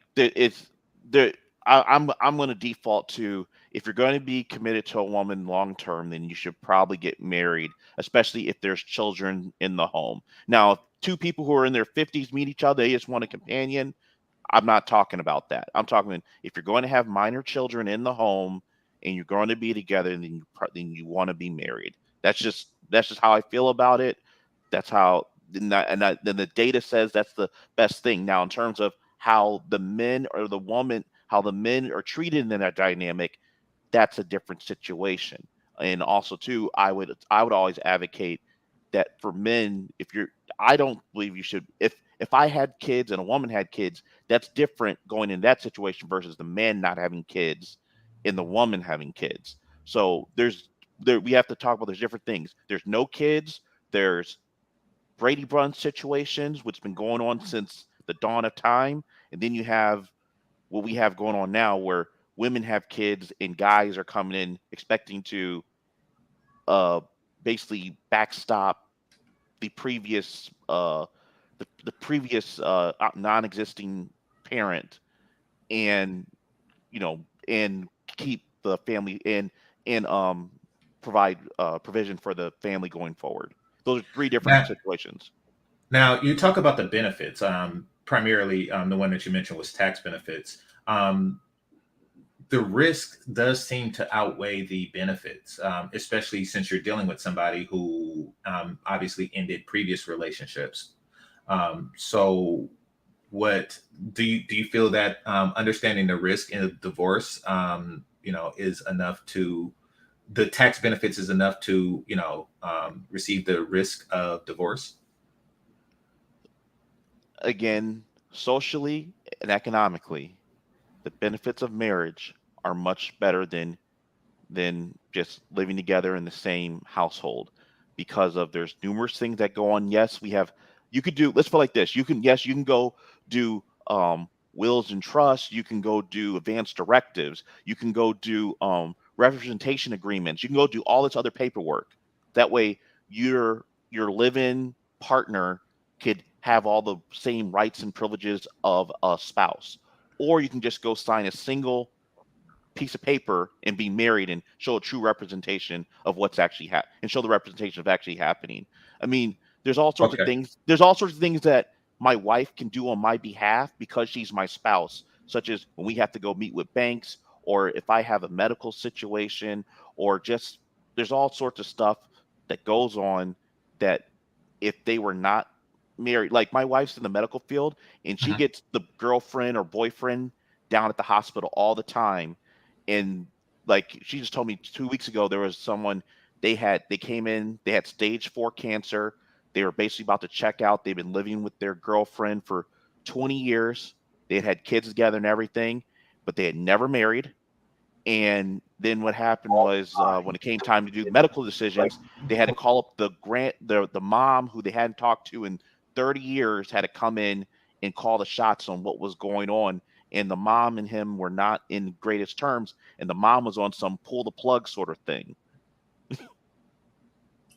I'm going to default to, if you're going to be committed to a woman long term, then you should probably get married, especially if there's children in the home. Now, if two people who are in their 50s meet each other, they just want a companion. I'm not talking about that. I'm talking if you're going to have minor children in the home and you're going to be together, then you want to be married. That's just how I feel about it. That's how then the data says that's the best thing. Now, in terms of how the men or the woman, how the men are treated in that dynamic, that's a different situation. And also too, I would always advocate that for men, if you're I don't believe you should if I had kids and a woman had kids, that's different going in that situation versus the man not having kids and the woman having kids. So we have to talk about there's different things. There's no kids, there's Brady Bunch situations, which has been going on since the dawn of time, and then you have what we have going on now where women have kids and guys are coming in expecting to uh basically backstop the previous the previous non-existing parent and and keep the family and provide provision for the family going forward. Those are three different Now, situations. now you talk about the benefits. Primarily, the one that you mentioned was tax benefits. The risk does seem to outweigh the benefits, especially since you're dealing with somebody who obviously ended previous relationships. So, what do you feel that understanding the risk in a divorce, is enough to the tax benefits is enough to receive the risk of divorce? Again, socially and economically, the benefits of marriage are much better than just living together in the same household because of there's numerous things that go on. Yes, you could do let's put it like this. You can go do wills and trusts, you can go do advanced directives, you can go do representation agreements, you can go do all this other paperwork. That way your live-in partner could have all the same rights and privileges of a spouse. Or you can just go sign a single piece of paper and be married and show a true representation of what's actually and show the representation of actually happening. I mean, there's all sorts of Okay. things. There's all sorts of things that my wife can do on my behalf because she's my spouse, such as when we have to go meet with banks or if I have a medical situation or just there's all sorts of stuff that goes on that if they were not married, like my wife's in the medical field and she Mhm. gets the girlfriend or boyfriend down at the hospital all the time. And like she just told me 2 weeks ago, there was someone they came in, they had stage 4 cancer. They were basically about to check out. They've been living with their girlfriend for 20 years. They had kids together and everything, but they had never married. And then what happened was when it came time to do the medical decisions, they had to call up the mom who they hadn't talked to in 30 years had to come in and call the shots on what was going on. And the mom and him were not in greatest terms, and the mom was on some pull the plug sort of thing.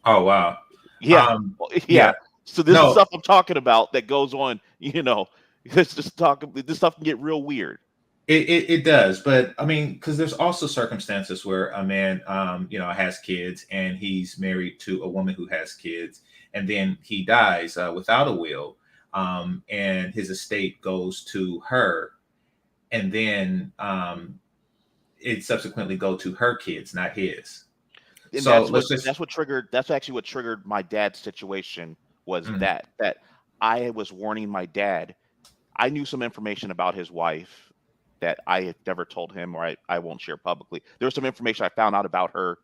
Oh wow. Yeah, Yeah. yeah. So this is No, stuff I'm talking about that goes on. This stuff can get real weird. it does, but I mean, because there's also circumstances where a man, has kids and he's married to a woman who has kids, and then he dies without a will, and his estate goes to her, and then it subsequently go to her kids, not his. And So let's just. that's actually what triggered my dad's situation was Mhm. that I was warning my dad. I knew some information about his wife that I had never told him or I won't share publicly. There was some information I found out about her.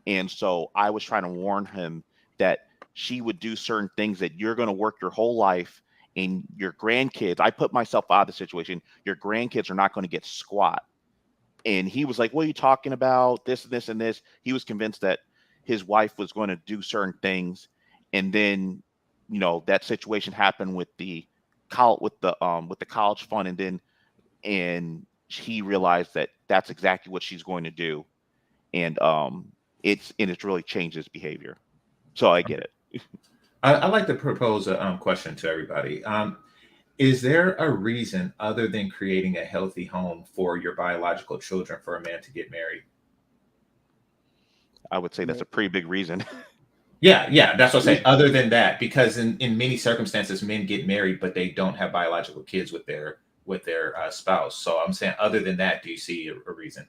And so I was trying to warn him that she would do certain things that you're going to work your whole life and your grandkids. I put myself out of the situation. Your grandkids are not going to get squat. And he was like, what are you talking about? This and this and this. He was convinced that his wife was going to do certain things. And then, that situation happened with the college fund. And he realized that that's exactly what she's going to do. And it's really changed his behavior. So I get it. I'd like to propose a question to everybody. Is there a reason other than creating a healthy home for your biological children for a man to get married? I would say that's a pretty big reason. Yeah, that's what I'm saying. Other than that, because in many circumstances, men get married, but they don't have biological kids with their spouse. So I'm saying, other than that, do you see a reason?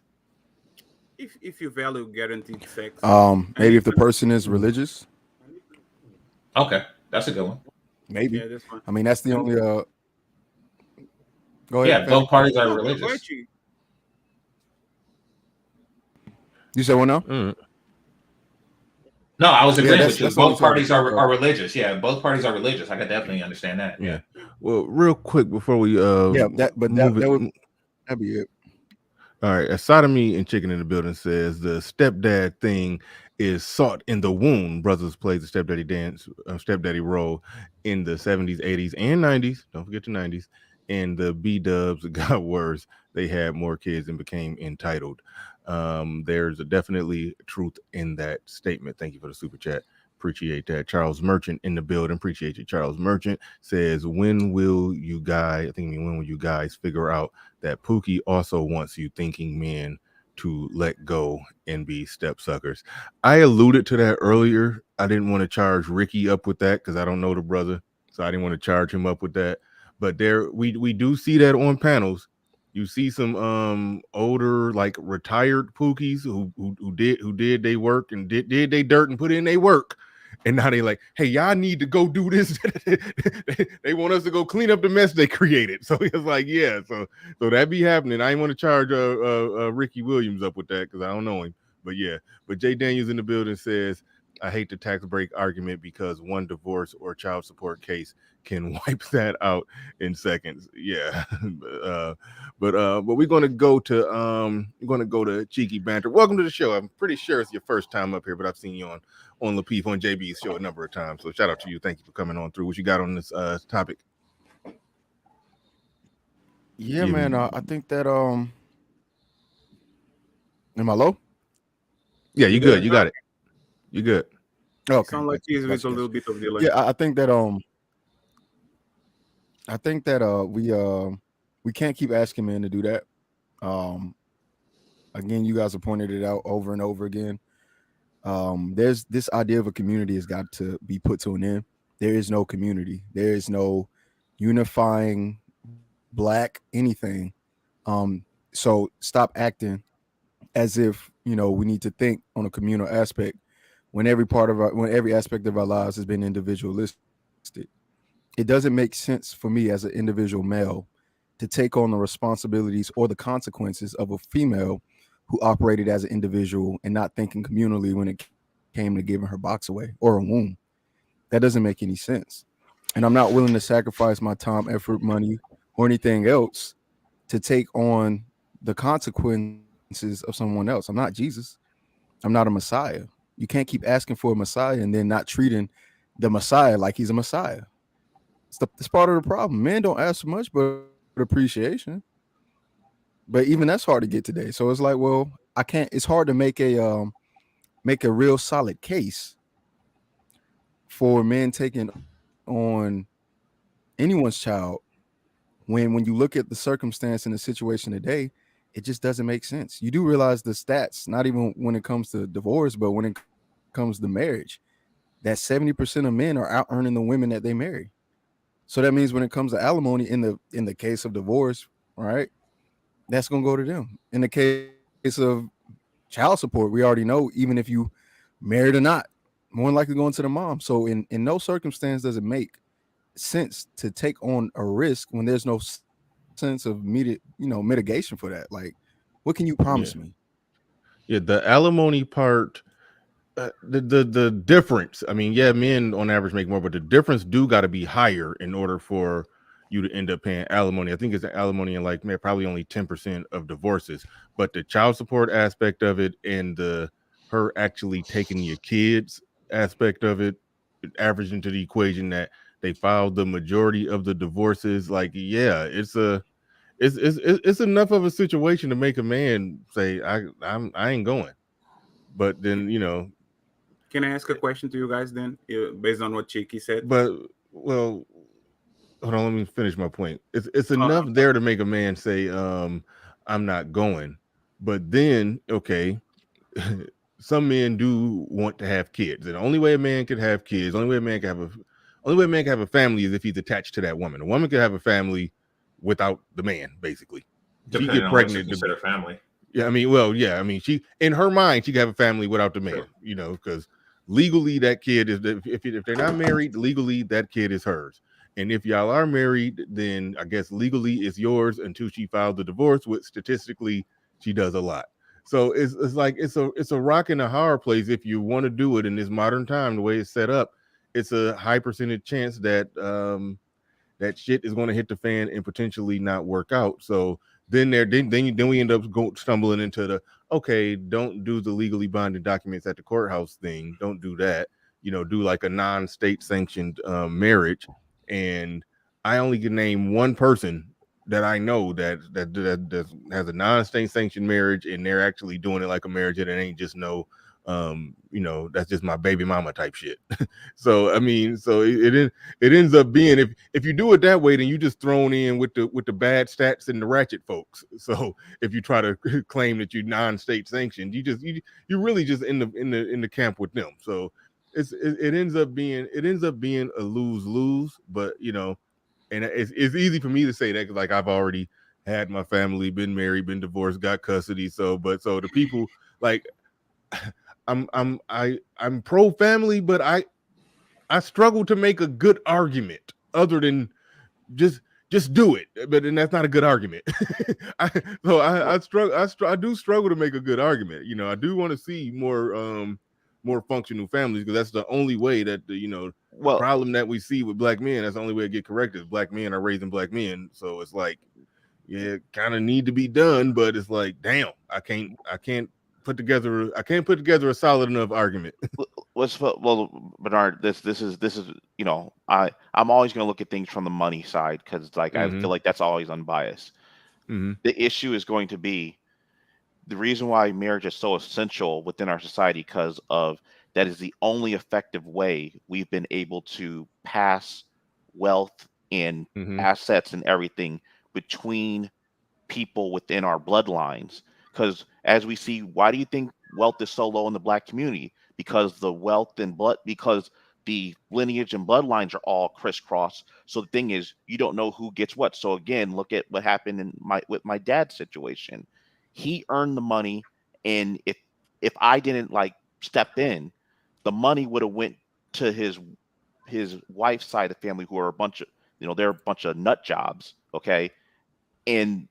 If you value guaranteed sex, maybe if the person is religious. Okay, that's a good one. Maybe. Yeah, that's fine. I mean, that's the only. Go ahead. Yeah, both parties are No, religious. Patriarchy. You said what now? No, I was agreeing Yeah, with you. that's the only Both parties topic. are religious. Yeah, both parties are religious. I could definitely understand that. Yeah. Well, real quick before we Yeah, that would that'd be it. All right, sodomy and chicken in the building says the stepdad thing is sought in the womb. Brothers plays the stepdaddy role in the 70s, 80s, and 90s. Don't forget the 90s. And the B-dubs got worse. They had more kids and became entitled. There's definitely truth in that statement. Thank you for the super chat. Appreciate that. Charles Merchant in the building. Appreciate you. Charles Merchant says, when will you guys figure out that Pookie also wants you thinking men to let go and be step suckers? I alluded to that earlier. I didn't want to charge Ricky up with that because I don't know the brother, so I didn't want to charge him up with that. But there, we do see that on panels. You see some older, like retired Pookies who did they work and did they dirt and put in they work. And now they like, hey, y'all need to go do this. They want us to go clean up the mess they created. So it's like, yeah, so that be happening. I ain't want to charge Ricky Williams up with that because I don't know him. But yeah, but Jay Daniels in the building says, I hate the tax break argument because one divorce or child support case can wipe that out in seconds. Yeah. But we're gonna go to Cheeky Banter. Welcome to the show. I'm pretty sure it's your first time up here, but I've seen you on Lapeef on JB's show a number of times. So shout out to you. Thank you for coming on through. What you got on this topic? Yeah, man. I think that am I low? Yeah, you good. You got it. You good. Okay. Sound like he's with a little bit of delay. Yeah, I think that we can't keep asking men to do that. Again, you guys have pointed it out over and over again. There's this idea of a community has got to be put to an end. There is no community. There is no unifying black anything. So stop acting as if we need to think on a communal aspect when every aspect of our lives has been individualistic. It doesn't make sense for me as an individual male to take on the responsibilities or the consequences of a female who operated as an individual and not thinking communally when it came to giving her box away or a womb. That doesn't make any sense. And I'm not willing to sacrifice my time, effort, money, or anything else to take on the consequences of someone else. I'm not Jesus. I'm not a Messiah. You can't keep asking for a Messiah and then not treating the Messiah like he's a Messiah. It's part of the problem. Men don't ask for much but appreciation. But even that's hard to get today. So it's like, well, I can't. It's hard to make a real solid case for men taking on anyone's child when you look at the circumstance and the situation today, it just doesn't make sense. You do realize the stats, not even when it comes to divorce, but when it comes to marriage, that 70% of men are out earning the women that they marry. So that means when it comes to alimony in the case of divorce, right, that's going to go to them. In the case of child support, we already know, even if you married or not, more than likely going to the mom. So in no circumstance does it make sense to take on a risk when there's no sense of mitigation for that. Like, what can you promise me? Yeah, the alimony part, the difference. I mean, yeah, men on average make more, but the difference do got to be higher in order for you to end up paying alimony. I think it's an alimony in probably only 10% of divorces, but the child support aspect of it and her actually taking your kids aspect of it averaged into the equation that they filed the majority of the divorces. Like, yeah, it's enough of a situation to make a man say, I ain't going. But then, Can I ask a question to you guys then, based on what Cheeky said? But well, hold on, let me finish my point. It's enough there to make a man say, I'm not going. But then, okay, some men do want to have kids, and the only way a man could have kids, only way a man can have a family is if he's attached to that woman. A woman can have a family without the man, basically. She Depending get on what you pregnant. consider family. Yeah, I mean, well, yeah, I mean, she in her mind she can have a family without the man, Sure. you know, because legally that kid is if they're not married, legally that kid is hers. And if y'all are married, then I guess legally it's yours until she files the divorce, which statistically she does a lot. So it's like it's a rock and a hard place if you want to do it in this modern time, the way it's set up. It's a high percentage chance that that shit is going to hit the fan and potentially not work out. So then we end up stumbling into the okay, don't do the legally binding documents at the courthouse thing. Don't do that. You know, do like a non-state sanctioned marriage. And I only can name one person that I know that has a non-state sanctioned marriage, and they're actually doing it like a marriage, and it ain't just no you know, that's just my baby mama type shit. So I mean, so it ends up being if you do it that way, then you just thrown in with the bad stats and the ratchet folks. So if you try to claim that you're non-state sanctioned, you really just in the camp with them. So it ends up being a lose-lose. But you know, and it's easy for me to say that because like I've already had my family, been married, been divorced, got custody. So the people like I'm pro family, but I struggle to make a good argument other than just do it. But then that's not a good argument. I do struggle to make a good argument. You know, I do want to see more functional families because that's the only way that the problem that we see with black men, that's the only way to get corrected is black men are raising black men. So it's like, yeah, kind of need to be done, but it's like, damn, I can't put together a solid enough argument. Well, Bernard, this is you know, I'm always going to look at things from the money side because like I feel like that's always unbiased. The issue is going to be the reason why marriage is so essential within our society because of that is the only effective way we've been able to pass wealth and assets and everything between people within our bloodlines. Because as we see, why do you think wealth is so low in the black community? Because the wealth and because the lineage and bloodlines are all crisscrossed. So the thing is, you don't know who gets what. So again, look at what happened with my dad's situation. He earned the money, and if I didn't like step in, the money would have went to his wife's side of the family, who are a bunch of they're a bunch of nut jobs. Okay, and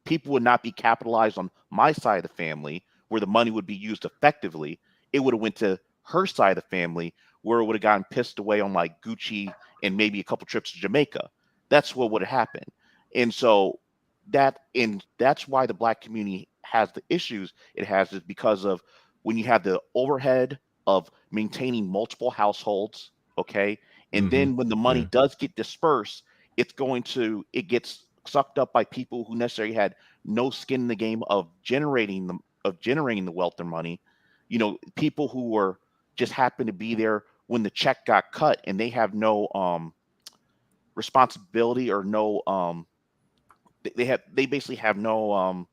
people would not be capitalized on my side of the family where the money would be used effectively. It would have went to her side of the family where it would have gotten pissed away on like Gucci and maybe a couple trips to Jamaica. That's what would have happened. And so that's why the black community has the issues it has, is because of when you have the overhead of maintaining multiple households, okay? And then when the money does get dispersed, it gets sucked up by people who necessarily had no skin in the game of generating the wealth or money. You know, people who were just happened to be there when the check got cut, and they have no responsibility or no they basically have no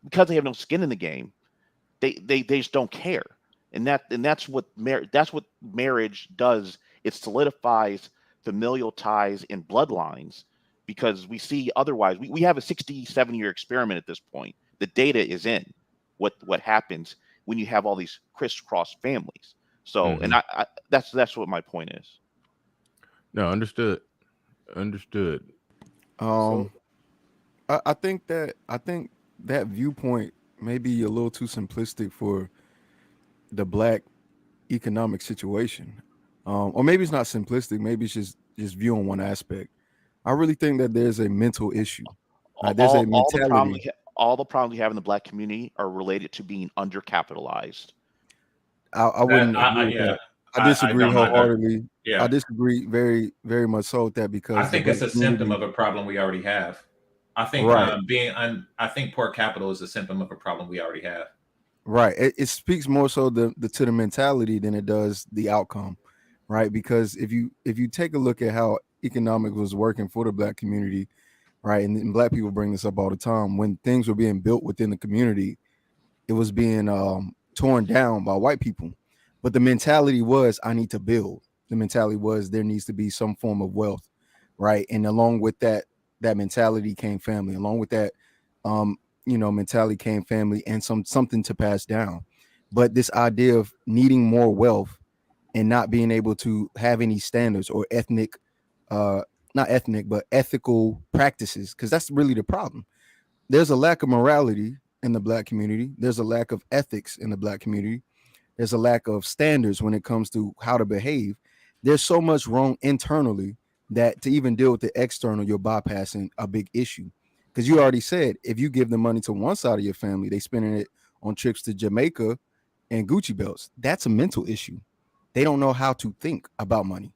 because they have no skin in the game. They just don't care, and that's what marriage does. It solidifies familial ties and bloodlines, because we see otherwise we have a 67-year experiment at this point. The data is in what happens when you have all these crisscross families. So and I that's what my point is. No, understood. I think that viewpoint may be a little too simplistic for the black economic situation, or maybe it's not simplistic. Maybe it's just viewing one aspect. I really think that there's a mental issue. There's a mentality. All the problems we have in the black community are related to being undercapitalized. I wouldn't agree with that. I disagree wholeheartedly. Yeah. I disagree very, very much so with that, because I think it's a symptom of a problem we already have. I think I think poor capital is a symptom of a problem we already have. Right. It speaks more so to the mentality than it does the outcome, right? Because if you take a look at how economics was working for the black community, right, and black people bring this up all the time, when things were being built within the community, it was being torn down by white people. But the mentality was, I need to build. The mentality was, there needs to be some form of wealth, right? And along with that mentality came family. Along with that, mentality came family and something to pass down. But this idea of needing more wealth and not being able to have any standards or ethnic, not ethnic, but ethical practices, because that's really the problem. There's a lack of morality in the black community. There's a lack of ethics in the black community. There's a lack of standards when it comes to how to behave. There's so much wrong internally that to even deal with the external, you're bypassing a big issue. Because you already said, if you give the money to one side of your family, they spending it on trips to Jamaica and Gucci belts. That's a mental issue. They don't know how to think about money.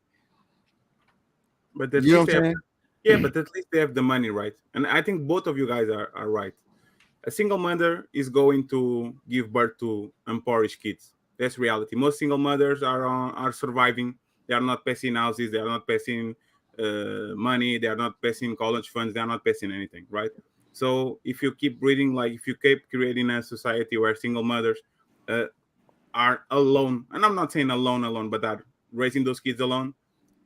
But at You know least what they I'm have, saying? yeah, but at least they have the money, right? And I think both of you guys are right. A single mother is going to give birth to impoverished kids. That's reality. Most single mothers are surviving. They are not passing houses. They are not passing money. They are not passing college funds. They are not passing anything, right? So if you keep breeding, like if you keep creating a society where single mothers uh, are alone, and I'm not saying alone, but are raising those kids alone,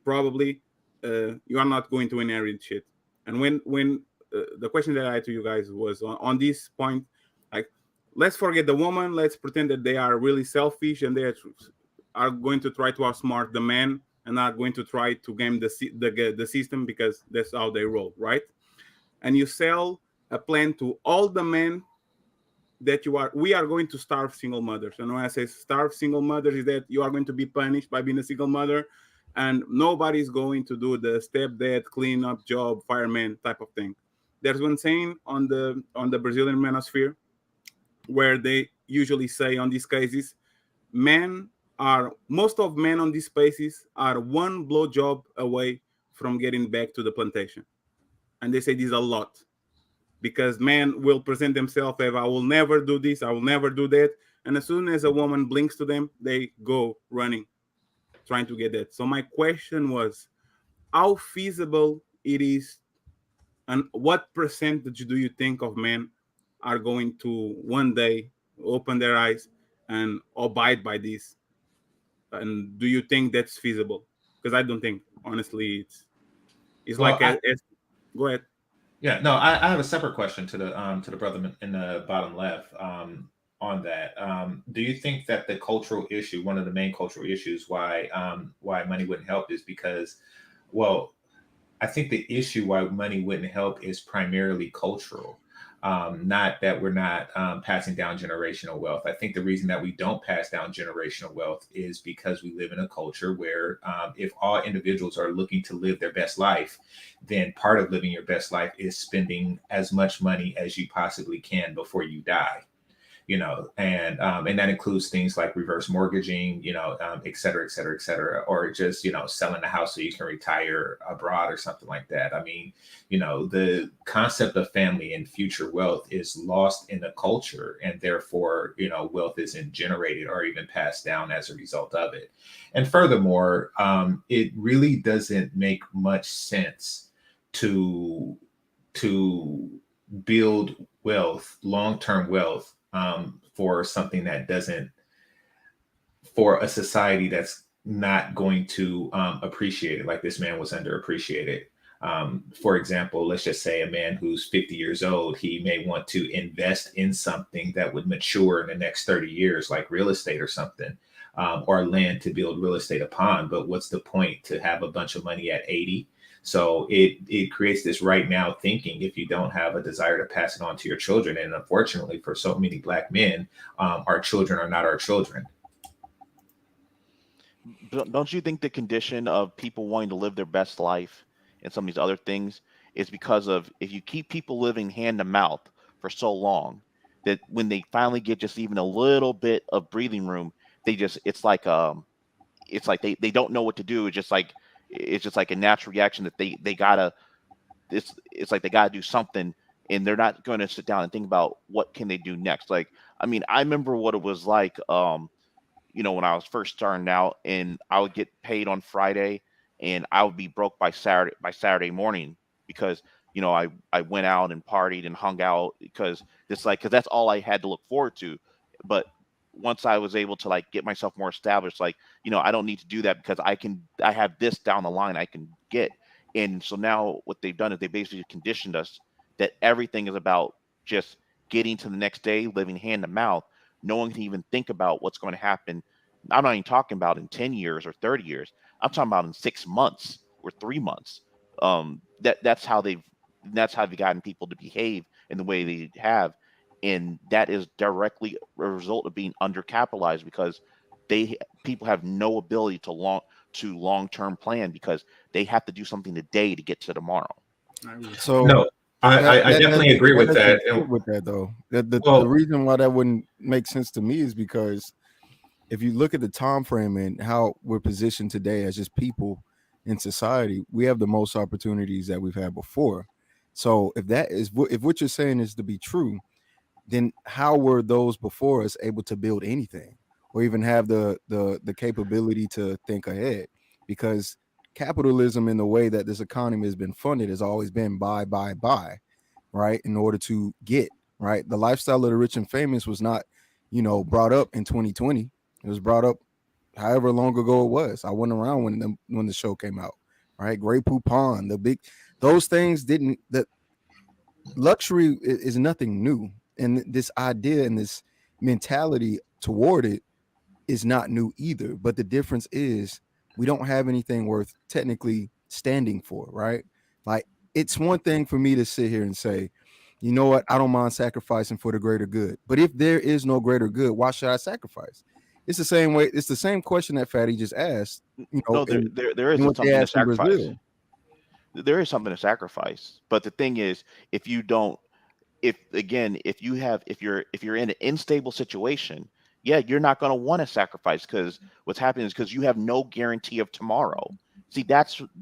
probably you are not going to inherit shit. And when the question that I had to you guys was on this point, like, let's forget the woman. Let's pretend that they are really selfish and are going to try to outsmart the man and are going to try to game the system because that's how they roll, right? And you sell a plan to all the men that we are going to starve single mothers. And when I say starve single mothers, is that you are going to be punished by being a single mother, and nobody's going to do the stepdad cleanup job, fireman type of thing. There's one saying on the Brazilian manosphere where they usually say on these cases, most of men on these spaces are one blowjob away from getting back to the plantation. And they say this a lot because men will present themselves as, I will never do this, I will never do that. And as soon as a woman blinks to them, they go running, trying to get that. So my question was, how feasible it is, and what percentage do you think of men are going to one day open their eyes and abide by this? And do you think that's feasible? Because I don't think, honestly, it's Well, like go ahead. Yeah, no, I have a separate question to the brother in the bottom left on that. Do you think that the cultural issue, one of the main cultural issues why money wouldn't help is because, well, I think the issue why money wouldn't help is primarily cultural. Not that we're not passing down generational wealth. I think the reason that we don't pass down generational wealth is because we live in a culture where if all individuals are looking to live their best life, then part of living your best life is spending as much money as you possibly can before you die. And that includes things like reverse mortgaging, et cetera, et cetera, et cetera, or just, selling the house so you can retire abroad or something like that. I mean, the concept of family and future wealth is lost in the culture, and therefore, wealth isn't generated or even passed down as a result of it. And furthermore, it really doesn't make much sense to build wealth, long-term wealth, for something that doesn't, for a society that's not going to appreciate it, like this man was underappreciated. For example, let's just say a man who's 50 years old, he may want to invest in something that would mature in the next 30 years, like real estate or something, or land to build real estate upon. But what's the point to have a bunch of money at 80? So it creates this right now thinking if you don't have a desire to pass it on to your children. And unfortunately, for so many Black men, our children are not our children. Don't you think the condition of people wanting to live their best life and some of these other things is because of, if you keep people living hand to mouth for so long, that when they finally get just even a little bit of breathing room, it's like they don't know what to do. It's just like a natural reaction that they gotta, it's like they gotta do something, and they're not going to sit down and think about what can they do next. Like, I mean, I remember what it was like, when I was first starting out, and I would get paid on Friday, and I would be broke by Saturday morning because I went out and partied and hung out because that's all I had to look forward to. But once I was able to like get myself more established, like, I don't need to do that because I have this down the line I can get. And so now what they've done is they basically conditioned us that everything is about just getting to the next day, living hand to mouth. No one can even think about what's going to happen. I'm not even talking about in 10 years or 30 years. I'm talking about in 6 months or 3 months. That's how they've gotten people to behave in the way they have. And that is directly a result of being undercapitalized because people have no ability to long-term plan because they have to do something today to get to tomorrow. So No, I definitely agree with that. With that though, the Well, reason why that wouldn't make sense to me is because if you look at the time frame and how we're positioned today as just people in society, we have the most opportunities that we've had before. So if what you're saying is to be true, then how were those before us able to build anything or even have the capability to think ahead? Because capitalism, in the way that this economy has been funded, has always been buy, right? In order to get right, the lifestyle of the rich and famous was not, brought up in 2020. It was brought up however long ago it was. I wasn't around when the show came out, right? Grey Poupon, those things didn't. The luxury is nothing new, and this idea and this mentality toward it is not new either. But the difference is we don't have anything worth technically standing for, right? Like, it's one thing for me to sit here and say, you know what, I don't mind sacrificing for the greater good. But if there is no greater good, why should I sacrifice? It's the same way. It's the same question that Fatty just asked. No, there is what they something to asked in sacrifice. Brazil. There is something to sacrifice, but the thing is, if you don't, if you're in an unstable situation, yeah, you're not going to want to sacrifice because what's happening is because you have no guarantee of tomorrow. See,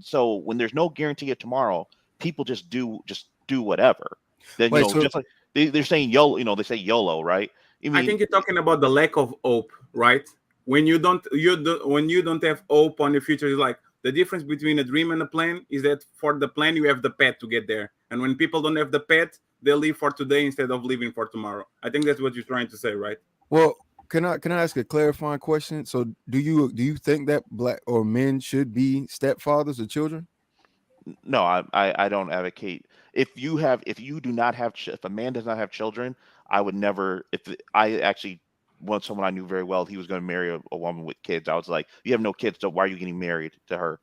so when there's no guarantee of tomorrow, people just do whatever. Then Wait, so just like they're saying YOLO, they say YOLO, right? I think you're talking about the lack of hope, right? When you don't have hope on the future, it's like the difference between a dream and a plan is that for the plan you have the path to get there, and when people don't have the path, they live for today instead of living for tomorrow. I think that's what you're trying to say, right? well, can I ask a clarifying question? So do you think that black or men should be stepfathers of children? No, I don't advocate. If you do not have if a man does not have children, I would never. I actually once someone I knew very well, he was going to marry a woman with kids. I was like, you have no kids, so why are you getting married to her?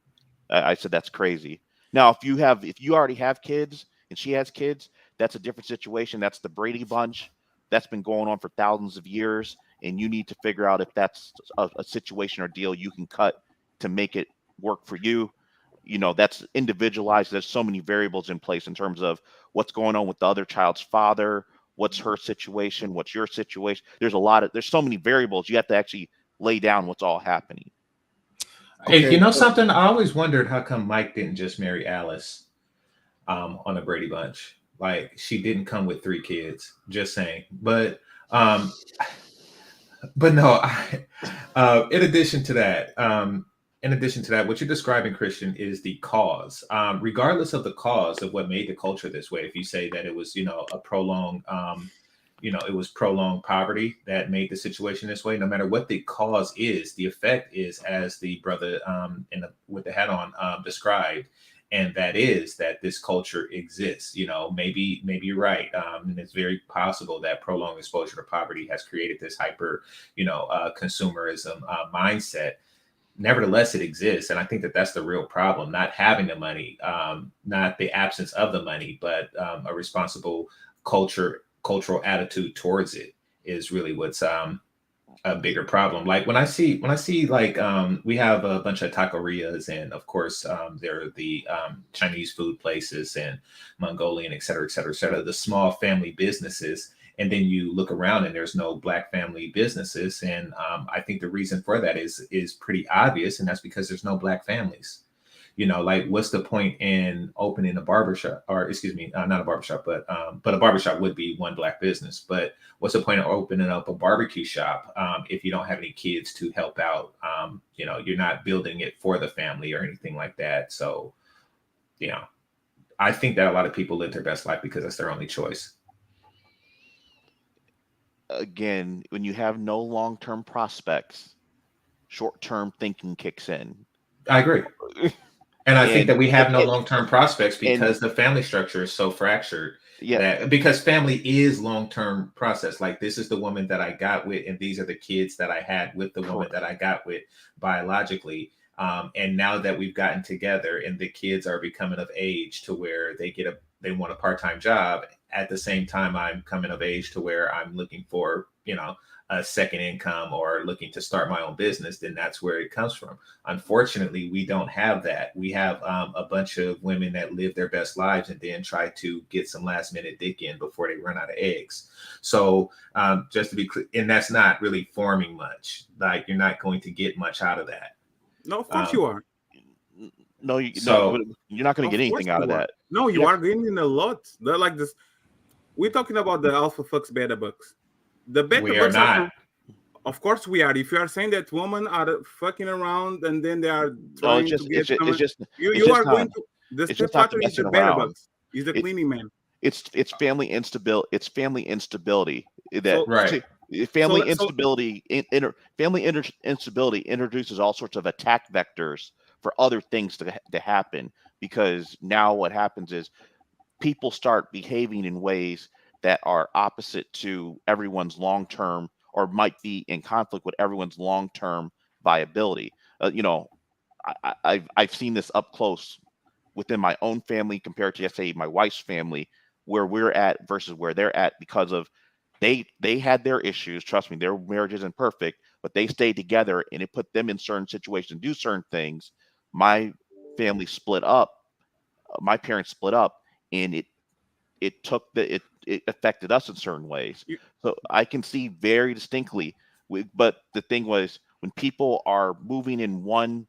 I said that's crazy. Now, if you already have kids and she has kids, that's a different situation. That's the Brady Bunch. That's been going on for thousands of years, and you need to figure out if that's a situation or deal you can cut to make it work for you. That's individualized. There's so many variables in place in terms of what's going on with the other child's father, what's her situation, what's your situation. There's so many variables. You have to actually lay down what's all happening. Hey, you know something? I always wondered how come Mike didn't just marry Alice on the Brady Bunch. Like, she didn't come with 3 kids. Just saying. But no. In addition to that, what you're describing, Christian, is the cause. Regardless of the cause of what made the culture this way, if you say that it was, a prolonged, it was prolonged poverty that made the situation this way, no matter what the cause is, the effect is, as the brother with the hat on described, and that is that this culture exists. Maybe you're right, and it's very possible that prolonged exposure to poverty has created this hyper, consumerism mindset. Nevertheless, it exists, and I think that that's the real problem: not having the money, not the absence of the money, but a responsible cultural attitude towards it is really what's a bigger problem. Like when I see like we have a bunch of taquerias, and of course there are the Chinese food places and Mongolian, et cetera, et cetera, et cetera, the small family businesses. And then you look around and there's no Black family businesses. And I think the reason for that is pretty obvious. And that's because there's no Black families. Like, what's the point in opening a barbershop, or excuse me, not a barbershop, but a barbershop would be one Black business. But what's the point of opening up a barbecue shop if you don't have any kids to help out? You're not building it for the family or anything like that. So, I think that a lot of people live their best life because that's their only choice. again, when you have no long-term prospects, short-term thinking kicks in. I agree. And I think that we have no and- long-term prospects and- because the family structure is so fractured. Yeah. That because family is long-term process. Like this is the woman that I got with, and these are the kids that I had with the woman that I got with biologically. And now that we've gotten together and the kids are becoming of age to where they want a part-time job, at the same time I'm coming of age to where I'm looking for, a second income or looking to start my own business, then that's where it comes from. Unfortunately, we don't have that. We have a bunch of women that live their best lives and then try to get some last minute dick in before they run out of eggs. So just to be clear, and that's not really forming much. Like you're not going to get much out of that. No, of course you are. No, you're not going to get anything out of that. No, you are getting a lot. They're like this. We're talking about the alpha fucks, beta bucks. The beta We bucks are not. Of course we are. If you are saying that women are fucking around and then they are No, trying it's to get just, it's just, you it's just are going not- to the it's just not stepfather is the messing beta around. bucks. He's the cleaning man. It's family instability. It's family instability Right. Family So- instability. Instability introduces all sorts of attack vectors for other things to happen. Because now what happens is people start behaving in ways that are opposite to everyone's long-term, or might be in conflict with everyone's long-term viability. I've seen this up close within my own family compared to, say, my wife's family, where we're at versus where they're at, because of they had their issues. Trust me, their marriage isn't perfect, but they stayed together and it put them in certain situations, do certain things. My family split up. My parents split up, and it affected us in certain ways. So I can see very distinctly. But the thing was, when people are moving in one,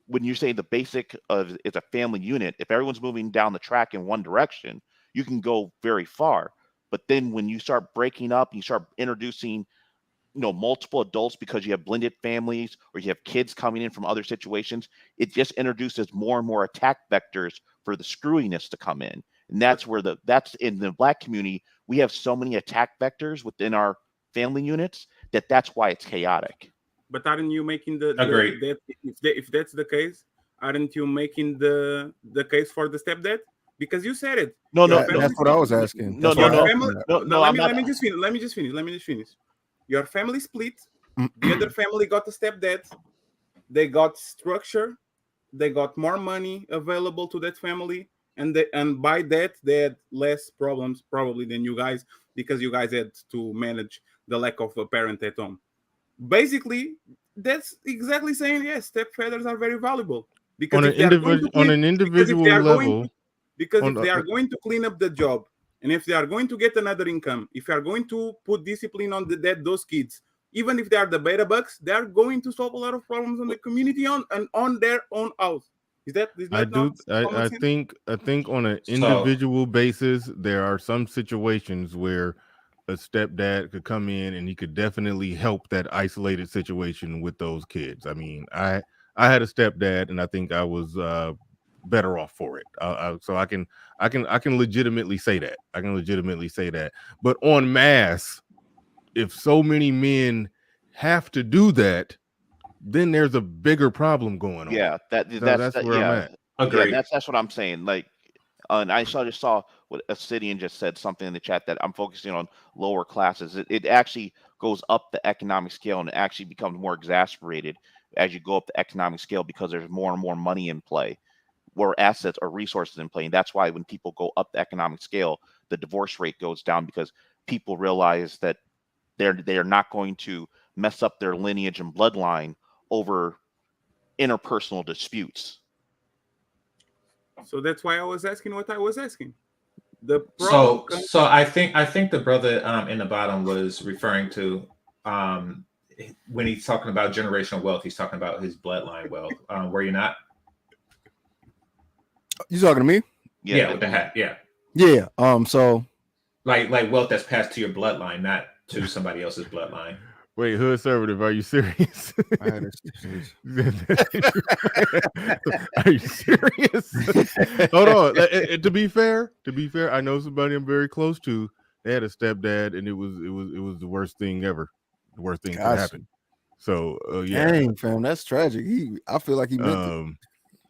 when you say the basic of it's a family unit, if everyone's moving down the track in one direction, you can go very far. But then when you start breaking up, you start introducing multiple adults because you have blended families or you have kids coming in from other situations, it just introduces more and more attack vectors for the screwiness to come in. And that's where that's in the Black community, we have so many attack vectors within our family units that's why it's chaotic. But aren't you making Agreed. if that's the case, aren't you making the case for the stepdad? Because you said it. No, That's what I was asking. No, That's why I asked family, that. let me just finish. Your family split. The other family got a stepdad. They got structure. They got more money available to that family, and by that they had less problems probably than you guys, because you guys had to manage the lack of a parent at home. Basically, that's exactly saying yes, stepfathers are very valuable, because On if they are going to on clean- an individual because if they are going level. to- because on if they the- are going to clean up the job, and if they are going to get another income, if they are going to put discipline on those kids, even if they are the beta bucks, they are going to solve a lot of problems in the community on their own house. Is that I not common I sense? think on an individual basis, there are some situations where a stepdad could come in and he could definitely help that isolated situation with those kids. I mean, I had a stepdad, and I think I was better off for it. So I can legitimately say that. I can legitimately say that. But en masse, if so many men have to do that, then there's a bigger problem going on. Yeah, that's where I'm at. Agreed. Yeah, that's what I'm saying. Like, and I just saw what Obsidian just said something in the chat, that I'm focusing on lower classes. It actually goes up the economic scale, and it actually becomes more exasperated as you go up the economic scale, because there's more and more money in play, more assets or resources in play. And that's why when people go up the economic scale, the divorce rate goes down, because people realize that they are not going to mess up their lineage and bloodline over interpersonal disputes. So that's why I was asking what I was asking. The So problem comes- so I think the brother in the bottom was referring to when he's talking about generational wealth, he's talking about his bloodline wealth. Were you not? You talking to me? Yeah, with the hat. Yeah. Yeah. So Like wealth that's passed to your bloodline, not to somebody else's bloodline. Wait, Hood Conservative, are you serious? Are you serious? Hold on. To be fair, I know somebody I'm very close to They had a stepdad, and it was the worst thing ever. The worst thing could Gotcha. happen. So yeah, Dang, fam, that's tragic. I feel like he meant it.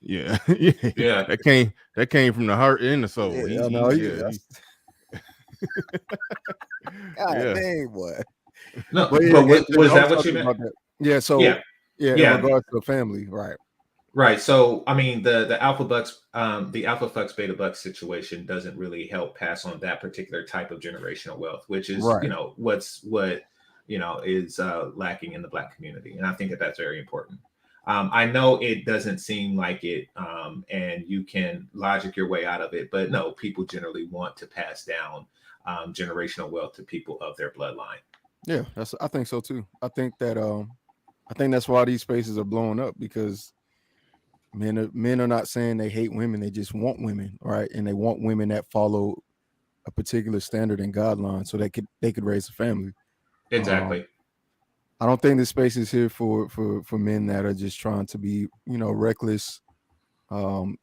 yeah, yeah, Yeah. that came from the heart and the soul. Yeah, I know. God Yeah. dang, boy. No, But yeah, but I was was that what you talking meant? about that. Yeah, so Yeah. yeah, in Yeah. regards to the family, right? Right. So I mean the alpha bucks the alpha fucks beta bucks situation doesn't really help pass on that particular type of generational wealth, which is, Right. what is lacking in the black community. And I think that that's very important. I know it doesn't seem like it, and you can logic your way out of it, but no, people generally want to pass down generational wealth to people of their bloodline. Yeah, I think so too. I think that's why these spaces are blowing up, because men are not saying they hate women, they just want women, right? And they want women that follow a particular standard and guideline so they could raise a family. Exactly. I don't think this space is here for men that are just trying to be, reckless, male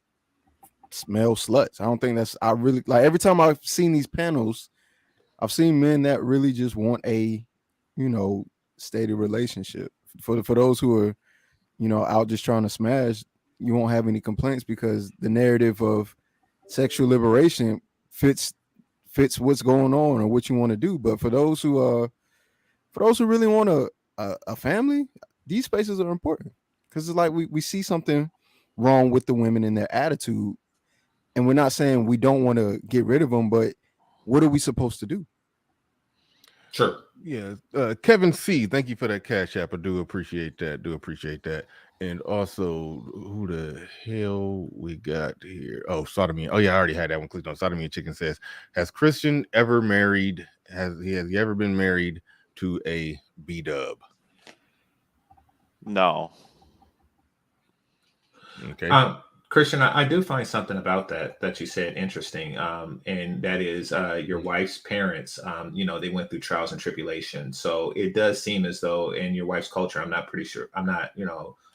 sluts. I don't think that's. I really like, every time I've seen these panels, I've seen men that really just want a, steady relationship. For those who are, out just trying to smash, you won't have any complaints, because the narrative of sexual liberation fits what's going on or what you want to do. But for those who really want a family, these spaces are important, because it's like we see something wrong with the women and their attitude, and we're not saying we don't want to get rid of them, but what are we supposed to do? Sure. Yeah, Kevin C, thank you for that cash app. I do appreciate that. And also, who the hell we got here? Oh, Sodomy. Oh yeah, I already had that one clicked on. Sodomy and Chicken says, has Christian ever married? Has he ever been married to a B dub? No. Okay. Christian, I do find something about that you said interesting, and that is your wife's parents. They went through trials and tribulations, so it does seem as though in your wife's culture, I'm not pretty sure. I'm not,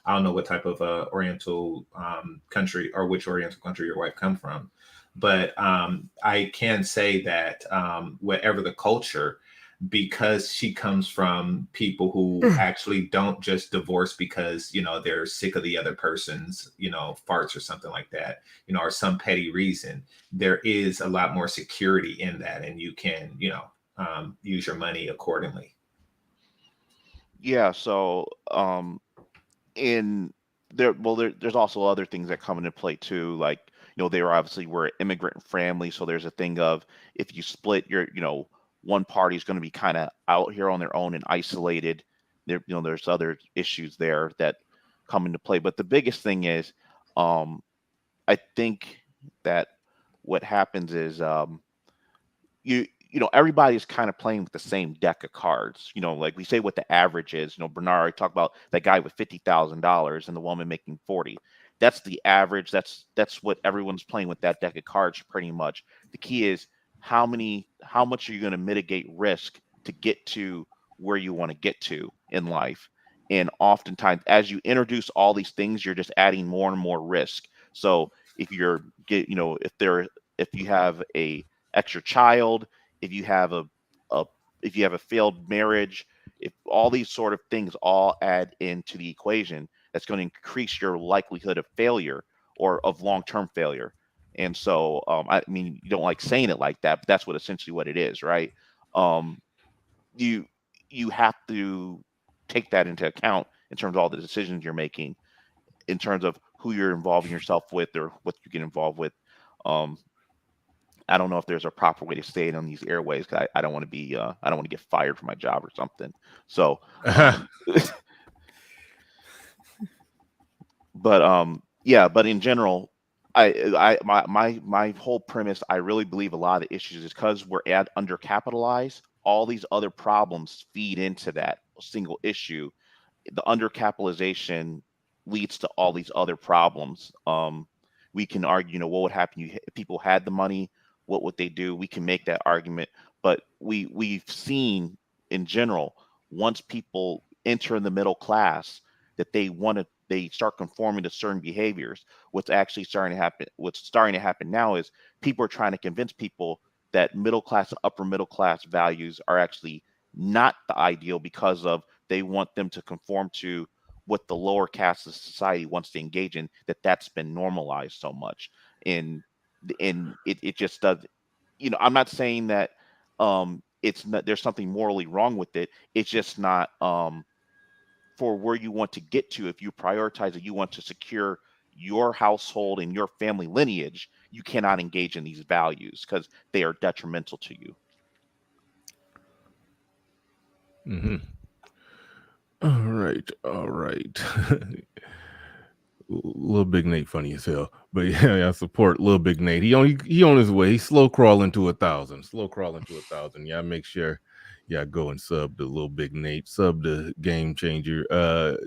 I don't know what type of Oriental country or which Oriental country your wife come from, but I can say that whatever the culture, because she comes from people who actually don't just divorce because they're sick of the other person's farts or something like that, or some petty reason. There is a lot more security in that, and you can use your money accordingly. Yeah, so in there's also other things that come into play too, like they were immigrant family, so there's a thing of, if you split your one party's going to be kind of out here on their own and isolated. There's other issues there that come into play, but the biggest thing is, I think that what happens is, everybody's kind of playing with the same deck of cards. Like we say what the average is. Bernard talked about that guy with $50,000 and the woman making 40. That's the average. That's what everyone's playing with, that deck of cards pretty much. The key is how much are you going to mitigate risk to get to where you want to get to in life. And oftentimes, as you introduce all these things, you're just adding more and more risk. So if if you have a extra child, if you have a failed marriage, if all these sort of things all add into the equation, that's going to increase your likelihood of failure or of long-term failure. And so, I mean, you don't like saying it like that, but that's essentially what it is, right? You have to take that into account in terms of all the decisions you're making, in terms of who you're involving yourself with or what you get involved with. I don't know if there's a proper way to say it on these airways, 'cause I don't want to be I don't want to get fired from my job or something. So, but in general, my whole premise, I really believe a lot of the issues is because we're undercapitalized. All these other problems feed into that single issue. The undercapitalization leads to all these other problems. We can argue, what would happen if people had the money? What would they do? We can make that argument, but we've seen in general, once people enter the middle class, that they start conforming to certain behaviors. What's starting to happen now is people are trying to convince people that middle class and upper middle class values are actually not the ideal because of they want them to conform to what the lower caste of society wants to engage in, that's been normalized so much. And it just does, I'm not saying that it's not, there's something morally wrong with it. It's just not for where you want to get to. If you prioritize that you want to secure your household and your family lineage, you cannot engage in these values because they are detrimental to you. Mm-hmm. All right. Little Big Nate funny as hell, but yeah, I support Little Big Nate. He on his way. He's slow crawling to 1,000. Slow crawling to 1,000. Yeah, make sure. Yeah, go and sub to Little Big Nate. Sub to Game Changer.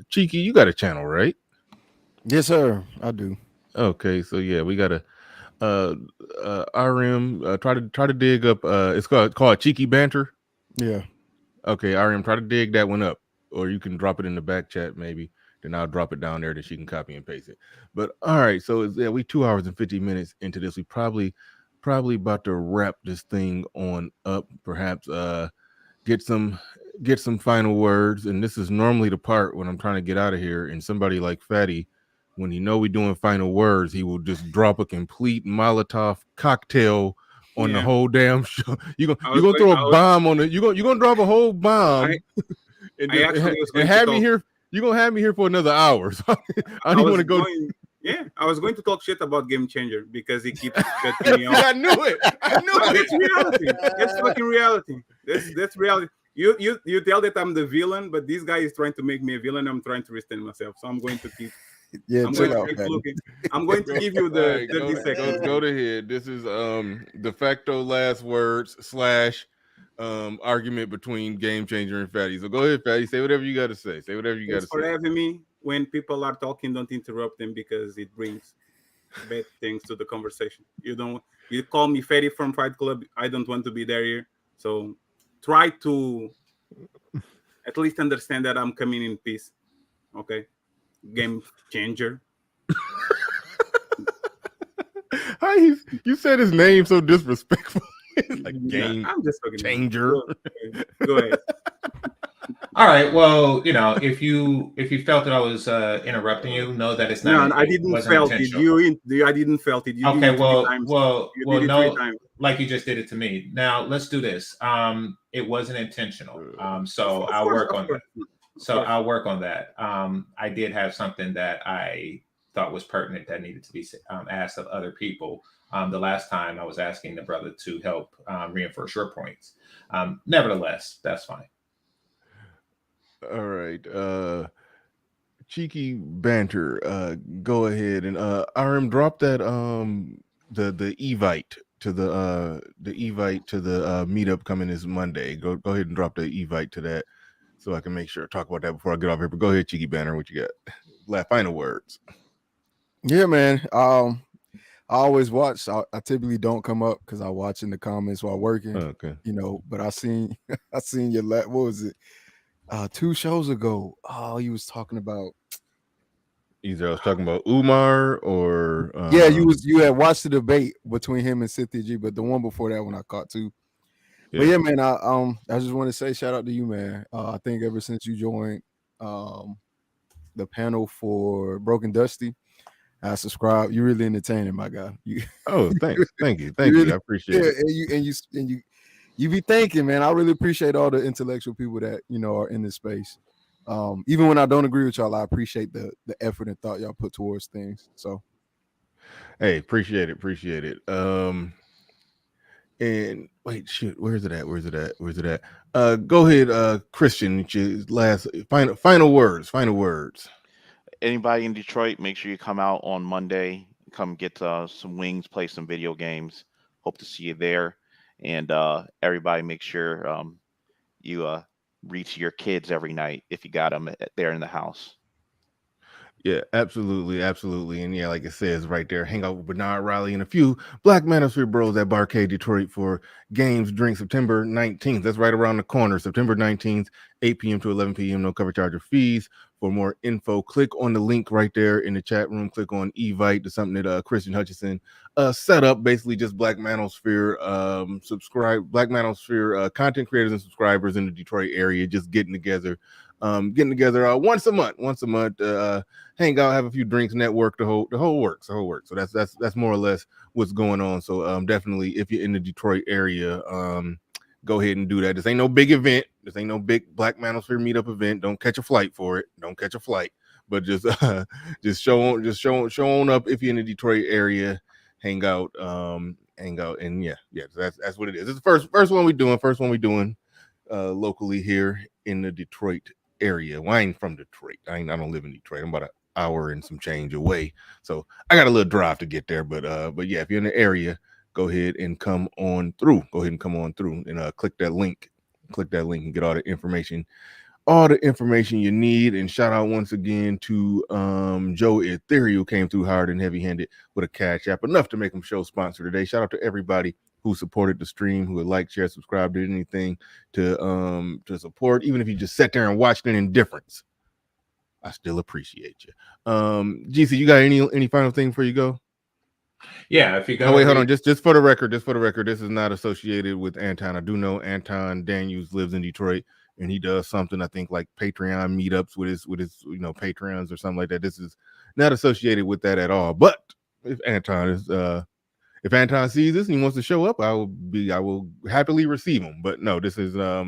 Cheeky, you got a channel, right? Yes, sir. I do. Okay, so yeah, we got a RM. Try to dig up. It's called Cheeky Banter. Yeah. Okay, RM. Try to dig that one up, or you can drop it in the back chat maybe. Then I'll drop it down there that she can copy and paste it. But all right, so yeah, we 2 hours and 50 minutes into this. We probably about to wrap this thing on up. Perhaps get some final words. And this is normally the part when I'm trying to get out of here. And somebody like Fatty, when he know we doing final words, he will just drop a complete Molotov cocktail on the whole damn show. You're gonna throw a bomb on it. You're gonna drop a whole bomb. And have me here. You're gonna have me here for another hour. So I don't even want to go. I was going to talk shit about Game Changer because he keeps cutting me off. I knew it. It's reality. It's fucking reality. That's reality. You tell that I'm the villain, but this guy is trying to make me a villain. I'm trying to restrain myself, so I'm going to keep. I'm going to keep looking. I'm going to give you the 30 seconds. Go ahead. This is de facto last words / argument between Game Changer and Fatty. So go ahead, Fatty. Say whatever you got to say. Say whatever you got to say. For having me. When people are talking, don't interrupt them because it brings bad things to the conversation. You call me Fatty from Fight Club. I don't want to be there here. So try to at least understand that I'm coming in peace. Okay? Game Changer. You said his name so disrespectful. It's like Game Changer. Go ahead. All right. Well, if you felt that I was interrupting you, know that it's not. No, I didn't felt it. I didn't felt it. You okay. Well, no. Like you just did it to me. Now let's do this. It wasn't intentional. So I'll work on that. So I'll work on that. I did have something that I thought was pertinent that needed to be asked of other people. The last time I was asking the brother to help reinforce your points. Nevertheless, that's fine. All right. Cheeky Banter. Go ahead and RM drop that the Evite to the Evite to the meetup coming this Monday. Go ahead and drop the Evite to that so I can make sure to talk about that before I get off here. But go ahead, Cheeky Banter, what you got? Final words. Yeah, man. I always watch. I typically don't come up because I watch in the comments while working. Okay. But I seen your what was it? 2 shows ago. Oh, he was talking about either I was talking about Umar or you had watched the debate between him and Cynthia G, but the one before that one I caught too. Yeah. But yeah, man, I just want to say shout out to you, man. I think ever since you joined the panel for Broken Dusty, I subscribe. You're really entertaining, my guy. Thank you. I appreciate it. And you be thinking, man. I really appreciate all the intellectual people that are in this space. Even when I don't agree with y'all, I appreciate the effort and thought y'all put towards things. So, hey, appreciate it. And wait, shit, where's it at? Go ahead, Christian. Last final words. Anybody in Detroit, make sure you come out on Monday. Come get some wings, play some video games. Hope to see you there. And everybody, make sure you read to your kids every night if you got them there in the house. Yeah, absolutely, absolutely. And yeah, like it says right there, hang out with Bernard Riley and a few Black Manosphere bros at Barcade Detroit for games during September 19th. That's right around the corner. September 19th, 8 p.m. to 11 p.m. No cover charge or fees. For more info, click on the link right there in the chat room. Click on Evite to something that Christian Hutchison set up. Basically, just Black Manosphere Black Manosphere content creators and subscribers in the Detroit area, just getting together once a month. Hang out, have a few drinks, network, the whole works. So that's more or less what's going on. So definitely, if you're in the Detroit area, go ahead and do that. This ain't no big event. This ain't no big Black Manosphere meetup event. Don't catch a flight for it. Don't catch a flight. But just show on up if you're in the Detroit area. Hang out, and yeah. That's what it is. It's the first one we doing locally here in the Detroit area. Well, I ain't from Detroit. I don't live in Detroit. I'm about an hour and some change away, so I got a little drive to get there. But yeah, if you're in the area, go ahead and come on through. And click that link and get all the information you need. And shout out once again to Joe Ethereal, came through hard and heavy-handed with a cash app, enough to make him show sponsor today. Shout out to everybody who supported the stream, who would like, share, subscribe, did anything to support, even if you just sat there and watched in indifference. I still appreciate you. GC, you got any final thing before you go? Yeah, if you go. Oh wait, hold on. Just for the record, this is not associated with Anton. I do know Anton Daniels lives in Detroit, and he does something, I think, like Patreon meetups with his Patreons or something like that. This is not associated with that at all. But if Anton sees this and he wants to show up, I will happily receive him. But no, this is not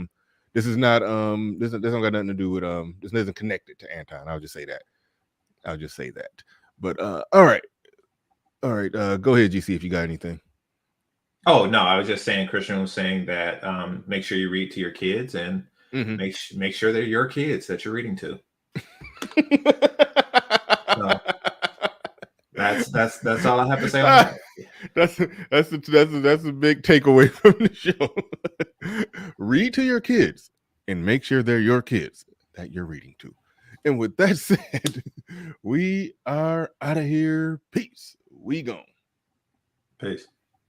this don't got nothing to do with this isn't connected to Anton. I'll just say that. But all right. Go ahead, GC, if you got anything. Oh no, I was just saying. Christian was saying that make sure you read to your kids and make sure they're your kids that you're reading to. So, that's all I have to say on that. That's a big takeaway from the show. Read to your kids and make sure they're your kids that you're reading to. And with that said, we are out of here. Peace. We gone. Peace.